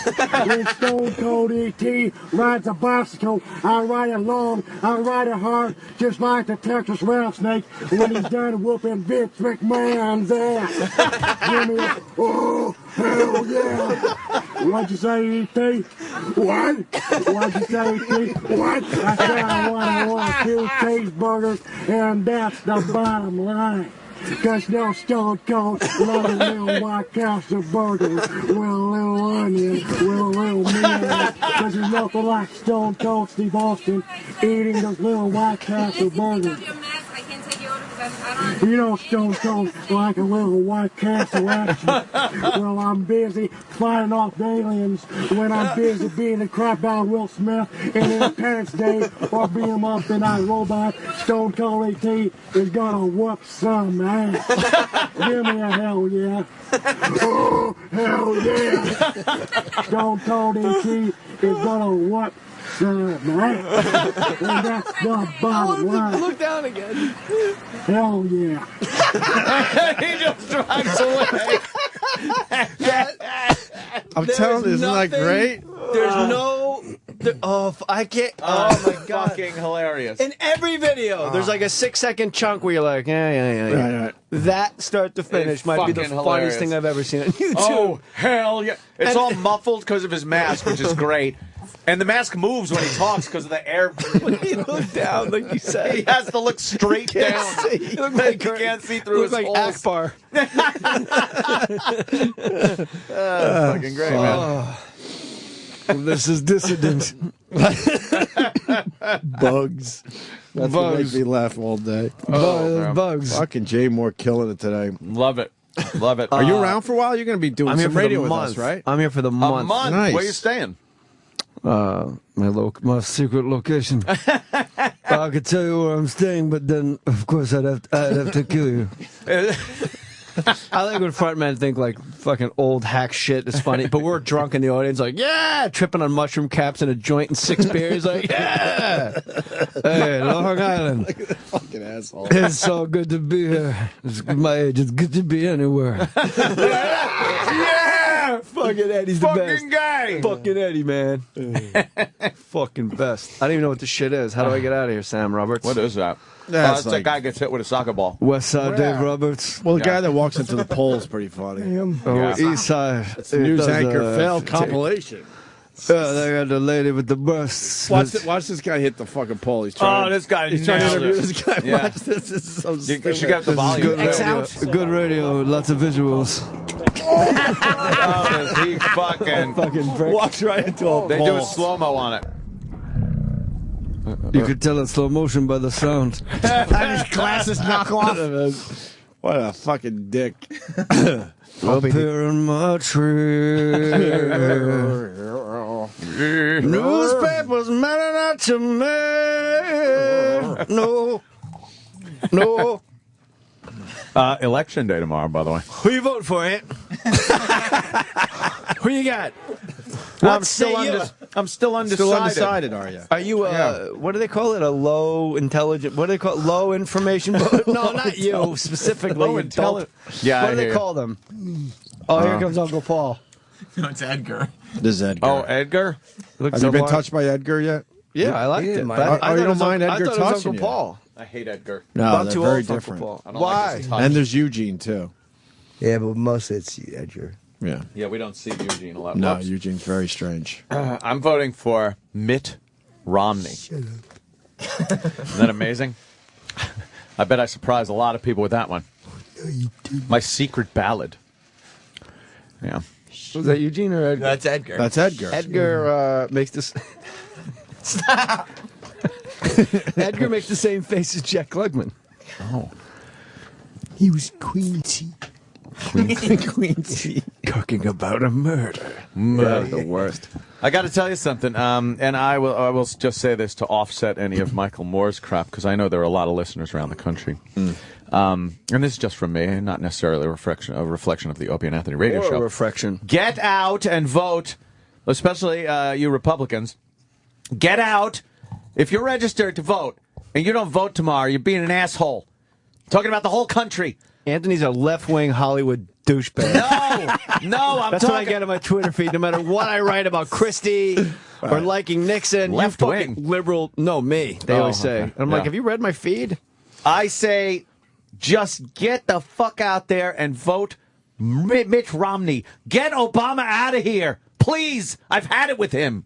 When Stone Cold E.T. rides a bicycle, I ride it long, I ride it hard, just like the Texas rattlesnake when he's done whooping Vince McMahon's ass. Give me a, oh, hell yeah! What'd you say, E.T.? What? What'd you say, E.T.? What? I said I want to order 2 cheeseburgers, and that's the bottom line. Because no Stone Cold love a little White Castle burger with a little onion, with a little meat. Because there's nothing like Stone Cold Steve Austin eating those little White Castle burgers. You know Stone Cold like a little White Castle action. Well, I'm busy fighting off aliens when I'm busy being the crap out of Will Smith in Independence Day or being him up in I Robot. Stone Cold E.T. is gonna whoop some ass. Give me a hell yeah. Oh, hell yeah. Stone Cold E.T. is gonna whoop some ass. And that's the bottom line. Look down again. Hell yeah. He just drives away. I'm telling you, isn't that great? There's no. I can't. Oh my god! Fucking hilarious. In every video, there's like a 6-second chunk where you're like, yeah. Right. That start to finish It's might be the fucking funniest hilarious. thing I've ever seen on YouTube. Oh, hell yeah. It's all muffled because of his mask, which is great. And the mask moves when he talks because of the air. He looked down, like you said. He has to look straight down. He looked like you can't see through his like holes. Akbar. Fucking great, man. This is dissident. Bugs. That's what makes me laugh all day. Bugs. Fucking Jay Moore killing it today. Love it. Love it. Are you around for a while? You're going to be doing I'm here some for radio the with month, us, right? I'm here for the A month. month. Nice. Where you staying? My secret location. I could tell you where I'm staying, but then of course I'd have to kill you. I like when frontmen think like fucking old hack shit is funny, but we're drunk in the audience, like, yeah, tripping on mushroom caps and a joint and 6 beers, like, yeah, hey, Long Island, Like a fucking asshole. it's so good to be here. It's my age, it's good to be anywhere. Yeah, fucking Eddie's the best. Fucking guy. Fucking Eddie, man. Fucking best. I don't even know what this shit is. How do I get out of here, Sam Roberts? What is that? That's It's like- that guy gets hit with a soccer ball. West Side Dave Roberts. Well, the guy that walks into the poll's pretty funny. Oh, East Side. It's a news anchor failed take- compilation. Yeah, they got the lady with the breasts. Watch this guy hit the fucking poll. He's trying. Oh, this guy He's trying to nailed interview it. this guy. Yeah. Watch this. This is so You stupid. should get the volume. Good radio. Good radio. Lots of visuals. Oh, he fucking prick. Walks right into a They poll. do a slow-mo on it. You could tell in slow motion by the sound. His glasses knock off. What a fucking dick. Up here in my tree. Newspapers matter not to me. No. Election day tomorrow, by the way. Who you vote for, Ant? Who you got? I'm still undecided. Still undecided, are you? Are you, what do they call it? A low intelligent, what do they call it? Low information vote? No, not you specifically. Low you dope. Yeah, What I do they hear call them? Oh, here comes Uncle Paul. No, it's Edgar. This is Edgar. Oh, Edgar? Have you been touched by Edgar yet? Yeah, I liked it. But Oh, you don't mind Edgar I thought it was touching Uncle you? Paul. I hate Edgar. No, I'm they're too very old for Uncle different. Paul. I don't Why? like his touch. And there's Eugene too. Yeah, but mostly it's Edgar. Yeah. Yeah, we don't see Eugene a lot. No, Whoops. Eugene's very strange. I'm voting for Mitt Romney. Isn't that amazing? I bet I surprised a lot of people with that one. My secret ballad. Yeah. Was that Eugene or Edgar? That's Edgar. That's Edgar. Edgar makes this. Stop. Edgar makes the same face as Jack Klugman. Oh. He was Quincy. Queen C. Talking about a murder. The worst. I got to tell you something, and I will just say this to offset any of Michael Moore's crap, because I know there are a lot of listeners around the country. And this is just from me, not necessarily a reflection of the Opie and Anthony radio show. Reflection. Get out and vote, especially you Republicans. Get out. If you're registered to vote and you don't vote tomorrow, you're being an asshole. I'm talking about the whole country. Anthony's a left-wing Hollywood douchebag. No, That's what I get on my Twitter feed. No matter what I write about Christie or liking Nixon, Left you wing. fucking liberal. No, me. They always say. And I'm like, have you read my feed? I say, just get the fuck out there and vote Mitch Romney. Get Obama out of here. Please. I've had it with him.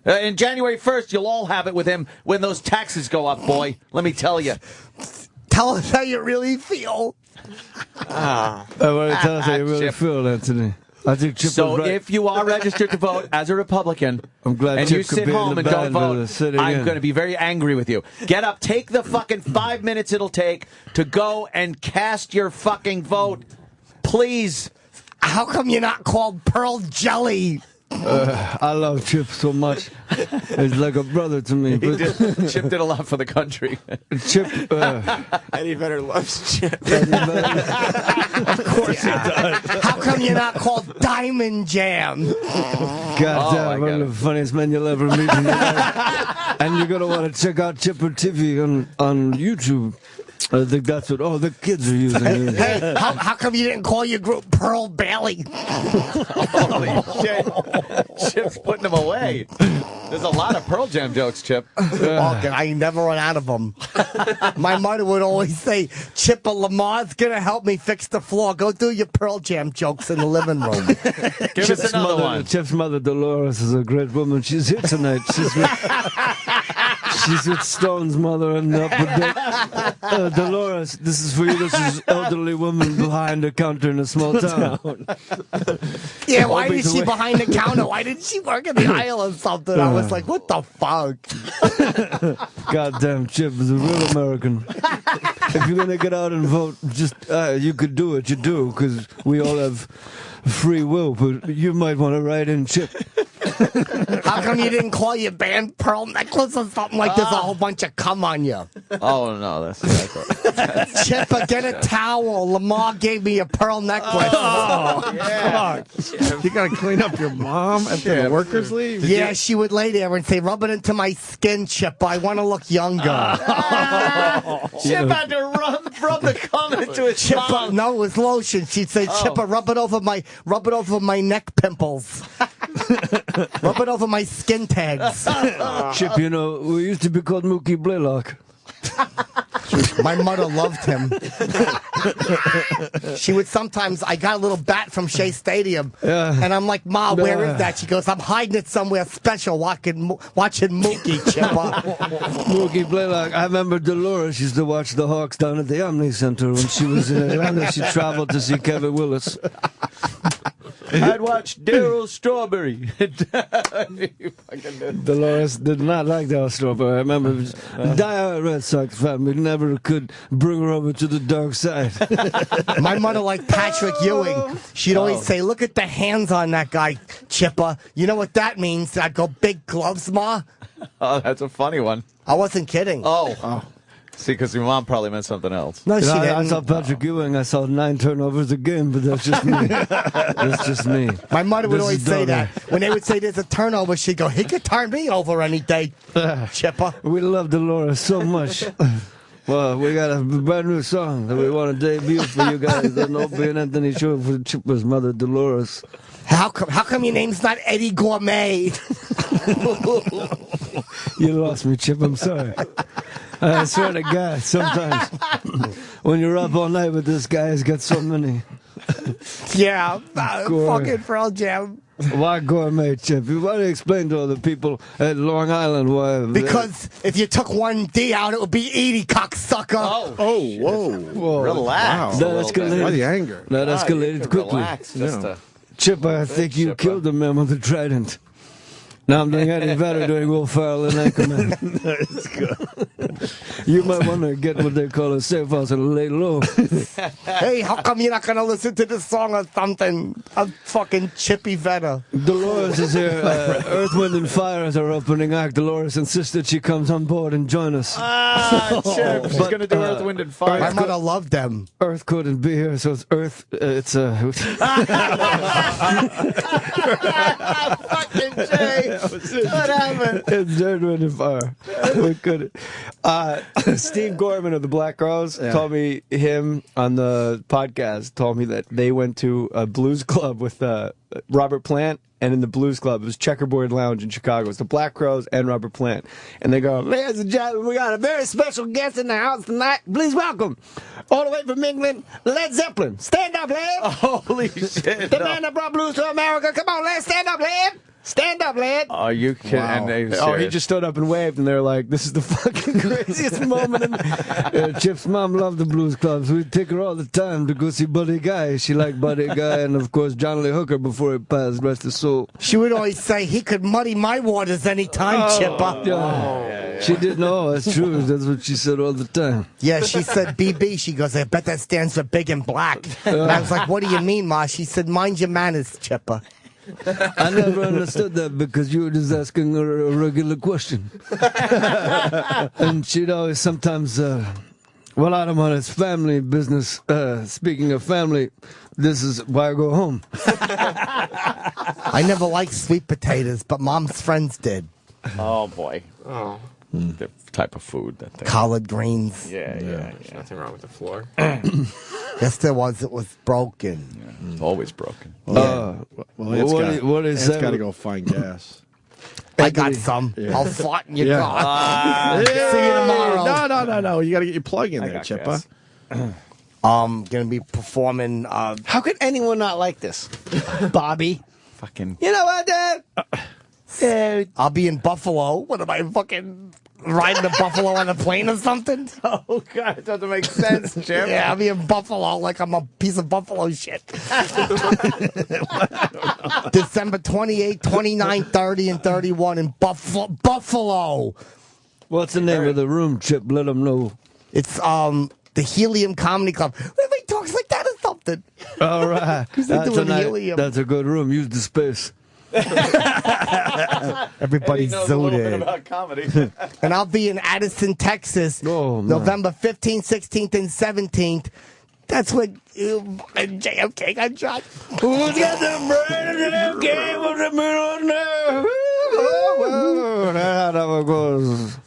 In January 1st, you'll all have it with him when those taxes go up, boy. Let me tell you. Tell us how you really feel. I want to tell us how you really feel, Anthony. I think Chip So was right. if you are registered to vote as a Republican, I'm glad and Chip you could sit be in home the and don't band with vote, us. Sit I'm again. going to be very angry with you. Get up, take the fucking 5 minutes it'll take to go and cast your fucking vote. Please. How come you're not called Pearl Jelly? I love Chip so much. He's like a brother to me. But Chip did a lot for the country. Chip, Eddie Vedder loves Chip. Of course he does. How come you're not called Diamond Jam? goddamn, one of the funniest men you'll ever meet in your life. And you're going to want to check out Chipper TV on YouTube. I think that's what all the kids are using. Hey, how come you didn't call your group Pearl Bailey? Holy shit. Chip's putting them away. There's a lot of Pearl Jam jokes, Chip. I never run out of them. My mother would always say, Chipper Lamar's going to help me fix the floor. Go do your Pearl Jam jokes in the living room. Give us another one. Chip's mother, Dolores, is a great woman. She's here tonight. She's with Stone's mother and Dolores, this is for you. This is elderly woman behind the counter in a small town. Yeah, why is she behind the counter? Why didn't she work in the aisle or something? I was like, what the fuck? Goddamn, Chip is a real American. If you're going to get out and vote, just, you could do what you do, because we all have free will, but you might want to write in Chip. How come you didn't call your band Pearl Necklace or something like there's a whole bunch of cum on you? Oh, no, that's Chipper, get a towel. Lamar gave me a pearl necklace. Oh, yeah. You got to clean up your mom after the workers leave? Yeah, she would lay there and say, rub it into my skin, Chipper. I want to look younger. Chip had to rub the cum into his Chipper, mouth. no, it was lotion. She'd say, Chipper, rub it over my neck pimples. Rub it over my skin tags. Chip, you know, we used to be called Mookie Blaylock. My mother loved him. She would sometimes, I got a little bat from Shea Stadium, and I'm like, Ma, where is that? She goes, I'm hiding it somewhere special, watching Mookie, Chipper. Mookie Blaylock. I remember Dolores used to watch the Hawks down at the Omni Center when she was in Atlanta. She traveled to see Kevin Willis. I'd watch Daryl Strawberry. Dolores did not like Daryl Strawberry. I remember diehard Red Sox fan. We never could bring her over to the dark side. My mother liked Patrick Ewing. She'd always say, look at the hands on that guy, Chipper. You know what that means? I'd go, big gloves, Ma? Oh, that's a funny one. I wasn't kidding. Oh. See, because your mom probably meant something else. No, she didn't. I saw Patrick Ewing. I saw 9 turnovers a game, but that's just me. That's just me. My mother would This always is say Donna. that. When they would say there's a turnover, she'd go, he could turn me over any day, Chipper. We love Dolores so much. Well, we got a brand new song that we want to debut for you guys on Opie and Anthony show for Chipper's mother, Dolores. How come your name's not Eddie Gourmet? You lost me, Chip. I'm sorry. I swear to God, sometimes when you're up all night with this guy, he's got so many. Yeah, fucking Pearl Jam. Why gourmet, Chip? You want to explain to other people at Long Island why? Because if you took one D out, it would be Edie, cocksucker. Whoa. Relax. That escalated. Why the anger? That escalated quickly. Relax. Just Chip, I think you killed the man with the trident. Now I'm doing Eddie Vedder doing Will Ferrell and Anchorman. That's good. You might want to get what they call a safe house and lay low. Hey, how come you're not going to listen to this song or something? I'm fucking Chippy Vedder. Dolores is here. Earth, Wind, and Fire is our opening act. Dolores insisted she comes on board and join us. Chip, she's going to do Earth, Wind, and Fire. My mother loved them. Earth couldn't be here, so it's Earth. Fucking Jay. What happened? It's Earth, Wind, and Fire. We couldn't. Steve Gorman of the Black Crowes told me, him on the podcast, told me that they went to a blues club with Robert Plant, and in the blues club, it was Checkerboard Lounge in Chicago. It's the Black Crowes and Robert Plant. And they go, ladies and gentlemen, we got a very special guest in the house tonight. Please welcome, all the way from England, Led Zeppelin. Stand up, Led. Holy shit. The man that brought blues to America. Come on, Led. Stand up, Led. Stand up, Led. Are you kidding? Wow. And they He just stood up and waved, and they're like, this is the fucking craziest moment. Chip's mom loved the blues clubs. We'd take her all the time to go see Buddy Guy. She liked Buddy Guy, and of course, John Lee Hooker before he passed, rest his soul. She would always say, he could muddy my waters anytime, Chipper. Yeah. She didn't know. That's true. That's what she said all the time. Yeah, she said BB. She goes, I bet that stands for big and black. And I was like, what do you mean, Ma? She said, mind your manners, Chipper. I never understood that because you were just asking her a regular question. And she'd always sometimes, well, I don't want it's family business. Speaking of family, this is why I go home. I never liked sweet potatoes, but Mom's friends did. Oh, boy. Oh. The type of food that they... Collard greens. Yeah. There's nothing wrong with the floor. Yes, there was. It was broken. It's always broken. Well, it's got to go find gas. I got some. Yeah. I'll fart in your Yeah. car. See you tomorrow. No. You got to get your plug in there, Chipper. Gonna be performing. How could anyone not like this? Bobby. Fucking. You know what, Dad? I'll be in Buffalo. What am I fucking riding to Buffalo on a plane or something? Oh, God, it doesn't make sense, Chip. Yeah, I'll be in Buffalo like I'm a piece of Buffalo shit. December 28, 29, 30, and 31 in Buffalo. What's the name of the room, Chip? Let them know. It's the Helium Comedy Club. Everybody talks like that or something. All right. Helium. That's a good room. Use the space. Everybody's zooted. About comedy. And I'll be in Addison, Texas, November 15th, 16th, and 17th. That's when JFK got shot. Who's got the brain of JFK with the middle nerve?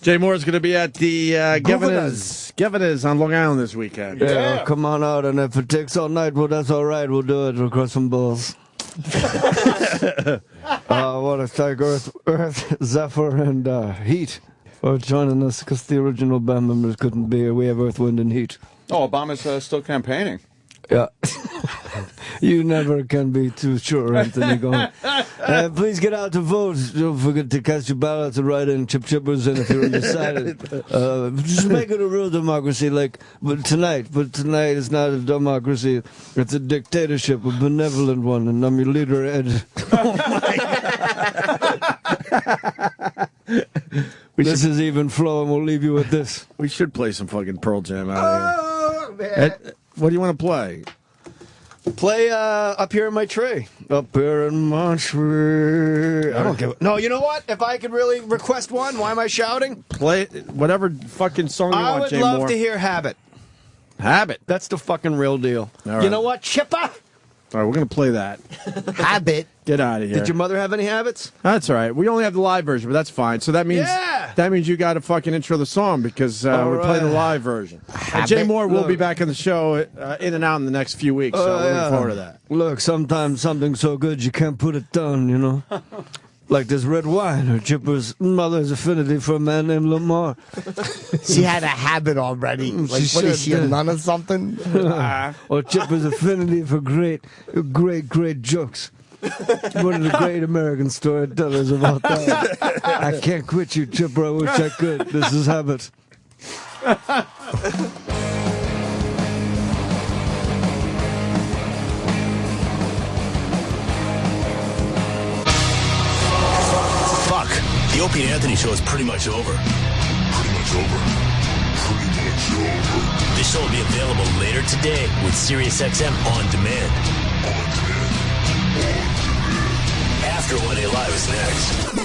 Jay Mohrz going to be at the Governor's on Long Island this weekend. Yeah, come on out, and if it takes all night, well, that's all right. We'll do it. We'll cross some balls. I want to thank Earth, Zephyr, and Heat for joining us because the original band members couldn't be here. We have Earth, Wind, and Heat. Oh, Obama's still campaigning. Yeah. You never can be too sure, Anthony. Please get out to vote. Don't forget to cast your ballots and write in chippers, and if you're undecided, just make it a real democracy. But tonight is not a democracy. It's a dictatorship, a benevolent one, and I'm your leader, Ed. This is even flow, and we'll leave you with this. We should play some fucking Pearl Jam out here. Ed, what do you want to play? Play Up Here in My Tree. Up here in my tree. I don't give a... No, you know what? If I could really request one, why am I shouting? Play whatever fucking song you want, Jay Moore. I would love Moore. to hear Habit. Habit. That's the fucking real deal. Right. You know what, Chipper? All right, we're going to play that. Habit. Get out of here. Did your mother have any habits? That's all right. We only have the live version, but that's fine. So that means you got to fucking intro the song because we're playing the live version. Jay Moore will be back on the show in and out in the next few weeks, so we're looking forward to that. Look, sometimes something's so good you can't put it down, you know? Like this red wine, or Chipper's mother's affinity for a man named Lamar. She had a habit already. Like, what is she, a nun or something? Or Chipper's affinity for great jokes. One of the great American storytellers about that. I can't quit you, Chipper. I wish I could. This is Habit. The Opie and Anthony show is pretty much over. This show will be available later today with SiriusXM On Demand. After 1A Live is next.